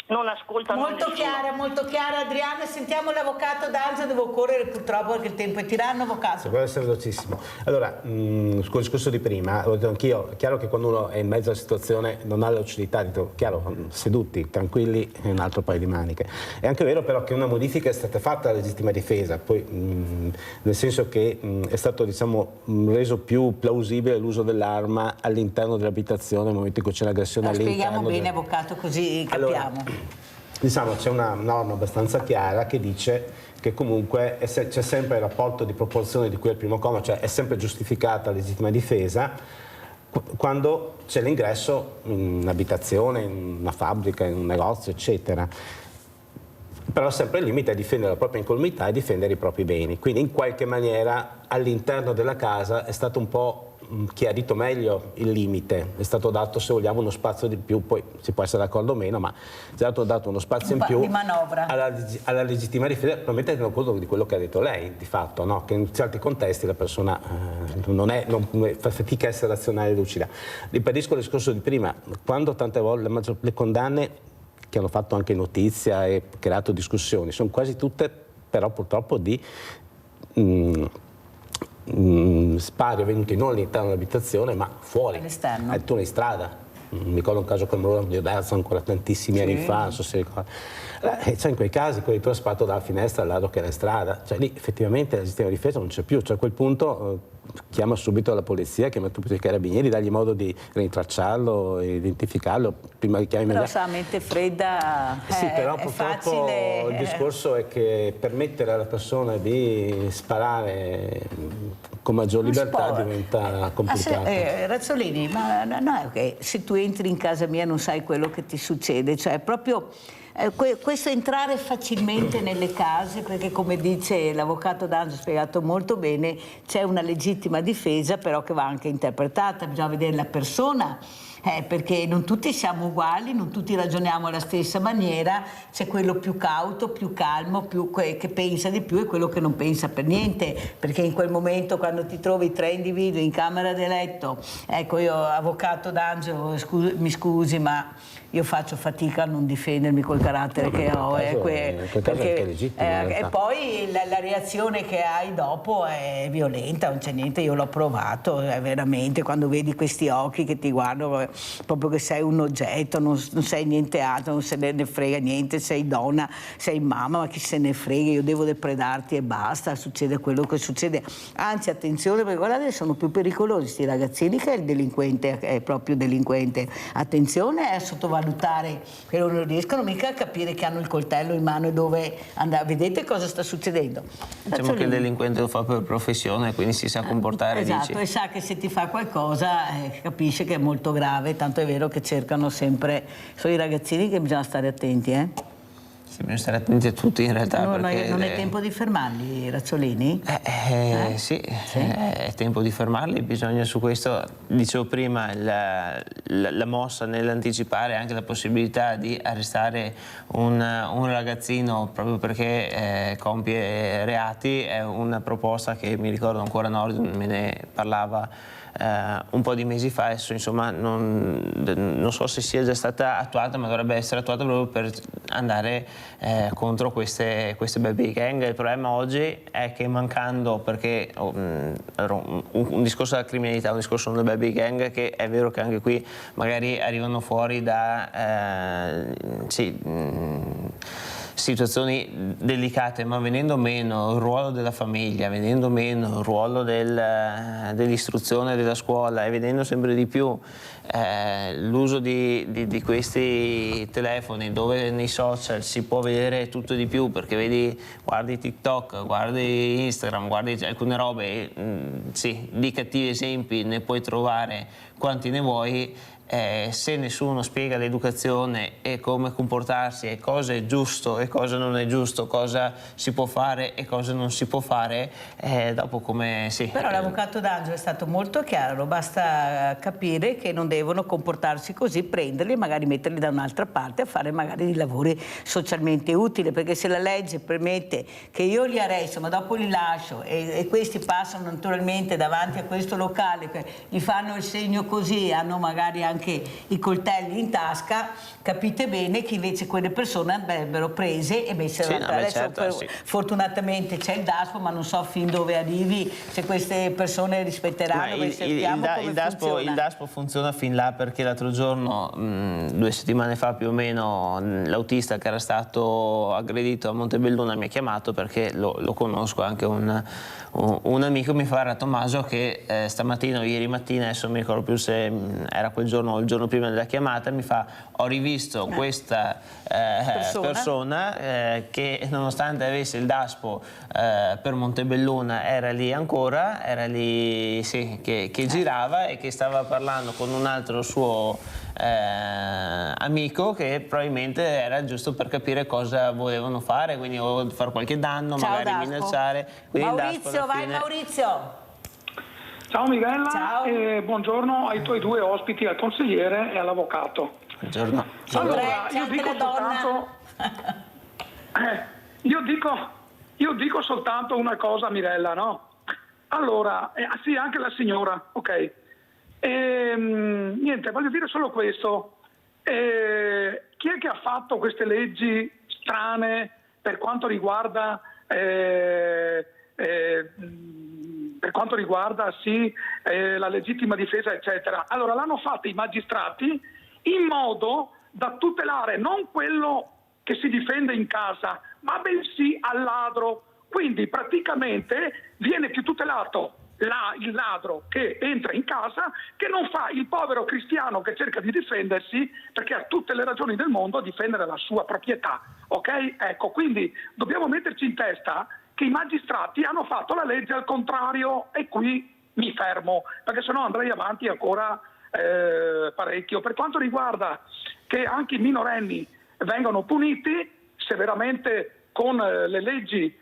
non ascoltano nessuno. Molto chiara Adriana. Sentiamo l'avvocato D'Angelo, devo correre purtroppo perché il tempo è tiranno, avvocato. Vuole essere velocissimo. Allora, sul discorso di prima, l'ho detto anch'io, è chiaro che quando uno è in mezzo alla situazione non ha la lucidità, chiaro, seduti, tranquilli, è un altro paio di maniche. È anche vero però che una modifica è stata fatta alla legittima difesa, poi nel senso che è stato, diciamo, reso più plausibile l'uso dell'arma all'interno dell'abitazione nel momento in cui c'è l'aggressione all'interno. Spieghiamo bene, avvocato, così capiamo. Allora, diciamo, c'è una norma abbastanza chiara che dice che comunque c'è sempre il rapporto di proporzione di cui è il primo comma, cioè è sempre giustificata la legittima difesa quando c'è l'ingresso in un'abitazione, in una fabbrica, in un negozio, eccetera. Però sempre il limite è difendere la propria incolumità e difendere i propri beni. Quindi in qualche maniera all'interno della casa è stato un po' chiarito meglio il limite, è stato dato, se vogliamo, uno spazio di più, poi si può essere d'accordo o meno, ma è stato dato uno spazio in più di manovra alla legittima difesa, probabilmente tenendo conto di quello che ha detto lei, di fatto, no? Che in certi contesti la persona non fa fatica a essere razionale e lucida. Ribadisco il discorso di prima, quando tante volte le condanne che hanno fatto anche notizia e creato discussioni sono quasi tutte però purtroppo di spari avvenuti non all'interno dell'abitazione ma fuori, all'esterno, al turno di strada. Mi ricordo un caso come di Oderzo ancora tantissimi anni fa, non so se ricordo. Cioè in quei casi quelli tu hai sparato dalla finestra al ladro che era in strada, cioè lì effettivamente la legittima difesa non c'è più, cioè a quel punto chiama subito la polizia, chiama subito i carabinieri, dagli modo di rintracciarlo, identificarlo, prima che chiami. Però sa, mente fredda sì, però è purtroppo facile. Il discorso è che permettere alla persona di sparare con maggior libertà diventa complicato. Razzolini, ma no, è ok, se tu entri in casa mia non sai quello che ti succede, cioè proprio questo entrare facilmente nelle case, perché come dice l'avvocato D'Angelo, spiegato molto bene, c'è una legittima difesa però che va anche interpretata, bisogna vedere la persona. Perché non tutti siamo uguali, non tutti ragioniamo alla stessa maniera, c'è quello più cauto, più calmo, che pensa di più e quello che non pensa per niente, perché in quel momento quando ti trovi 3 individui in camera da letto, ecco, io avvocato D'Angelo, mi scusi ma io faccio fatica a non difendermi col carattere che ho, e poi la reazione che hai dopo è violenta, non c'è niente, io l'ho provato, veramente, quando vedi questi occhi che ti guardano proprio che sei un oggetto, non sei niente altro, non se ne frega niente, sei donna, sei mamma, ma chi se ne frega, io devo depredarti e basta, succede quello che succede. Anzi, attenzione, perché guardate, sono più pericolosi questi ragazzini che il delinquente, è proprio delinquente. Attenzione a sottovalutare che non riescono mica a capire che hanno il coltello in mano e dove andare. Vedete cosa sta succedendo? Diciamo che il delinquente lo fa per professione, quindi si sa comportare. Esatto, dici. e sa che se ti fa qualcosa capisce che è molto grave. Tanto è vero che cercano sempre, sono i ragazzini che bisogna stare attenti, Sì, bisogna stare attenti a tutti in realtà. Non perché è tempo di fermarli, Razzolini? Sì, è tempo di fermarli, bisogna su questo, dicevo prima, la mossa nell'anticipare anche la possibilità di arrestare un ragazzino proprio perché compie reati, è una proposta che mi ricordo ancora Nord me ne parlava un po' di mesi fa, adesso insomma non so se sia già stata attuata, ma dovrebbe essere attuata proprio per andare contro queste baby gang. Il problema oggi è che mancando, perché un discorso della criminalità, un discorso delle baby gang, che è vero che anche qui magari arrivano fuori da situazioni delicate, ma venendo meno il ruolo della famiglia, venendo meno il ruolo dell'istruzione della scuola e vedendo sempre di più l'uso di questi telefoni dove nei social si può vedere tutto di più, perché guardi TikTok, guardi Instagram, guardi alcune robe, sì, di cattivi esempi ne puoi trovare quanti ne vuoi. Se nessuno spiega l'educazione e come comportarsi e cosa è giusto e cosa non è giusto, cosa si può fare e cosa non si può fare, dopo come sì. Però l'avvocato D'Angelo è stato molto chiaro, basta capire che non devono devono comportarsi così, prenderli e magari metterli da un'altra parte a fare magari dei lavori socialmente utili, perché se la legge permette che io li arresto ma dopo li lascio e questi passano naturalmente davanti a questo locale, gli fanno il segno così, hanno magari anche i coltelli in tasca, capite bene che invece quelle persone andrebbero prese e messe da parte. Adesso fortunatamente c'è il DASPO, ma non so fin dove arrivi, se queste persone rispetteranno. Il DASPO funziona fin là, perché l'altro giorno, 2 settimane fa più o meno, l'autista che era stato aggredito a Montebelluna mi ha chiamato, perché lo conosco, anche un amico, mi fa: Tommaso, che stamattina o ieri mattina, adesso non mi ricordo più se era quel giorno o il giorno prima della chiamata, mi fa: ho rivisto questa persona che, nonostante avesse il DASPO per Montebelluna, era lì ancora, era lì, sì, che girava e che stava parlando con un altro suo amico, che probabilmente era giusto per capire cosa volevano fare, quindi o fare qualche danno, magari minacciare. Maurizio, vai Maurizio. Ciao Mirella. Ciao. E buongiorno ai tuoi 2 ospiti, al consigliere e all'avvocato. Buongiorno. Allora, io dico soltanto una cosa, Mirella, no? Allora, sì, anche la signora, ok. Niente, voglio dire solo questo. Chi è che ha fatto queste leggi strane per quanto riguarda la legittima difesa, eccetera? Allora, l'hanno fatta i magistrati in modo da tutelare non quello che si difende in casa, ma bensì al ladro. Quindi praticamente viene più tutelato il ladro che entra in casa, che non fa il povero cristiano che cerca di difendersi, perché ha tutte le ragioni del mondo a difendere la sua proprietà. Ok? Ecco, quindi dobbiamo metterci in testa che i magistrati hanno fatto la legge al contrario, e qui mi fermo, perché sennò andrei avanti ancora parecchio. Per quanto riguarda che anche i minorenni vengano puniti severamente con le leggi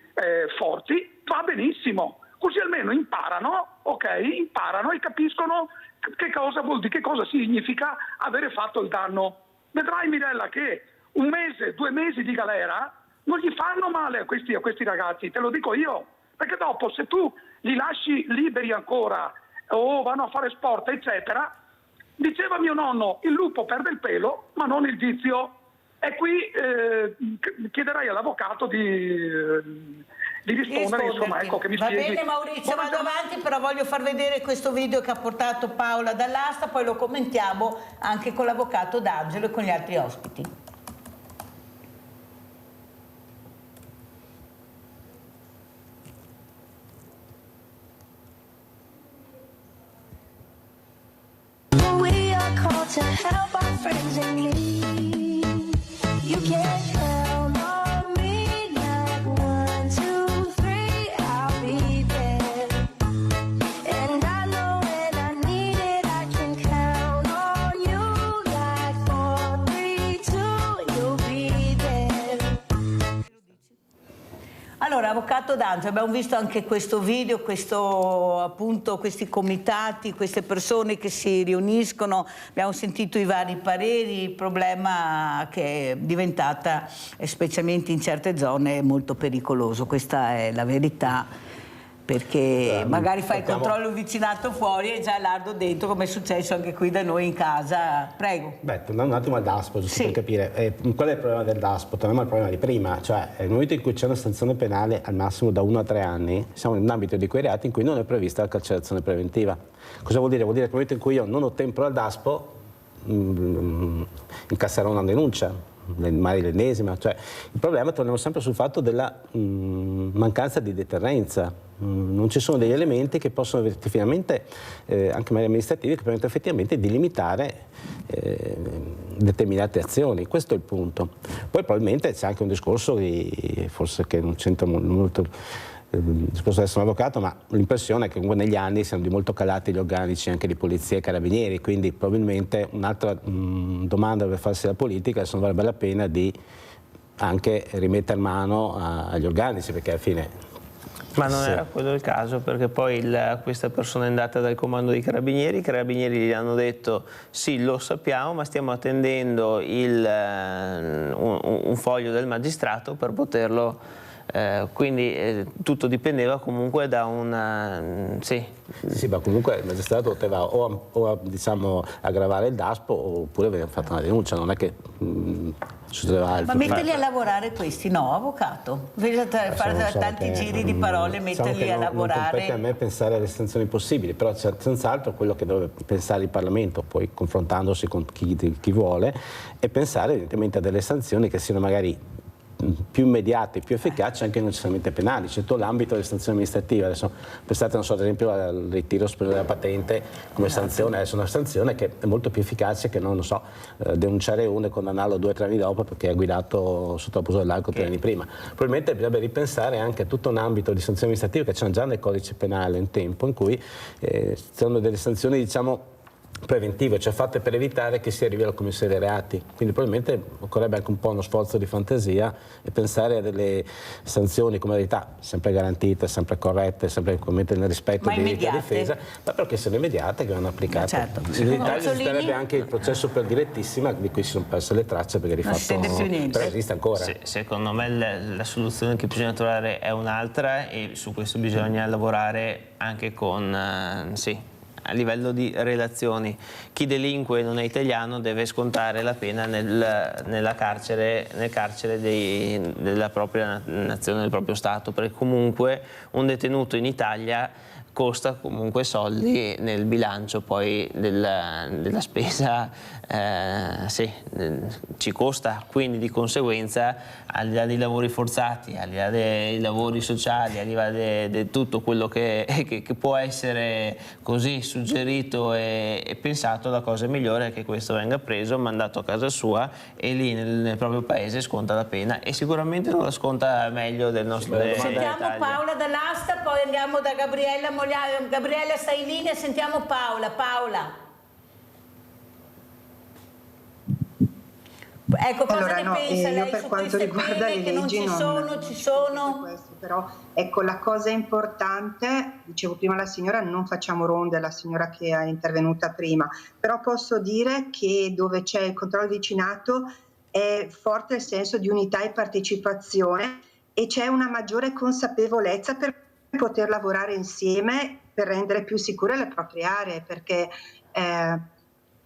forti, va benissimo, così almeno imparano, ok? Imparano e capiscono che cosa vuol dire, che cosa significa avere fatto il danno. Vedrai, Mirella, che 1 mese, 2 mesi di galera non gli fanno male a questi ragazzi, te lo dico io, perché dopo, se tu li lasci liberi ancora o vanno a fare sport, eccetera, diceva mio nonno, il lupo perde il pelo ma non il vizio. E qui chiederei all'avvocato di rispondere, insomma, ecco, che mi spieghi. Va bene Maurizio, vado avanti, però voglio far vedere questo video che ha portato Paola dall'asta, poi lo commentiamo anche con l'avvocato D'Angelo e con gli altri ospiti. We are called to help our friends in need. You can't count on me like 1, 2, 3, I'll be there. And I know when I need it, I can count on you like 4, 3, 2, you'll be there. Allora, avvocato D'Angelo, abbiamo visto anche questo video, appunto, questi comitati, queste persone che si riuniscono, abbiamo sentito i vari pareri, il problema che è diventata, specialmente in certe zone, molto pericoloso, questa è la verità. Perché magari fai il controllo vicinato fuori e già l'ardo dentro, come è successo anche qui da noi in casa. Prego. Beh, tornando un attimo al DASPO, giusto per capire, qual è il problema del DASPO? Torniamo al problema di prima, cioè nel momento in cui c'è una sanzione penale al massimo da 1 a 3 anni, siamo in un ambito di quei reati in cui non è prevista la carcerazione preventiva. Cosa vuol dire? Vuol dire che nel momento in cui io non ottempero al DASPO, incasserò una denuncia, magari l'ennesima. Cioè, il problema, torniamo sempre sul fatto della mancanza di deterrenza. Non ci sono degli elementi che possono effettivamente, anche magari amministrativi, che permettono effettivamente di limitare determinate azioni. Questo è il punto. Poi probabilmente c'è anche un discorso forse che non c'entra molto il discorso di essere un avvocato, ma l'impressione è che comunque negli anni siano di molto calati gli organici anche di polizia e carabinieri, quindi probabilmente un'altra domanda per farsi la politica è se non varrebbe la pena di anche rimettere mano agli organici, perché alla fine Ma non era quello il caso, perché poi questa persona è andata dal comando dei carabinieri, i carabinieri gli hanno detto sì, lo sappiamo, ma stiamo attendendo un foglio del magistrato per poterlo... quindi tutto dipendeva comunque da una... Sì, ma comunque il magistrato poteva o diciamo, aggravare il DASPO oppure aver fatto una denuncia, non è che succedeva altro. Ma metterli a lavorare questi, no, avvocato? Fare tanti giri di parole, metterli a lavorare. Non compete a me pensare alle sanzioni possibili, però c'è senz'altro quello che deve pensare il Parlamento, poi confrontandosi con chi vuole, e pensare evidentemente a delle sanzioni che siano magari più immediate, più efficaci, anche non necessariamente penali. C'è tutto l'ambito delle sanzioni amministrative. Adesso pensate, non so, ad esempio al ritiro della patente come sanzione, è una sanzione che è molto più efficace che non so, denunciare uno e condannarlo 2 o 3 anni dopo perché ha guidato sotto abuso dell'alcol 3 anni prima. Probabilmente bisogna ripensare anche a tutto un ambito di sanzioni amministrative che c'è già nel codice penale un tempo, in cui sono delle sanzioni, diciamo, preventive, cioè fatte per evitare che si arrivi alla commissione dei reati. Quindi probabilmente occorrerebbe anche un po' uno sforzo di fantasia e pensare a delle sanzioni come verità sempre garantite, sempre corrette, sempre nel rispetto dei diritti di difesa, ma però che siano immediate, che vanno applicate. Certo. In Italia esisterebbe anche il processo per direttissima, di cui si sono perse le tracce perché di fatto però esiste ancora. Secondo me la soluzione che bisogna trovare è un'altra, e su questo bisogna lavorare anche con a livello di relazioni. Chi delinque e non è italiano deve scontare la pena nel carcere della propria nazione, del proprio Stato, perché comunque un detenuto in Italia costa comunque soldi nel bilancio poi della spesa, ci costa, quindi di conseguenza al di là dei lavori forzati, al di là dei lavori sociali, al di là di tutto quello che può essere così suggerito e pensato, la cosa migliore è che questo venga preso, mandato a casa sua e lì nel proprio paese sconta la pena, e sicuramente non la sconta meglio del nostro Sentiamo Paola dall'Asta, poi andiamo da Gabriella Mogliano. Gabriella, stai in linea, sentiamo Paola. Ecco, cosa allora, ne pensa lei per su quanto queste riguarda pene le che non leggi ci sono? Questo, però ecco, la cosa importante, dicevo prima la signora, non facciamo ronde, la signora che è intervenuta prima, però posso dire che dove c'è il controllo di vicinato è forte il senso di unità e partecipazione, e c'è una maggiore consapevolezza per poter lavorare insieme per rendere più sicure le proprie aree, perché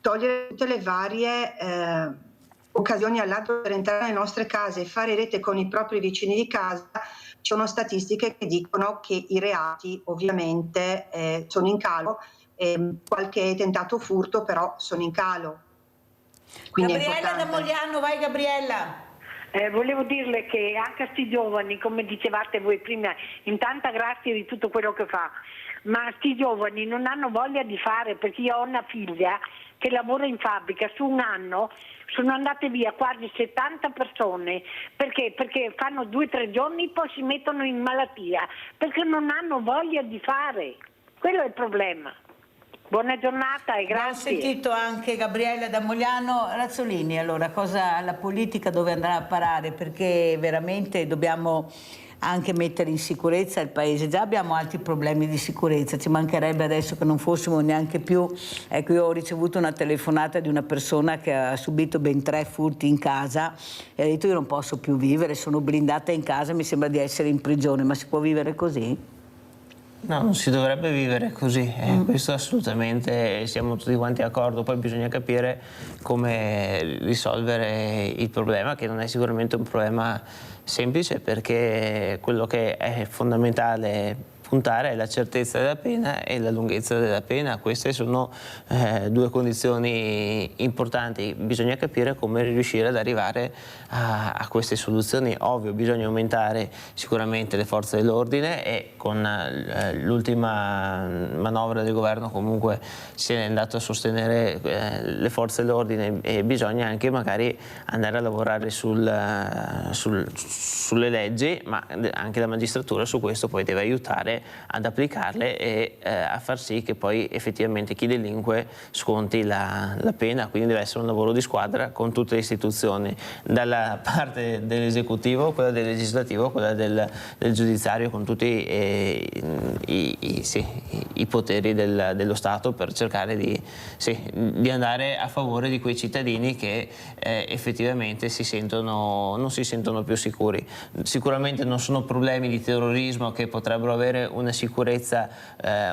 togliere tutte le varie occasioni al lato per entrare nelle nostre case e fare rete con i propri vicini di casa, ci sono statistiche che dicono che i reati ovviamente sono in calo, qualche tentato furto però sono in calo. Quindi Gabriella da Mogliano, vai Gabriella. Volevo dirle che anche a sti giovani, come dicevate voi prima, in tanta grazia di tutto quello che fa, ma sti giovani non hanno voglia di fare, perché io ho una figlia che lavora in fabbrica, su un anno sono andate via quasi 70 persone, perché fanno 2 o 3 giorni, poi si mettono in malattia, perché non hanno voglia di fare, quello è il problema. Buona giornata e grazie. Ho sentito anche Gabriella da Mogliano. Razzolini, allora, cosa la politica dove andrà a parare? Perché veramente dobbiamo anche mettere in sicurezza il paese. Già abbiamo altri problemi di sicurezza, ci mancherebbe adesso che non fossimo neanche più. Ecco, io ho ricevuto una telefonata di una persona che ha subito ben 3 furti in casa e ha detto: io non posso più vivere, sono blindata in casa, mi sembra di essere in prigione. Ma si può vivere così? No, non si dovrebbe vivere così, questo assolutamente siamo tutti quanti d'accordo, poi bisogna capire come risolvere il problema, che non è sicuramente un problema semplice, perché quello che è fondamentale puntare è la certezza della pena e la lunghezza della pena. Queste sono 2 condizioni importanti, bisogna capire come riuscire ad arrivare a queste soluzioni. Ovvio, bisogna aumentare sicuramente le forze dell'ordine, e con l'ultima manovra del governo comunque si è andato a sostenere le forze dell'ordine, e bisogna anche magari andare a lavorare sulle leggi, ma anche la magistratura su questo poi deve aiutare andare ad applicarle e a far sì che poi effettivamente chi delinque sconti la pena, quindi deve essere un lavoro di squadra con tutte le istituzioni, dalla parte dell'esecutivo, quella del legislativo, quella del giudiziario, con tutti i poteri dello Stato, per cercare di andare a favore di quei cittadini che effettivamente non si sentono più sicuri. Sicuramente non sono problemi di terrorismo che potrebbero avere una sicurezza,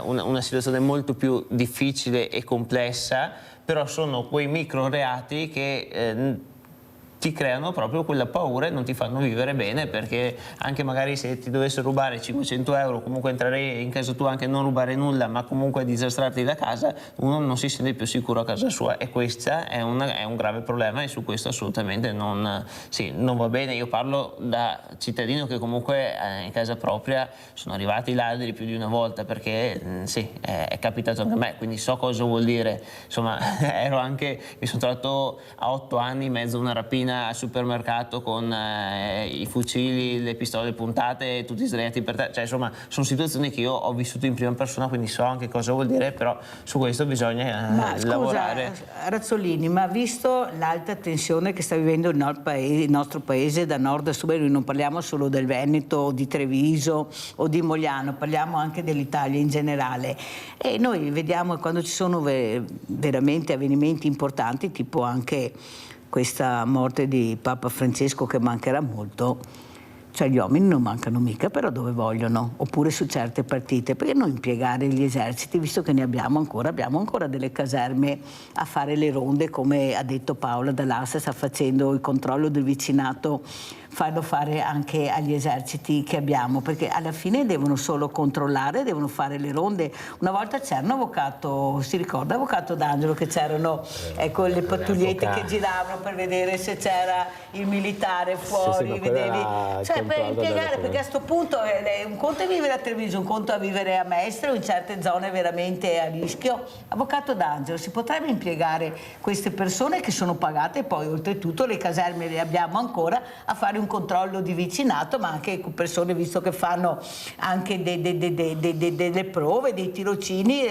una situazione molto più difficile e complessa, però sono quei micro reati che ti creano proprio quella paura e non ti fanno vivere bene, perché anche magari se ti dovesse rubare 500 euro, comunque entrare in casa tua, anche non rubare nulla, ma comunque disastrarti da casa, uno non si sente più sicuro a casa sua, e questo è un grave problema, e su questo assolutamente non va bene. Io parlo da cittadino che comunque in casa propria sono arrivati i ladri più di una volta, perché è capitato anche a me, quindi so cosa vuol dire. Insomma, mi sono trovato a 8 anni in mezzo a una rapina al supermercato con i fucili, le pistole puntate, tutti sdraiati per terra. Cioè, insomma, sono situazioni che io ho vissuto in prima persona, quindi so anche cosa vuol dire, però su questo bisogna lavorare. Razzolini, ma visto l'alta tensione che sta vivendo il nostro paese da nord a sud, noi non parliamo solo del Veneto o di Treviso o di Mogliano, parliamo anche dell'Italia in generale, e noi vediamo quando ci sono veramente avvenimenti importanti, tipo anche questa morte di Papa Francesco, che mancherà molto, cioè gli uomini non mancano mica, però dove vogliono, oppure su certe partite, perché non impiegare gli eserciti, visto che ne abbiamo ancora delle caserme a fare le ronde, come ha detto Paola Dall'Asta, sta facendo il controllo del vicinato, farlo fare anche agli eserciti che abbiamo, perché alla fine devono solo controllare, devono fare le ronde. Una volta c'era un avvocato, si ricorda, avvocato D'Angelo, che c'erano le pattugliette che giravano per vedere se c'era il militare fuori, vedevi, cioè per impiegare, perché a questo punto un conto è vivere a Treviso, un conto è vivere a Mestre o in certe zone veramente a rischio. Avvocato D'Angelo, si potrebbe impiegare queste persone che sono pagate, e poi oltretutto le caserme le abbiamo ancora, a fare un controllo di vicinato, ma anche con persone, visto che fanno anche delle prove, dei tirocini,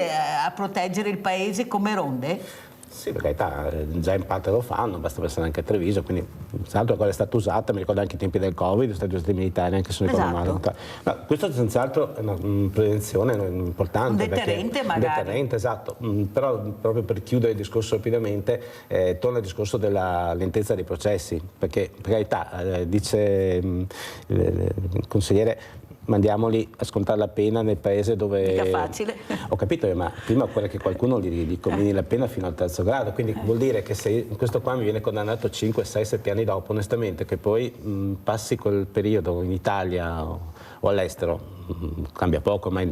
a proteggere il paese come ronde? Sì, per carità, già in parte lo fanno, basta pensare anche a Treviso, quindi tra l'altro quella è stata usata, mi ricordo anche i tempi del Covid, sono stati usati militari, anche se non ricordo male. Ma questo senz'altro è una prevenzione importante. Un deterrente magari. Un deterrente, esatto, però proprio per chiudere il discorso rapidamente, torna al discorso della lentezza dei processi, perché per carità, dice il consigliere, mandiamoli a scontare la pena nel paese dove... Mica facile. Ho capito, ma prima occorre che qualcuno gli commini la pena fino al 3° grado, quindi vuol dire che se questo qua mi viene condannato 5, 6, 7 anni dopo, onestamente, che poi passi quel periodo in Italia o all'estero, cambia poco, ma è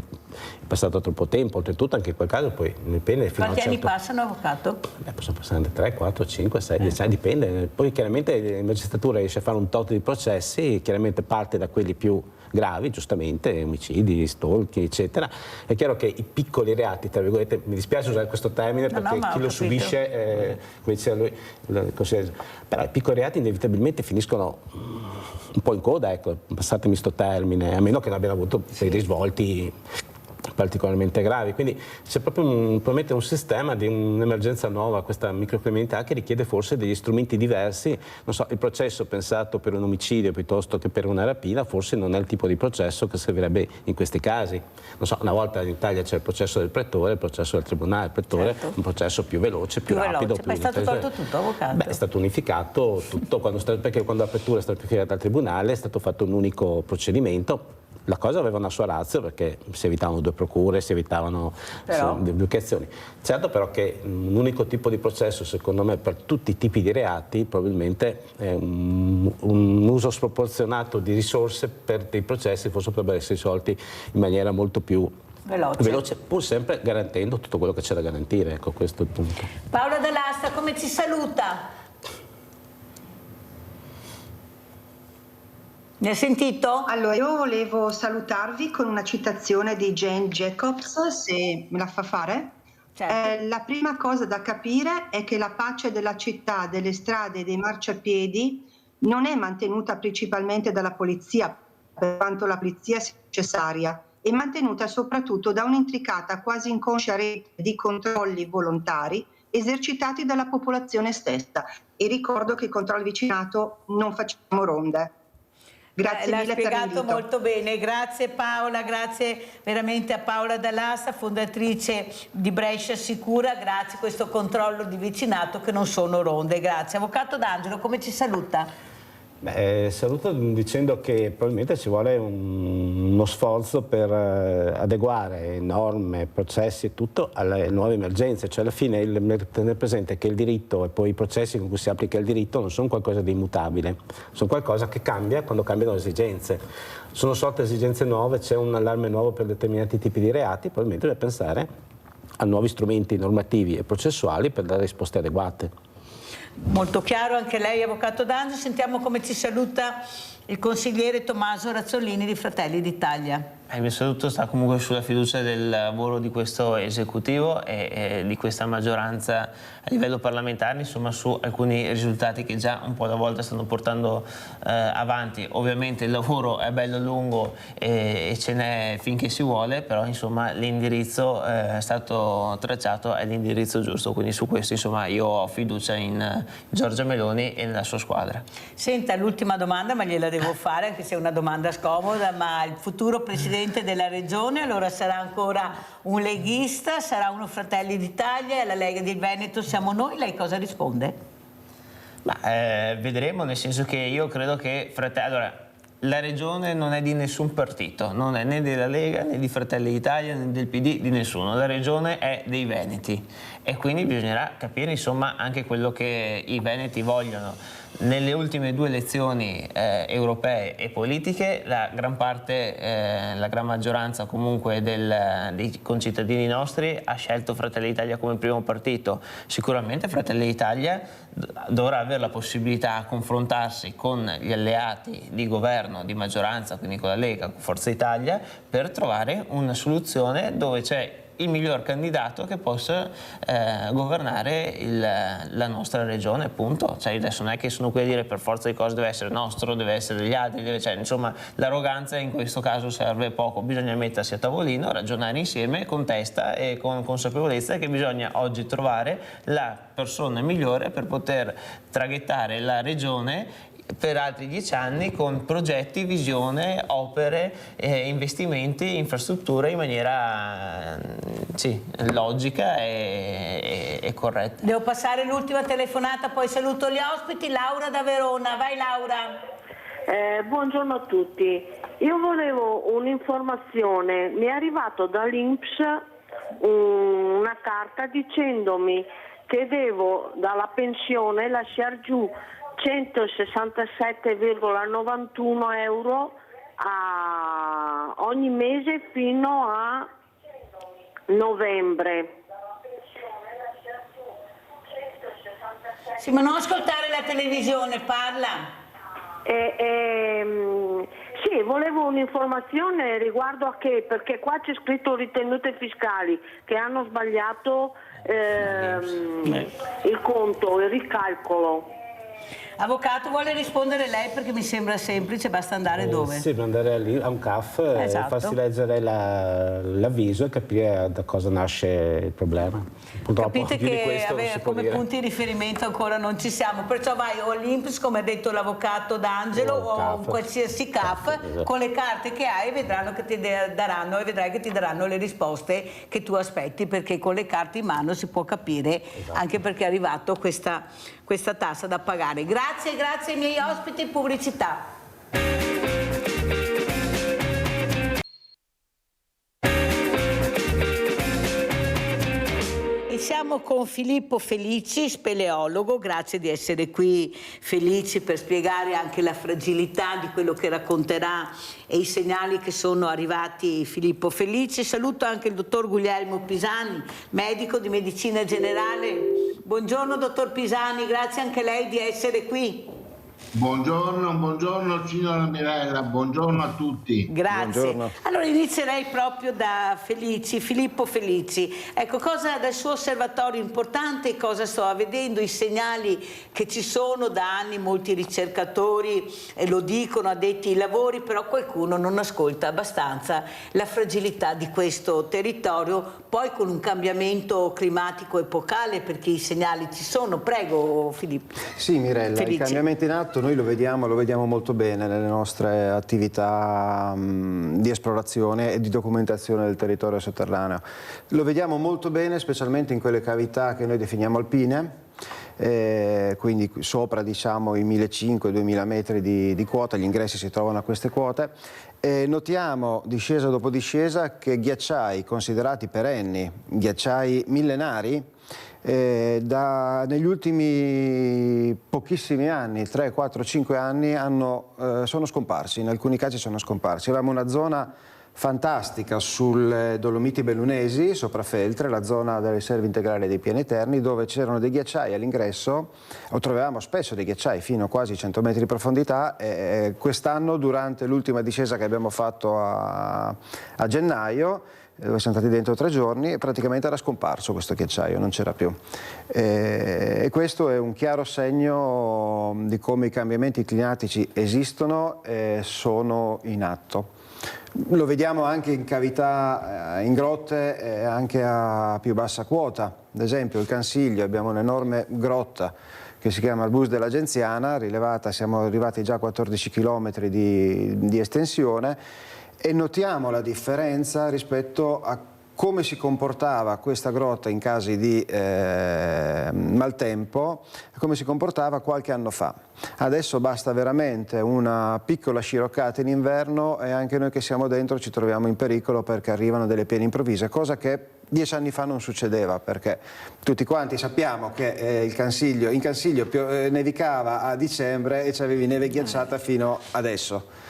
passato troppo tempo, oltretutto anche in quel caso poi le pene fino Quanti anni passano, avvocato? Possono passare 3, 4, 5, 6, 10 anni, dipende. Poi chiaramente la magistratura riesce a fare un tot di processi, chiaramente parte da quelli più gravi, giustamente, omicidi, stalking, eccetera. È chiaro che i piccoli reati, tra virgolette, mi dispiace usare questo termine perché chi lo subisce, come diceva lui, però i piccoli reati inevitabilmente finiscono un po' in coda, ecco, passatemi sto termine, a meno che non abbiano avuto dei risvolti particolarmente gravi, quindi c'è proprio probabilmente un sistema di un'emergenza nuova, questa microcriminalità, che richiede forse degli strumenti diversi. Non so, il processo pensato per un omicidio piuttosto che per una rapina forse non è il tipo di processo che servirebbe in questi casi. Non so, una volta in Italia c'è il processo del pretore, il processo del tribunale, il pretore, un processo più veloce, più rapido. Ma è stato tolto tutto, avvocato? È stato unificato tutto, perché quando l'apertura è stata unificata al tribunale è stato fatto un unico procedimento. La cosa aveva una sua razza, perché si evitavano 2 procure, si evitavano duplicazioni. Certo, però, che un unico tipo di processo, secondo me, per tutti i tipi di reati, probabilmente è un uso sproporzionato di risorse per dei processi forse potrebbero essere risolti in maniera molto più veloce, pur sempre garantendo tutto quello che c'è da garantire. Ecco, questo è il punto. Paola Dall'Asta, come ci saluta? Ne hai sentito? Allora, io volevo salutarvi con una citazione di Jane Jacobs, se me la fa fare. Certo. La prima cosa da capire è che la pace della città, delle strade e dei marciapiedi non è mantenuta principalmente dalla polizia, per quanto la polizia sia necessaria, e mantenuta soprattutto da un'intricata, quasi inconscia rete di controlli volontari esercitati dalla popolazione stessa. E ricordo che i controlli vicinato non facciamo ronde. Grazie mille per l'invito. L'ha spiegato molto bene, grazie Paola, grazie veramente a Paola Dall'Asta, fondatrice di Brescia Sicura, grazie a questo controllo di vicinato che non sono ronde, grazie. Avvocato D'Angelo, come ci saluta? Saluto dicendo che probabilmente ci vuole uno sforzo per adeguare norme, processi e tutto alle nuove emergenze, cioè alla fine tenere presente che il diritto e poi i processi con cui si applica il diritto non sono qualcosa di immutabile, sono qualcosa che cambia quando cambiano le esigenze. Sono sorte esigenze nuove, c'è un allarme nuovo per determinati tipi di reati, probabilmente deve pensare a nuovi strumenti normativi e processuali per dare risposte adeguate. Molto chiaro anche lei, Avvocato D'Angelo. Sentiamo come ci saluta il consigliere Tommaso Razzolini di Fratelli d'Italia. Il mio saluto sta comunque sulla fiducia del lavoro di questo esecutivo e di questa maggioranza a livello parlamentare, insomma, su alcuni risultati che già un po' alla volta stanno portando avanti. Ovviamente il lavoro è bello lungo e ce n'è finché si vuole, però insomma l'indirizzo è stato tracciato, è l'indirizzo giusto, quindi su questo insomma io ho fiducia in Giorgia Meloni e nella sua squadra. Senta, l'ultima domanda, ma gliela devo fare anche se è una domanda scomoda, ma il futuro presidente della regione allora sarà ancora un leghista, sarà uno Fratelli d'Italia, la Lega del Veneto siamo noi, lei cosa risponde? Vedremo, nel senso che io credo che allora, la regione non è di nessun partito, non è né della Lega né di Fratelli d'Italia né del PD, di nessuno, la regione è dei veneti e quindi bisognerà capire insomma anche quello che i veneti vogliono. Nelle ultime 2 elezioni europee e politiche la gran maggioranza comunque dei concittadini nostri ha scelto Fratelli d'Italia come primo partito. Sicuramente Fratelli d'Italia dovrà avere la possibilità a confrontarsi con gli alleati di governo, di maggioranza, quindi con la Lega, con Forza Italia, per trovare una soluzione dove c'è il miglior candidato che possa governare la nostra regione, appunto. Cioè, adesso non è che sono qui a dire per forza di cose deve essere nostro, deve essere degli altri, cioè, insomma l'arroganza in questo caso serve poco, bisogna mettersi a tavolino, ragionare insieme con testa e con consapevolezza che bisogna oggi trovare la persona migliore per poter traghettare la regione per altri 10 anni con progetti, visione, opere, investimenti, infrastrutture in maniera logica e corretta. Devo passare l'ultima telefonata, poi saluto gli ospiti. Laura da Verona, vai Laura. Buongiorno a tutti, io volevo un'informazione, mi è arrivato dall'INPS una carta dicendomi che devo dalla pensione lasciar giù 167,91 euro ogni mese fino a novembre. Sì, ma non ascoltare la televisione, parla. Sì, volevo un'informazione riguardo a che, perché qua c'è scritto ritenute fiscali che hanno sbagliato il conto, il ricalcolo. Avvocato, vuole rispondere lei perché mi sembra semplice, basta andare dove? Sì, andare lì a un CAF, farsi leggere l'avviso e capire da cosa nasce il problema. Purtroppo, capite che come punti di riferimento ancora non ci siamo, perciò vai o all'INPS, come ha detto l'avvocato D'Angelo, o un qualsiasi CAF con le carte che hai e vedranno che ti daranno, e vedrai che ti daranno le risposte che tu aspetti, perché con le carte in mano si può capire, anche perché è arrivato questa tassa da pagare. Grazie ai miei ospiti, pubblicità. E siamo con Filippo Felici, speleologo, grazie di essere qui Felici per spiegare anche la fragilità di quello che racconterà e i segnali che sono arrivati. Filippo Felici, saluto anche il dottor Guglielmo Pisani, medico di medicina generale. Buongiorno dottor Pisani, grazie anche lei di essere qui. Buongiorno signora Mirella, buongiorno a tutti. Grazie. Buongiorno. Allora inizierei proprio da Filippo Felici. Ecco, cosa dal suo osservatorio importante, cosa sto vedendo, i segnali che ci sono da anni, molti ricercatori lo dicono, addetti ai lavori, però qualcuno non ascolta abbastanza la fragilità di questo territorio, poi con un cambiamento climatico epocale, perché i segnali ci sono. Prego Filippo. Sì Mirella, Felici. Il cambiamento in atto noi lo vediamo molto bene nelle nostre attività di esplorazione e di documentazione del territorio sotterraneo. Lo vediamo molto bene specialmente in quelle cavità che noi definiamo alpine, quindi sopra diciamo i 1500-2000 metri di quota, gli ingressi si trovano a queste quote. Notiamo discesa dopo discesa che ghiacciai considerati perenni, ghiacciai millenari, negli ultimi pochissimi anni, 3, 4, 5 anni, sono scomparsi, in alcuni casi sono scomparsi. Avevamo una zona fantastica sulle Dolomiti Bellunesi, sopra Feltre, la zona delle riserve integrali dei Piani Terni, dove c'erano dei ghiacciai all'ingresso, o trovavamo spesso dei ghiacciai fino a quasi 100 metri di profondità. Quest'anno, durante l'ultima discesa che abbiamo fatto a gennaio, dove siamo stati dentro 3 giorni, praticamente era scomparso questo ghiacciaio, non c'era più. E questo è un chiaro segno di come i cambiamenti climatici esistono e sono in atto. Lo vediamo anche in cavità, in grotte, anche a più bassa quota. Ad esempio il Cansiglio, abbiamo un'enorme grotta che si chiama il Bus della Genziana, rilevata, siamo arrivati già a 14 km di estensione, e notiamo la differenza rispetto a come si comportava questa grotta in casi di maltempo e come si comportava qualche anno fa. Adesso basta veramente una piccola sciroccata in inverno e anche noi che siamo dentro ci troviamo in pericolo perché arrivano delle piene improvvise, cosa che 10 anni fa non succedeva, perché tutti quanti sappiamo che in Cansiglio nevicava a dicembre e c'avevi neve ghiacciata fino adesso.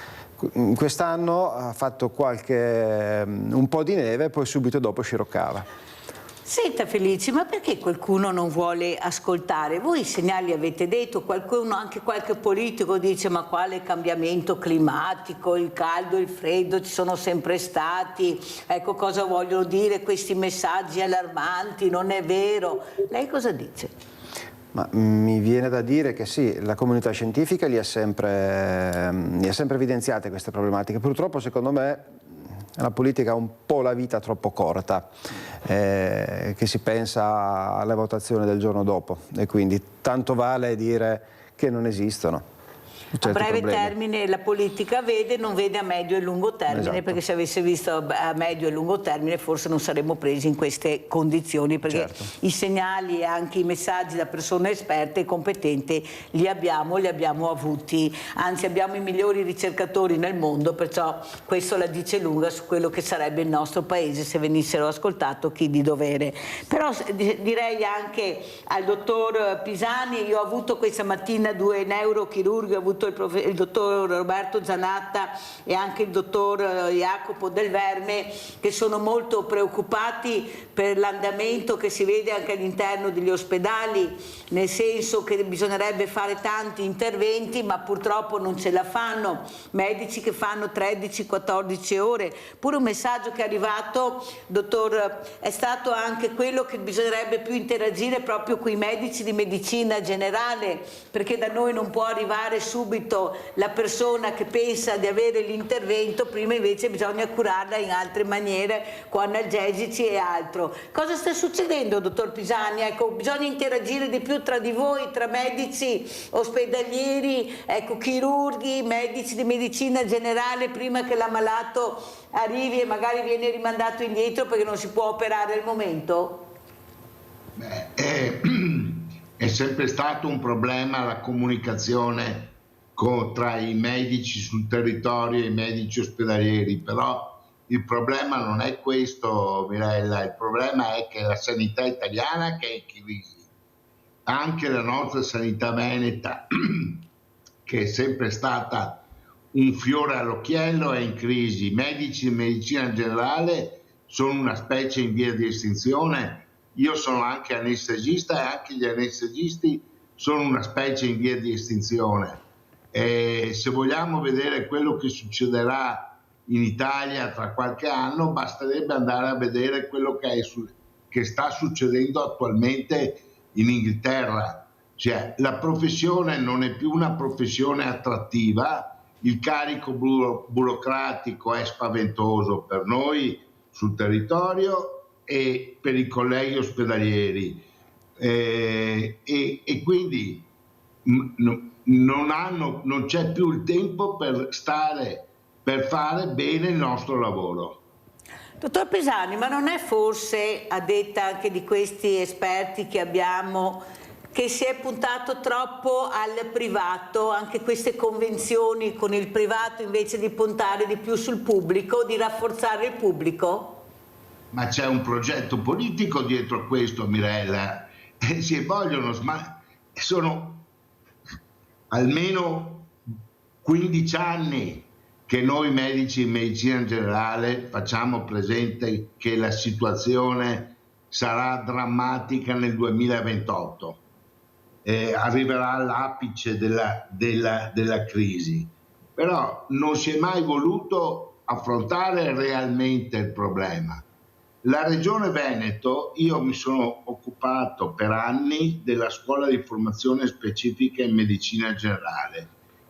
Quest'anno ha fatto un po' di neve e poi subito dopo sciroccava. Senta Felici, ma perché qualcuno non vuole ascoltare? Voi i segnali avete detto, qualcuno, anche qualche politico dice ma quale cambiamento climatico, il caldo, il freddo ci sono sempre stati, ecco cosa vogliono dire questi messaggi allarmanti, non è vero. Lei cosa dice? Ma mi viene da dire che sì, la comunità scientifica li ha sempre evidenziate queste problematiche. Purtroppo secondo me la politica ha un po' la vita troppo corta, che si pensa alla votazione del giorno dopo e quindi tanto vale dire che non esistono. A breve termine la politica vede, non vede a medio e lungo termine, esatto. Perché se avesse visto a medio e lungo termine forse non saremmo presi in queste condizioni, perché certo. I segnali e anche i messaggi da persone esperte e competenti li abbiamo avuti, anzi abbiamo i migliori ricercatori nel mondo, perciò questo la dice lunga su quello che sarebbe il nostro paese se venissero ascoltato chi di dovere. Però direi anche al dottor Pisani, io ho avuto questa mattina 2 neurochirurghi, ho avuto il dottor Roberto Zanatta e anche il dottor Jacopo Del Verme, che sono molto preoccupati per l'andamento che si vede anche all'interno degli ospedali, nel senso che bisognerebbe fare tanti interventi ma purtroppo non ce la fanno, medici che fanno 13-14 ore. Pure un messaggio che è arrivato, dottor, è stato anche quello che bisognerebbe più interagire proprio con i medici di medicina generale, perché da noi non può arrivare subito la persona che pensa di avere l'intervento, prima invece bisogna curarla in altre maniere con analgesici e altro. Cosa sta succedendo, dottor Pisani? Ecco, bisogna interagire di più tra di voi, tra medici ospedalieri, ecco, chirurghi, medici di medicina generale, prima che l'ammalato arrivi e magari viene rimandato indietro perché non si può operare al momento? È sempre stato un problema la comunicazione tra i medici sul territorio e i medici ospedalieri, però il problema non è questo, Mirella, il problema è che la sanità italiana che è in crisi, anche la nostra sanità veneta che è sempre stata un fiore all'occhiello è in crisi. I medici di medicina generale sono una specie in via di estinzione. Io sono anche anestesista e anche gli anestesisti sono una specie in via di estinzione. Se vogliamo vedere quello che succederà in Italia tra qualche anno, basterebbe andare a vedere quello che sta succedendo attualmente in Inghilterra. Cioè, la professione non è più una professione attrattiva, il carico burocratico è spaventoso per noi sul territorio e per i colleghi ospedalieri, e quindi non c'è più il tempo per fare bene il nostro lavoro. Dottor Pisani, ma non è forse, a detta anche di questi esperti che abbiamo, che si è puntato troppo al privato, anche queste convenzioni con il privato, invece di puntare di più sul pubblico, di rafforzare il pubblico? Ma c'è un progetto politico dietro questo, Mirella. Sono almeno 15 anni che noi medici in medicina generale facciamo presente che la situazione sarà drammatica nel 2028. Arriverà all'apice della crisi, però non si è mai voluto affrontare realmente il problema. La Regione Veneto, io mi sono occupato per anni della scuola di formazione specifica in medicina generale.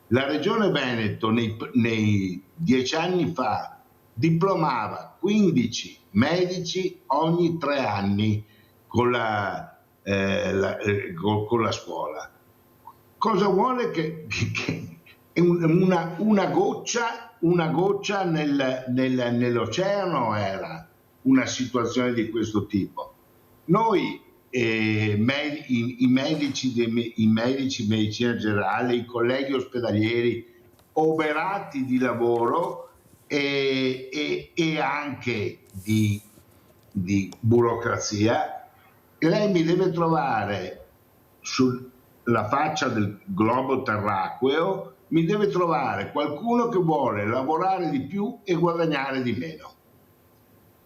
La Regione Veneto nei 10 anni fa diplomava 15 medici ogni 3 anni con la scuola. Cosa vuole che una goccia nell'oceano era una situazione di questo tipo. Noi i medici medicina generale, i colleghi ospedalieri oberati di lavoro e anche di burocrazia, lei mi deve trovare sulla faccia del globo terracqueo, mi deve trovare qualcuno che vuole lavorare di più e guadagnare di meno.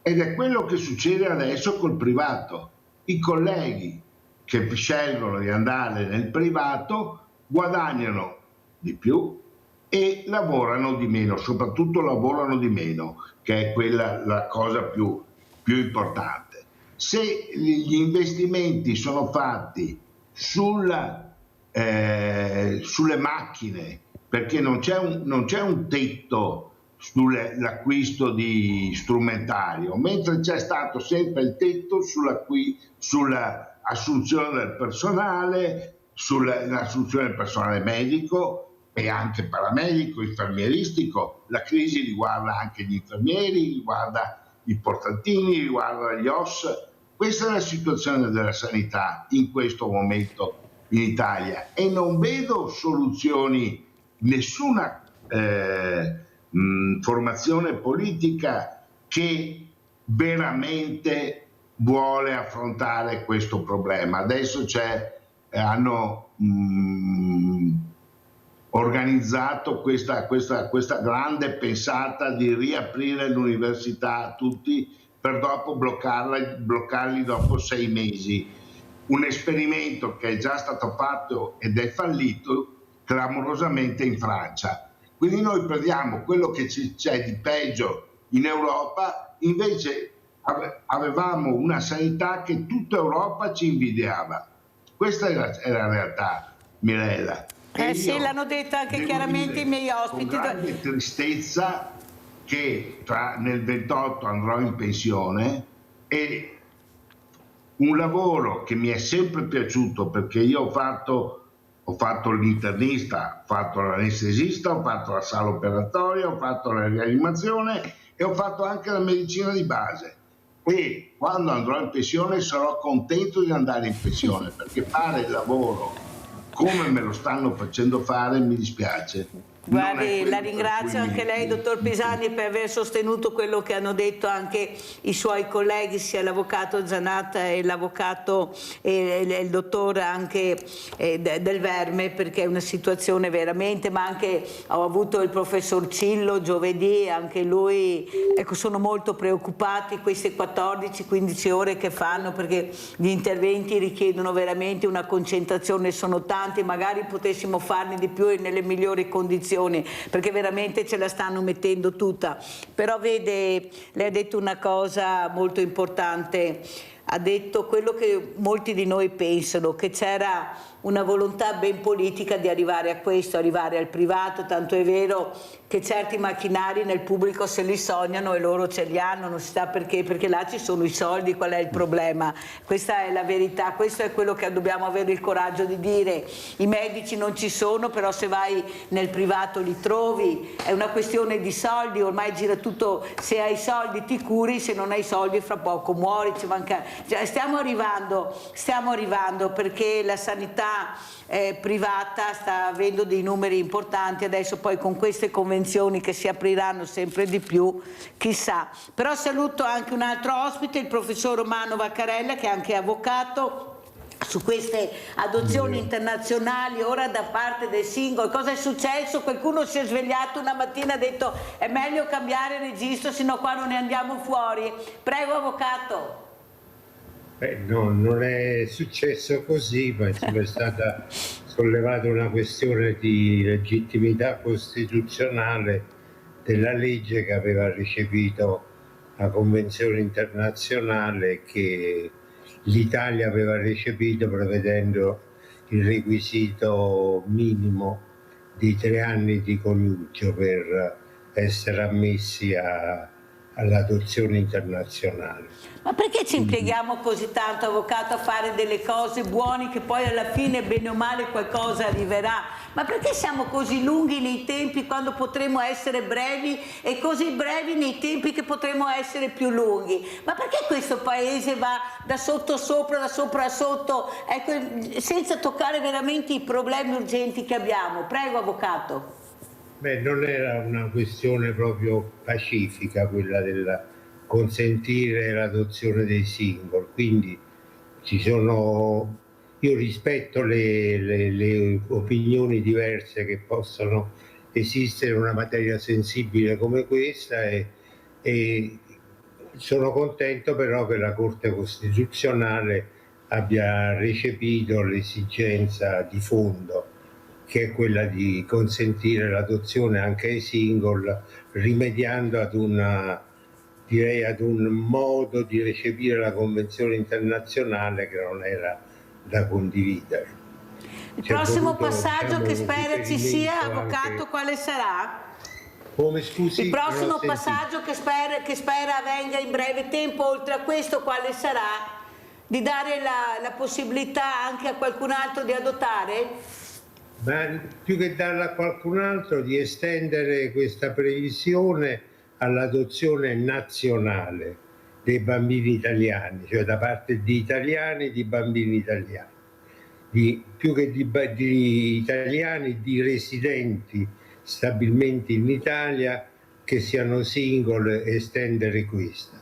Ed è quello che succede adesso col privato. I colleghi che scelgono di andare nel privato guadagnano di più e lavorano di meno, soprattutto lavorano di meno, che è quella la cosa più importante. Se gli investimenti sono fatti sulle macchine, perché non c'è un tetto sull'acquisto di strumentario, mentre c'è stato sempre il tetto sull'assunzione del personale, sull'assunzione del personale medico e anche paramedico, infermieristico. La crisi riguarda anche gli infermieri, riguarda i portantini, riguarda gli OS. Questa è la situazione della sanità in questo momento in Italia e non vedo soluzioni, nessuna formazione politica che veramente vuole affrontare questo problema. Adesso hanno organizzato questa grande pensata di riaprire l'università a tutti per dopo bloccarli dopo 6 mesi. Un esperimento che è già stato fatto ed è fallito clamorosamente in Francia. Quindi noi prendiamo quello che c'è di peggio in Europa, invece avevamo una sanità che tutta Europa ci invidiava. Questa è la realtà, Mirella. Sì, l'hanno detto anche chiaramente i miei ospiti. Con grande tristezza che nel 28 andrò in pensione, e un lavoro che mi è sempre piaciuto, perché io ho fatto l'internista, ho fatto l'anestesista, ho fatto la sala operatoria, ho fatto la rianimazione e ho fatto anche la medicina di base. E quando andrò in pensione sarò contento di andare in pensione, perché fare il lavoro come me lo stanno facendo fare mi dispiace. Guardi, la ringrazio anche lei, dottor Pisani, per aver sostenuto quello che hanno detto anche i suoi colleghi, sia l'avvocato Zanatta e l'avvocato e il dottor anche Del Verme, perché è una situazione veramente, ma anche ho avuto il professor Cillo giovedì, anche lui, ecco, sono molto preoccupati queste 14-15 ore che fanno, perché gli interventi richiedono veramente una concentrazione, sono tanti, magari potessimo farne di più e nelle migliori condizioni, perché veramente ce la stanno mettendo tutta. Però vede, lei ha detto una cosa molto importante, ha detto quello che molti di noi pensano, che c'era una volontà ben politica di arrivare a questo, arrivare al privato, tanto è vero che certi macchinari nel pubblico se li sognano e loro ce li hanno, non si sa perché là ci sono i soldi, qual è il problema? Questa è la verità, questo è quello che dobbiamo avere il coraggio di dire. I medici non ci sono, però se vai nel privato li trovi, è una questione di soldi, ormai gira tutto, se hai soldi ti curi, se non hai soldi fra poco muori, ci manca. Cioè, stiamo arrivando perché la sanità privata sta avendo dei numeri importanti, adesso poi con queste convenzioni che si apriranno sempre di più, chissà. Però saluto anche un altro ospite, il professor Romano Vaccarella, che è anche avvocato su queste adozioni internazionali, ora da parte del singolo. Cosa è successo? Qualcuno si è svegliato una mattina e ha detto è meglio cambiare registro, sino qua non ne andiamo fuori. Prego, avvocato. No, non è successo così, ma è stata sollevata una questione di legittimità costituzionale della legge che aveva recepito la Convenzione internazionale che l'Italia aveva recepito, prevedendo il requisito minimo di 3 anni di coniugio per essere ammessi all'adozione internazionale. Ma perché ci impieghiamo così tanto, avvocato, a fare delle cose buone che poi alla fine bene o male qualcosa arriverà? Ma perché siamo così lunghi nei tempi quando potremmo essere brevi e così brevi nei tempi che potremmo essere più lunghi? Ma perché questo paese va da sotto sopra, da sopra a sotto, ecco, senza toccare veramente i problemi urgenti che abbiamo? Prego, avvocato. Beh, non era una questione proprio pacifica quella del consentire l'adozione dei single, quindi io rispetto le opinioni diverse che possono esistere in una materia sensibile come questa e sono contento però che la Corte Costituzionale abbia recepito l'esigenza di fondo, che è quella di consentire l'adozione anche ai single, rimediando ad un modo di recepire la Convenzione internazionale che non era da condividere. Il prossimo passaggio che spera ci sia, avvocato, quale sarà? Come, scusi? Il prossimo passaggio che spera avvenga in breve tempo, oltre a questo, quale sarà? Di dare la possibilità anche a qualcun altro di adottare? Ma più che darla a qualcun altro, di estendere questa previsione all'adozione nazionale dei bambini italiani, cioè da parte di italiani di bambini italiani, più che di italiani, di residenti stabilmente in Italia che siano single, estendere questa.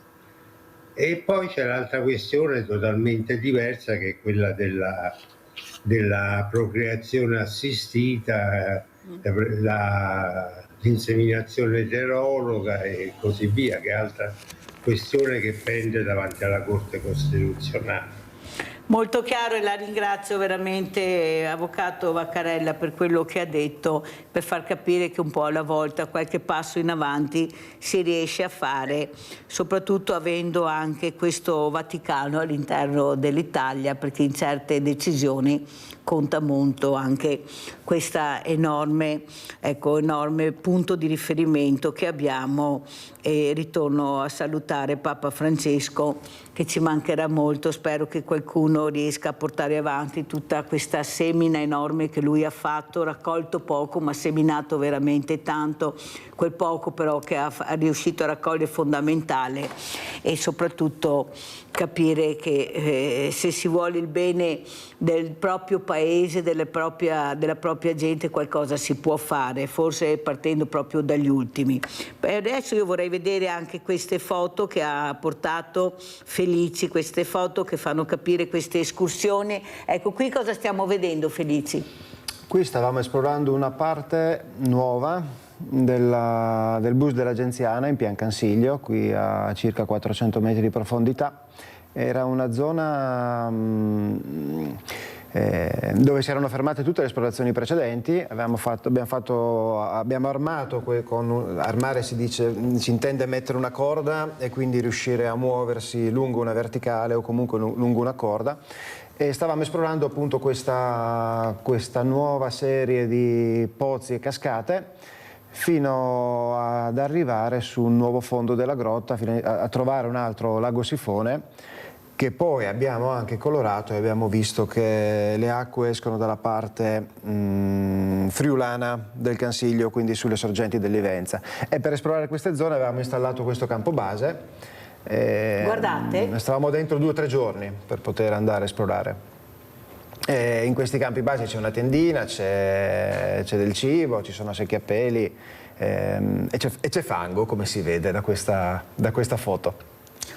E poi c'è l'altra questione totalmente diversa, che è quella della procreazione assistita, l'inseminazione eterologa e così via, che è altra questione che pende davanti alla Corte Costituzionale. Molto chiaro, e la ringrazio veramente, avvocato Vaccarella, per quello che ha detto, per far capire che un po' alla volta qualche passo in avanti si riesce a fare, soprattutto avendo anche questo Vaticano all'interno dell'Italia, perché in certe decisioni conta molto anche questa enorme punto di riferimento che abbiamo. E ritorno a salutare Papa Francesco, che ci mancherà molto, spero che qualcuno qualcuno riesca a portare avanti tutta questa semina enorme che lui ha fatto, raccolto poco ma seminato veramente tanto, quel poco però che ha riuscito a raccogliere è fondamentale, e soprattutto capire che se si vuole il bene del proprio paese, della propria gente, qualcosa si può fare, forse partendo proprio dagli ultimi. Adesso io vorrei vedere anche queste foto che ha portato Felici, queste foto che fanno capire queste escursioni. Ecco, qui cosa stiamo vedendo, Felici? Qui stavamo esplorando una parte nuova del bus dell'Agenzia ANA in Piancansiglio, qui a circa 400 metri di profondità. Era una zona dove si erano fermate tutte le esplorazioni precedenti. Abbiamo armato, armare si intende mettere una corda e quindi riuscire a muoversi lungo una verticale o comunque lungo una corda, e stavamo esplorando appunto questa nuova serie di pozzi e cascate fino ad arrivare su un nuovo fondo della grotta, fino a trovare un altro lago sifone che poi abbiamo anche colorato, e abbiamo visto che le acque escono dalla parte friulana del Cansiglio, quindi sulle sorgenti dell'Ivenza. E per esplorare queste zone avevamo installato questo campo base. Guardate. Stavamo dentro 2 o 3 giorni per poter andare a esplorare. In questi campi base c'è una tendina, c'è del cibo, ci sono secchiapeli e c'è fango, come si vede da questa foto.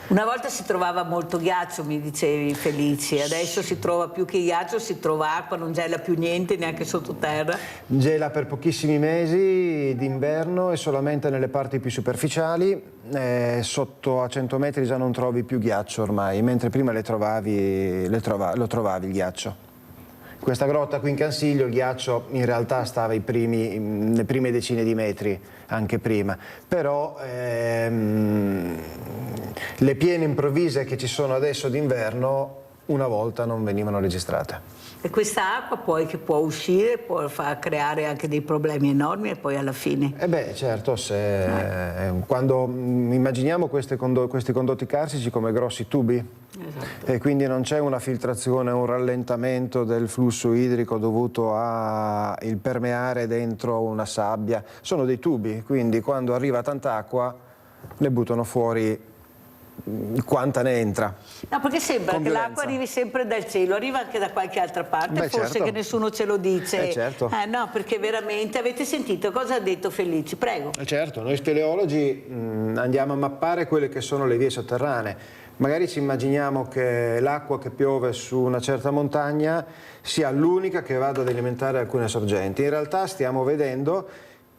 Una volta si trovava molto ghiaccio, mi dicevi, Felici, adesso si trova più che ghiaccio, si trova acqua, non gela più niente neanche sottoterra. Gela per pochissimi mesi d'inverno e solamente nelle parti più superficiali, sotto a 100 metri già non trovi più ghiaccio ormai, mentre prima lo trovavi il ghiaccio. Questa grotta qui in Cansiglio il ghiaccio in realtà stava nelle prime decine di metri, anche prima, però le piene improvvise che ci sono adesso d'inverno una volta non venivano registrate. E questa acqua poi che può uscire può creare anche dei problemi enormi e poi alla fine... Certo, quando immaginiamo questi condotti carsici come grossi tubi, esatto, e quindi non c'è una filtrazione, un rallentamento del flusso idrico dovuto al permeare dentro una sabbia, sono dei tubi, quindi quando arriva tanta acqua ne buttano fuori quanta ne entra. No, perché sembra che l'acqua arrivi sempre dal cielo, arriva anche da qualche altra parte, forse certo, che nessuno ce lo dice. Certo. No, perché veramente avete sentito cosa ha detto Felici? Prego. Certo, noi speleologi andiamo a mappare quelle che sono le vie sotterranee. Magari ci immaginiamo che l'acqua che piove su una certa montagna sia l'unica che vada ad alimentare alcune sorgenti. In realtà stiamo vedendo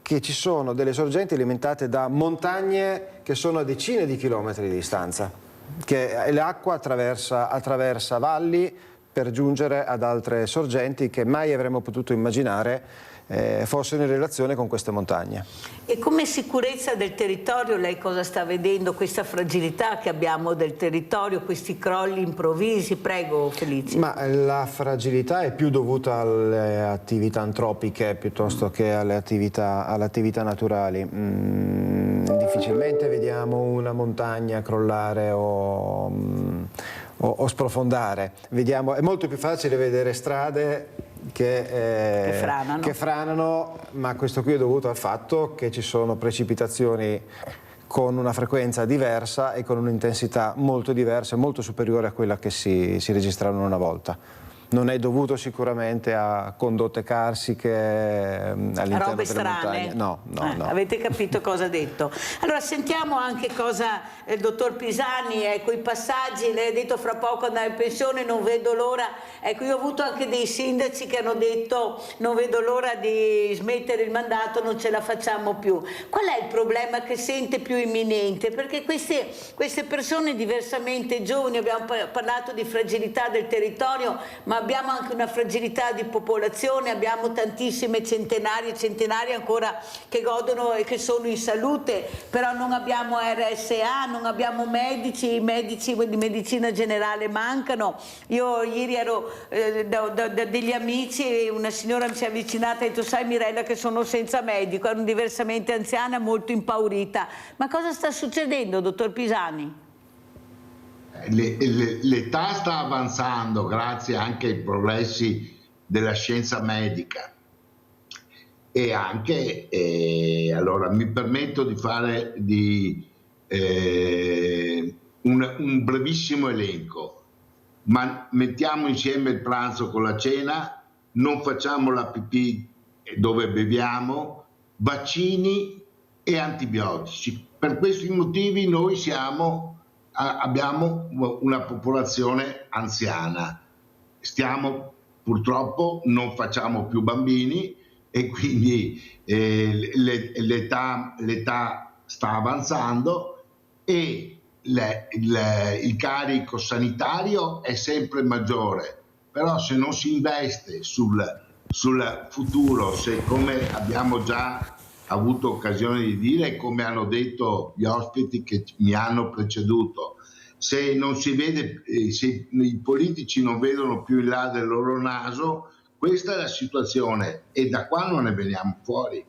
che ci sono delle sorgenti alimentate da montagne che sono a decine di chilometri di distanza, che l'acqua attraversa valli per giungere ad altre sorgenti che mai avremmo potuto immaginare fossero in relazione con queste montagne. E come sicurezza del territorio lei cosa sta vedendo, questa fragilità che abbiamo del territorio, questi crolli improvvisi? Prego Felici. Ma la fragilità è più dovuta alle attività antropiche piuttosto che alle attività naturali. Difficilmente vediamo una montagna crollare o sprofondare. È molto più facile vedere strade che franano, ma questo qui è dovuto al fatto che ci sono precipitazioni con una frequenza diversa e con un'intensità molto diversa e molto superiore a quella che si registrarono una volta. Non è dovuto sicuramente a condotte carsiche all'interno delle montagne. No. Avete capito cosa ha detto. Allora sentiamo anche cosa il dottor Pisani, ecco i passaggi, lei ha detto fra poco andare in pensione, non vedo l'ora. Ecco, io ho avuto anche dei sindaci che hanno detto non vedo l'ora di smettere il mandato, non ce la facciamo più. Qual è il problema che sente più imminente? Perché queste persone diversamente giovani, abbiamo parlato di fragilità del territorio, ma abbiamo anche una fragilità di popolazione, abbiamo tantissime centenari ancora che godono e che sono in salute, però non abbiamo RSA, non abbiamo medici, i medici di medicina generale mancano. Io ieri ero da degli amici e una signora mi si è avvicinata e ha detto: sai Mirella che sono senza medico, ero diversamente anziana, molto impaurita. Ma cosa sta succedendo, dottor Pisani? l'età sta avanzando grazie anche ai progressi della scienza medica e anche, allora mi permetto di fare un brevissimo elenco, ma mettiamo insieme il pranzo con la cena, non facciamo la pipì dove beviamo, vaccini e antibiotici. Per questi motivi noi abbiamo una popolazione anziana, purtroppo non facciamo più bambini e quindi l'età sta avanzando e il carico sanitario è sempre maggiore, però se non si investe sul futuro, se come abbiamo già avuto occasione di dire, come hanno detto gli ospiti che mi hanno preceduto, se non si vede, se i politici non vedono più in là del loro naso, questa è la situazione e da qua non ne veniamo fuori.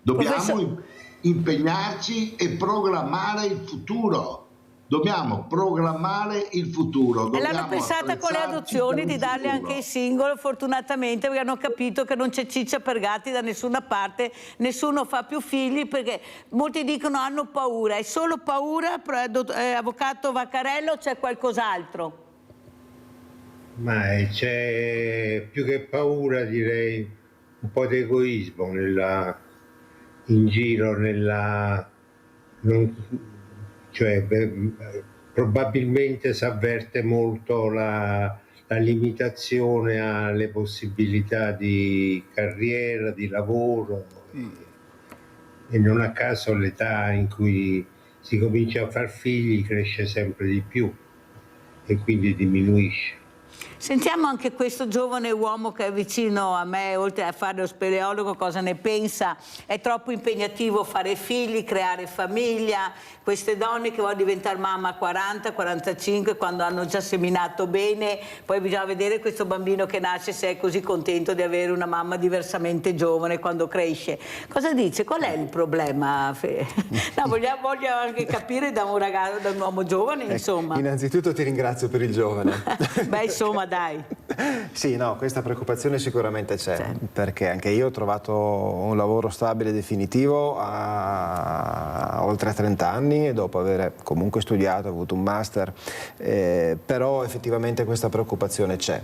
Dobbiamo impegnarci e programmare il futuro. Dobbiamo programmare il futuro. E l'hanno pensata con le adozioni di darle anche i single, fortunatamente, perché hanno capito che non c'è ciccia per gatti da nessuna parte, nessuno fa più figli perché molti dicono hanno paura. È solo paura, avvocato Vaccarello, o c'è qualcos'altro? Ma c'è più che paura, direi un po' di egoismo in giro, probabilmente si avverte molto la limitazione alle possibilità di carriera, di lavoro e non a caso l'età in cui si comincia a far figli cresce sempre di più e quindi diminuisce. Sentiamo anche questo giovane uomo che è vicino a me, oltre a fare lo speleologo, cosa ne pensa. È troppo impegnativo fare figli, creare famiglia, queste donne che vogliono diventare mamma a 40, 45, quando hanno già seminato bene, poi bisogna vedere questo bambino che nasce se è così contento di avere una mamma diversamente giovane quando cresce. Cosa dice? Qual è il problema? No, voglio anche capire da un ragazzo, da un uomo giovane, insomma. Innanzitutto ti ringrazio per il giovane. Beh, insomma, dai. Sì, no, questa preoccupazione sicuramente c'è, perché anche io ho trovato un lavoro stabile e definitivo a oltre 30 anni, dopo aver comunque studiato, avuto un master, però effettivamente questa preoccupazione c'è,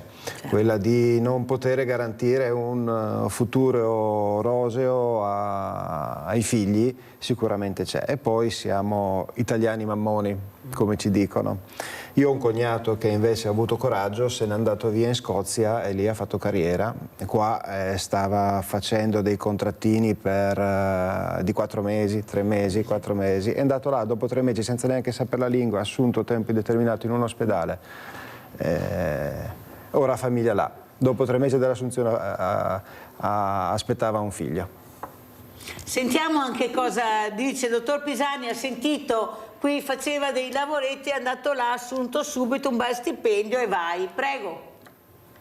quella di non poter garantire un futuro roseo ai figli, sicuramente c'è. E poi siamo italiani mammoni, come ci dicono. Io ho un cognato che invece ha avuto coraggio, se n'è andato via in Scozia e lì ha fatto carriera. E qua stava facendo dei contrattini di 4 mesi, 3 mesi, 4 mesi. È andato là dopo 3 mesi senza neanche sapere la lingua, assunto a tempo indeterminato in un ospedale. Ora ha famiglia là. Dopo 3 mesi dell'assunzione aspettava un figlio. Sentiamo anche cosa dice. Dottor Pisani, ha sentito? Qui faceva dei lavoretti, è andato là, ha assunto subito un bel stipendio e vai, prego.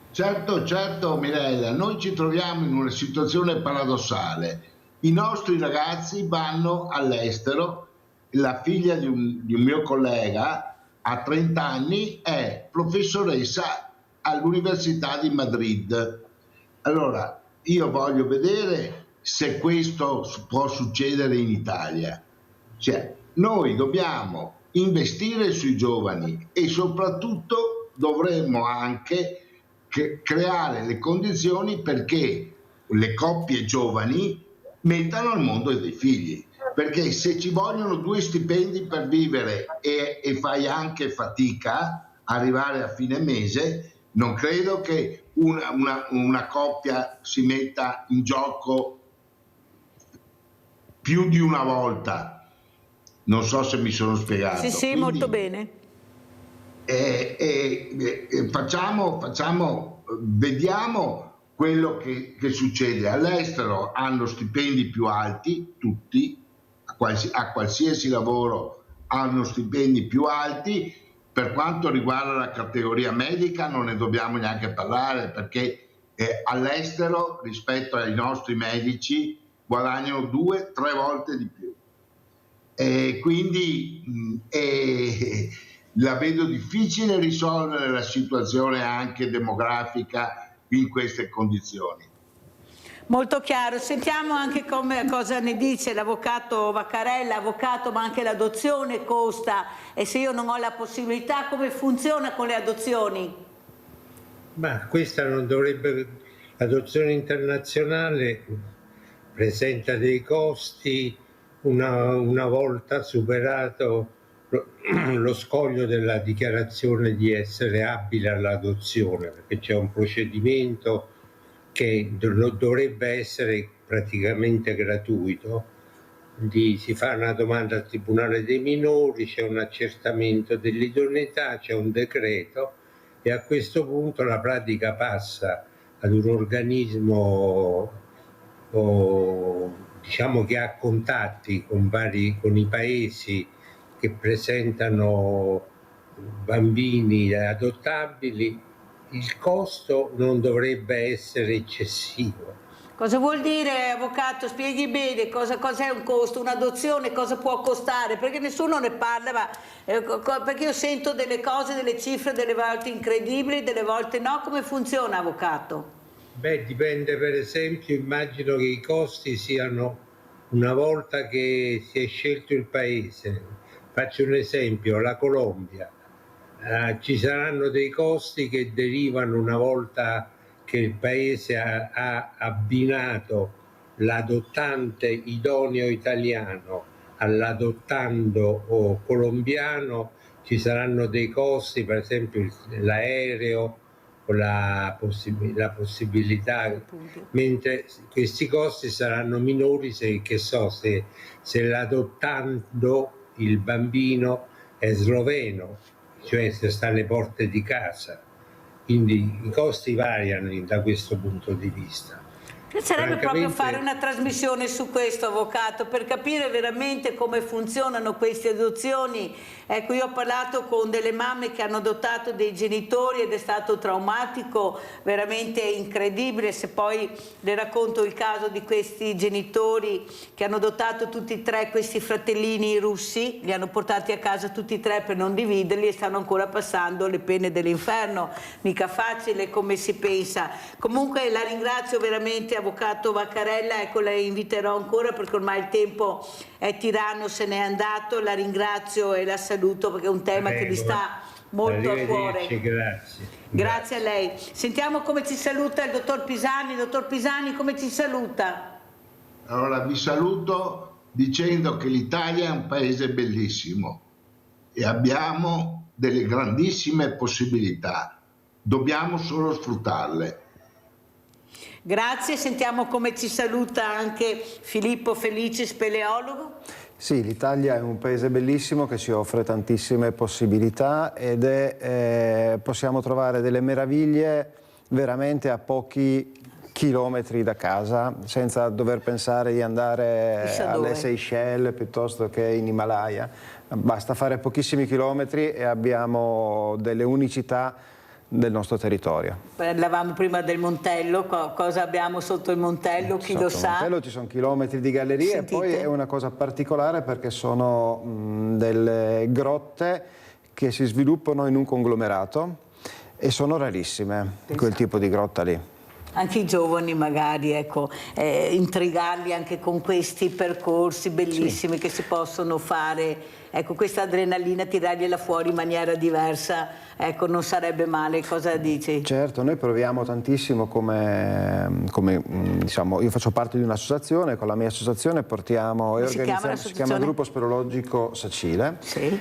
Certo Mirella, noi ci troviamo in una situazione paradossale. I nostri ragazzi vanno all'estero, la figlia di un mio collega a 30 anni è professoressa all'Università di Madrid. Allora, io voglio vedere se questo può succedere in Italia. Cioè, noi dobbiamo investire sui giovani e soprattutto dovremmo anche creare le condizioni perché le coppie giovani mettano al mondo dei figli, perché se ci vogliono 2 stipendi per vivere e fai anche fatica arrivare a fine mese, non credo che una coppia si metta in gioco più di una volta. Non so se mi sono spiegato. Sì, quindi, molto bene. Vediamo quello che succede. All'estero hanno stipendi più alti, tutti, a qualsiasi lavoro hanno stipendi più alti. Per quanto riguarda la categoria medica non ne dobbiamo neanche parlare, perché all'estero rispetto ai nostri medici guadagnano 2-3 volte di più. Quindi la vedo difficile risolvere la situazione anche demografica in queste condizioni. Molto chiaro. Sentiamo anche cosa ne dice l'avvocato Vaccarella. Avvocato, ma anche l'adozione costa, e se io non ho la possibilità, come funziona con le adozioni? Ma questa non dovrebbe... L'adozione internazionale presenta dei costi una volta superato lo scoglio della dichiarazione di essere abile all'adozione, perché c'è un procedimento che dovrebbe essere praticamente gratuito. Si fa una domanda al Tribunale dei minori, c'è un accertamento dell'idoneità, c'è un decreto e a questo punto la pratica passa ad un organismo diciamo che ha contatti con i paesi che presentano bambini adottabili. Il costo non dovrebbe essere eccessivo. Cosa vuol dire, avvocato? Spieghi bene cos'è un costo, un'adozione, cosa può costare? Perché nessuno ne parla, perché io sento delle cose, delle cifre, delle volte incredibili, delle volte no. Come funziona, avvocato? Beh, dipende, per esempio, immagino che i costi siano una volta che si è scelto il paese. Faccio un esempio, la Colombia. Ci saranno dei costi che derivano una volta che il paese ha abbinato l'adottante idoneo italiano all'adottando colombiano. Ci saranno dei costi, per esempio l'aereo, la possibilità, mentre questi costi saranno minori se l'adottando il bambino è sloveno, cioè se sta alle porte di casa. Quindi i costi variano da questo punto di vista. Piacerebbe proprio fare una trasmissione su questo, avvocato, per capire veramente come funzionano queste adozioni. Ecco, io ho parlato con delle mamme che hanno adottato dei genitori ed è stato traumatico, veramente incredibile. Se poi le racconto il caso di questi genitori che hanno adottato tutti e tre questi fratellini russi, li hanno portati a casa tutti e tre per non dividerli e stanno ancora passando le pene dell'inferno. Mica facile come si pensa. Comunque la ringrazio veramente, avvocato Vaccarella, ecco, la inviterò ancora perché ormai il tempo è tiranno, se n'è andato. La ringrazio e la saluto perché è un tema che mi sta molto a cuore. Grazie a lei. Sentiamo come ci saluta il dottor Pisani. Dottor Pisani, come ci saluta? Allora vi saluto dicendo che l'Italia è un paese bellissimo e abbiamo delle grandissime possibilità, dobbiamo solo sfruttarle. Grazie, sentiamo come ci saluta anche Filippo Felici, speleologo. Sì, l'Italia è un paese bellissimo che ci offre tantissime possibilità ed possiamo trovare delle meraviglie veramente a pochi chilometri da casa, senza dover pensare di andare alle Seychelles piuttosto che in Himalaya. Basta fare pochissimi chilometri e abbiamo delle unicità del nostro territorio. Parlavamo prima del Montello, cosa abbiamo sotto il Montello, chi lo sa? Sotto il Montello ci sono chilometri di gallerie. Sentite. E poi è una cosa particolare perché sono delle grotte che si sviluppano in un conglomerato e sono rarissime, quel tipo di grotta lì. Anche i giovani magari, ecco, intrigarli anche con questi percorsi bellissimi che si possono fare. Ecco, questa adrenalina, tirargliela fuori in maniera diversa, ecco, non sarebbe male. Cosa dici? Certo, noi proviamo tantissimo come diciamo, io faccio parte di un'associazione, con la mia associazione portiamo si chiama Gruppo Speleologico Sacile, sì.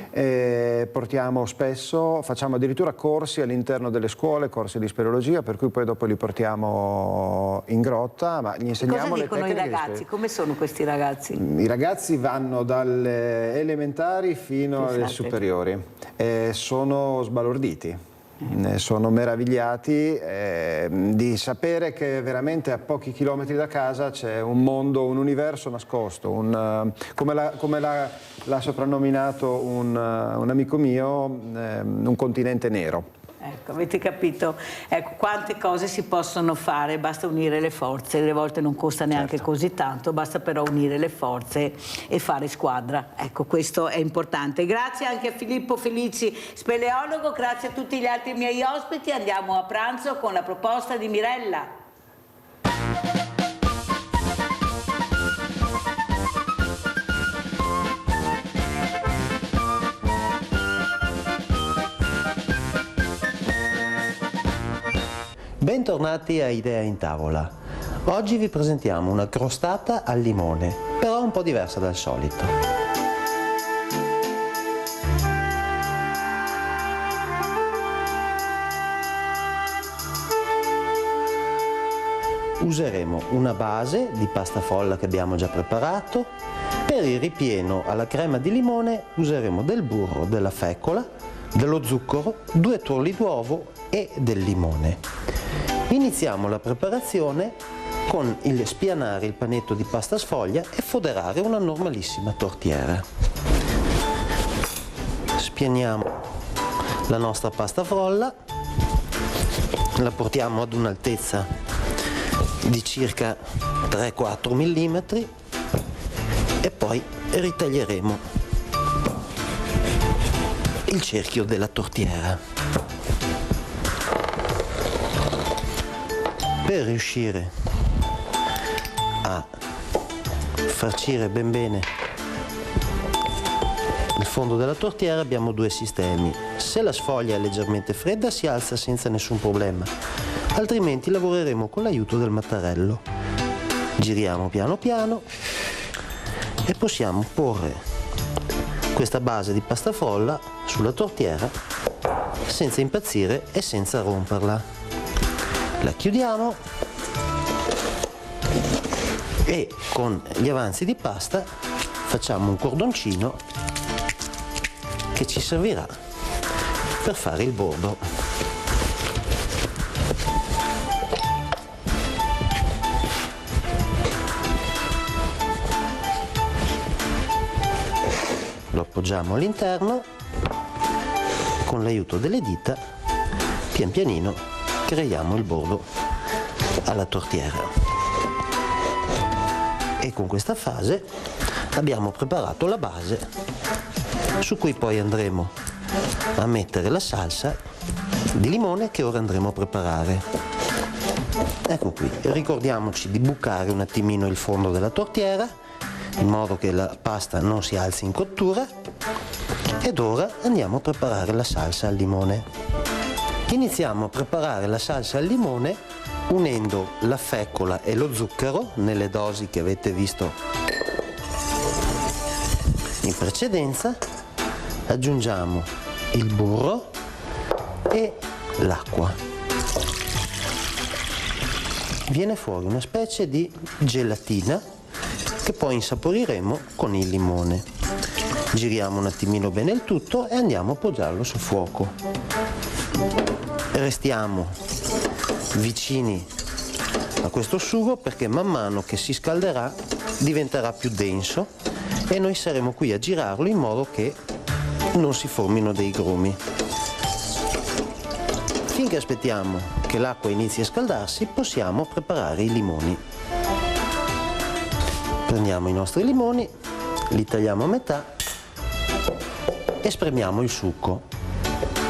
Portiamo spesso, facciamo addirittura corsi all'interno delle scuole, corsi di speleologia, per cui poi dopo li portiamo in grotta, ma gli insegniamo le tecniche. Cosa dicono i ragazzi? Come sono questi ragazzi? I ragazzi vanno dalle elementari fino alle superiori e sono sbalorditi, sono meravigliati di sapere che veramente a pochi chilometri da casa c'è un mondo, un universo nascosto, come l'ha soprannominato un amico mio, un continente nero. Ecco, avete capito? Ecco, quante cose si possono fare, basta unire le forze, delle volte non costa neanche così tanto, basta però unire le forze e fare squadra. Ecco, questo è importante. Grazie anche a Filippo Felici, speleologo, grazie a tutti gli altri miei ospiti. Andiamo a pranzo con la proposta di Mirella. Bentornati a Idea in Tavola. Oggi vi presentiamo una crostata al limone, però un po' diversa dal solito. Useremo una base di pasta frolla che abbiamo già preparato. Per il ripieno alla crema di limone useremo del burro, della fecola, dello zucchero, 2 tuorli d'uovo e del limone. Iniziamo la preparazione con il spianare il panetto di pasta sfoglia e foderare una normalissima tortiera. Spianiamo la nostra pasta frolla, la portiamo ad un'altezza di circa 3-4 mm e poi ritaglieremo il cerchio della tortiera. Per riuscire a farcire ben bene il fondo della tortiera abbiamo 2 sistemi. Se la sfoglia è leggermente fredda si alza senza nessun problema, altrimenti lavoreremo con l'aiuto del mattarello. Giriamo piano piano e possiamo porre questa base di pasta frolla sulla tortiera senza impazzire e senza romperla. La chiudiamo e con gli avanzi di pasta facciamo un cordoncino che ci servirà per fare il bordo. Lo appoggiamo all'interno, con l'aiuto delle dita pian pianino creiamo il bordo alla tortiera e con questa fase abbiamo preparato la base su cui poi andremo a mettere la salsa di limone che ora andremo a preparare. Ecco qui, ricordiamoci di bucare un attimino il fondo della tortiera in modo che la pasta non si alzi in cottura ed ora andiamo a preparare la salsa al limone. Iniziamo a preparare la salsa al limone unendo la fecola e lo zucchero nelle dosi che avete visto in precedenza. Aggiungiamo il burro e l'acqua. Viene fuori una specie di gelatina che poi insaporiremo con il limone. Giriamo un attimino bene il tutto e andiamo a appoggiarlo sul fuoco. Restiamo vicini a questo sugo perché man mano che si scalderà diventerà più denso e noi saremo qui a girarlo in modo che non si formino dei grumi. Finché aspettiamo che l'acqua inizi a scaldarsi possiamo preparare i limoni. Prendiamo i nostri limoni, li tagliamo a metà e spremiamo il succo.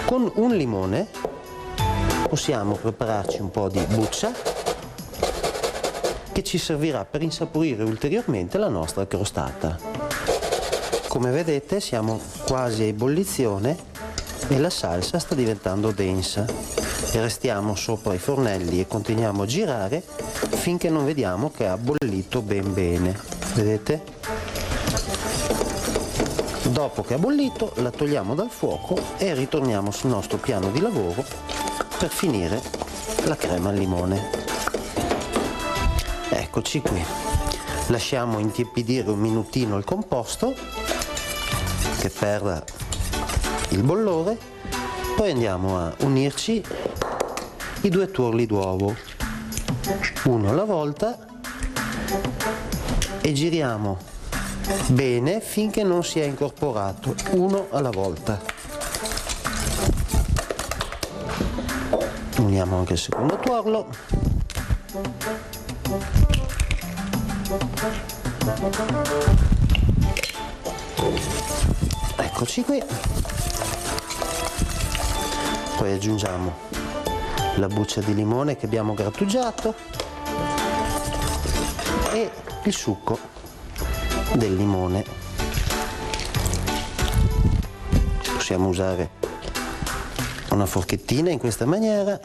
Con un limone possiamo prepararci un po' di buccia che ci servirà per insaporire ulteriormente la nostra crostata. Come vedete siamo quasi a ebollizione e la salsa sta diventando densa. Restiamo sopra i fornelli e continuiamo a girare finché non vediamo che ha bollito ben bene. Vedete? Dopo che ha bollito la togliamo dal fuoco e ritorniamo sul nostro piano di lavoro per finire la crema al limone. Eccoci qui. Lasciamo intiepidire un minutino il composto che perda il bollore, poi andiamo a unirci i 2 tuorli d'uovo, uno alla volta, e giriamo bene finché non si è incorporato, uno alla volta. Uniamo anche il secondo tuorlo. Eccoci qui. Poi aggiungiamo la buccia di limone che abbiamo grattugiato e il succo del limone. Possiamo usare una forchettina in questa maniera,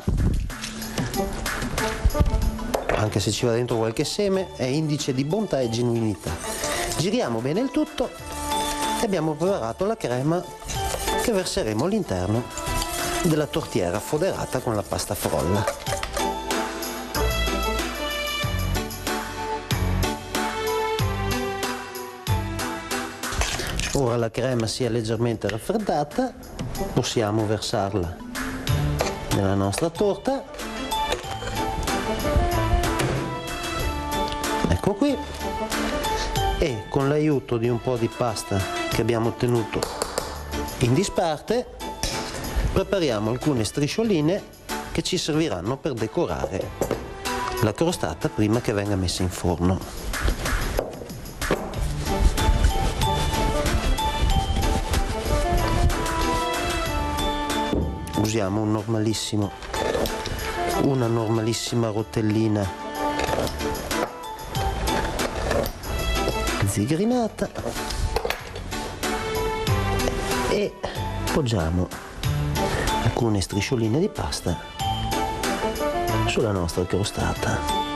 anche se ci va dentro qualche seme, è indice di bontà e genuinità. Giriamo bene il tutto e abbiamo preparato la crema che verseremo all'interno della tortiera foderata con la pasta frolla. Ora la crema sia leggermente raffreddata, possiamo versarla nella nostra torta. Ecco qui. E con l'aiuto di un po' di pasta che abbiamo ottenuto in disparte, prepariamo alcune striscioline che ci serviranno per decorare la crostata prima che venga messa in forno. Usiamo una normalissima rotellina zigrinata e poggiamo alcune striscioline di pasta sulla nostra crostata.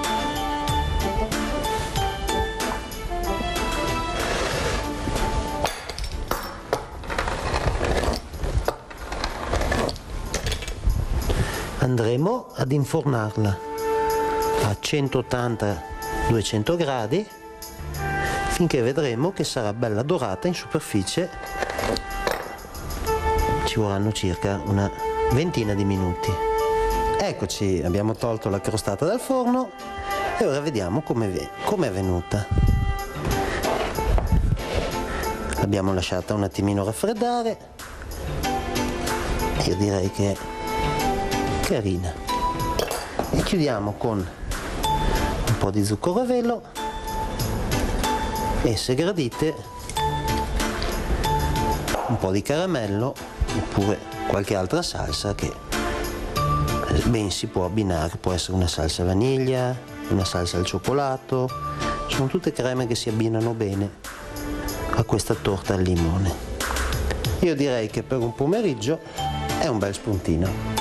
Andremo ad infornarla a 180-200 gradi finché vedremo che sarà bella dorata in superficie. Ci vorranno circa una ventina di minuti. Eccoci, abbiamo tolto la crostata dal forno e ora vediamo come è venuta. L'abbiamo lasciata un attimino raffreddare. Io direi che è carina. E chiudiamo con un po' di zucchero a velo e, se gradite, un po' di caramello oppure qualche altra salsa che ben si può abbinare. Può essere una salsa vaniglia, una salsa al cioccolato, sono tutte creme che si abbinano bene a questa torta al limone. Io direi che per un pomeriggio è un bel spuntino.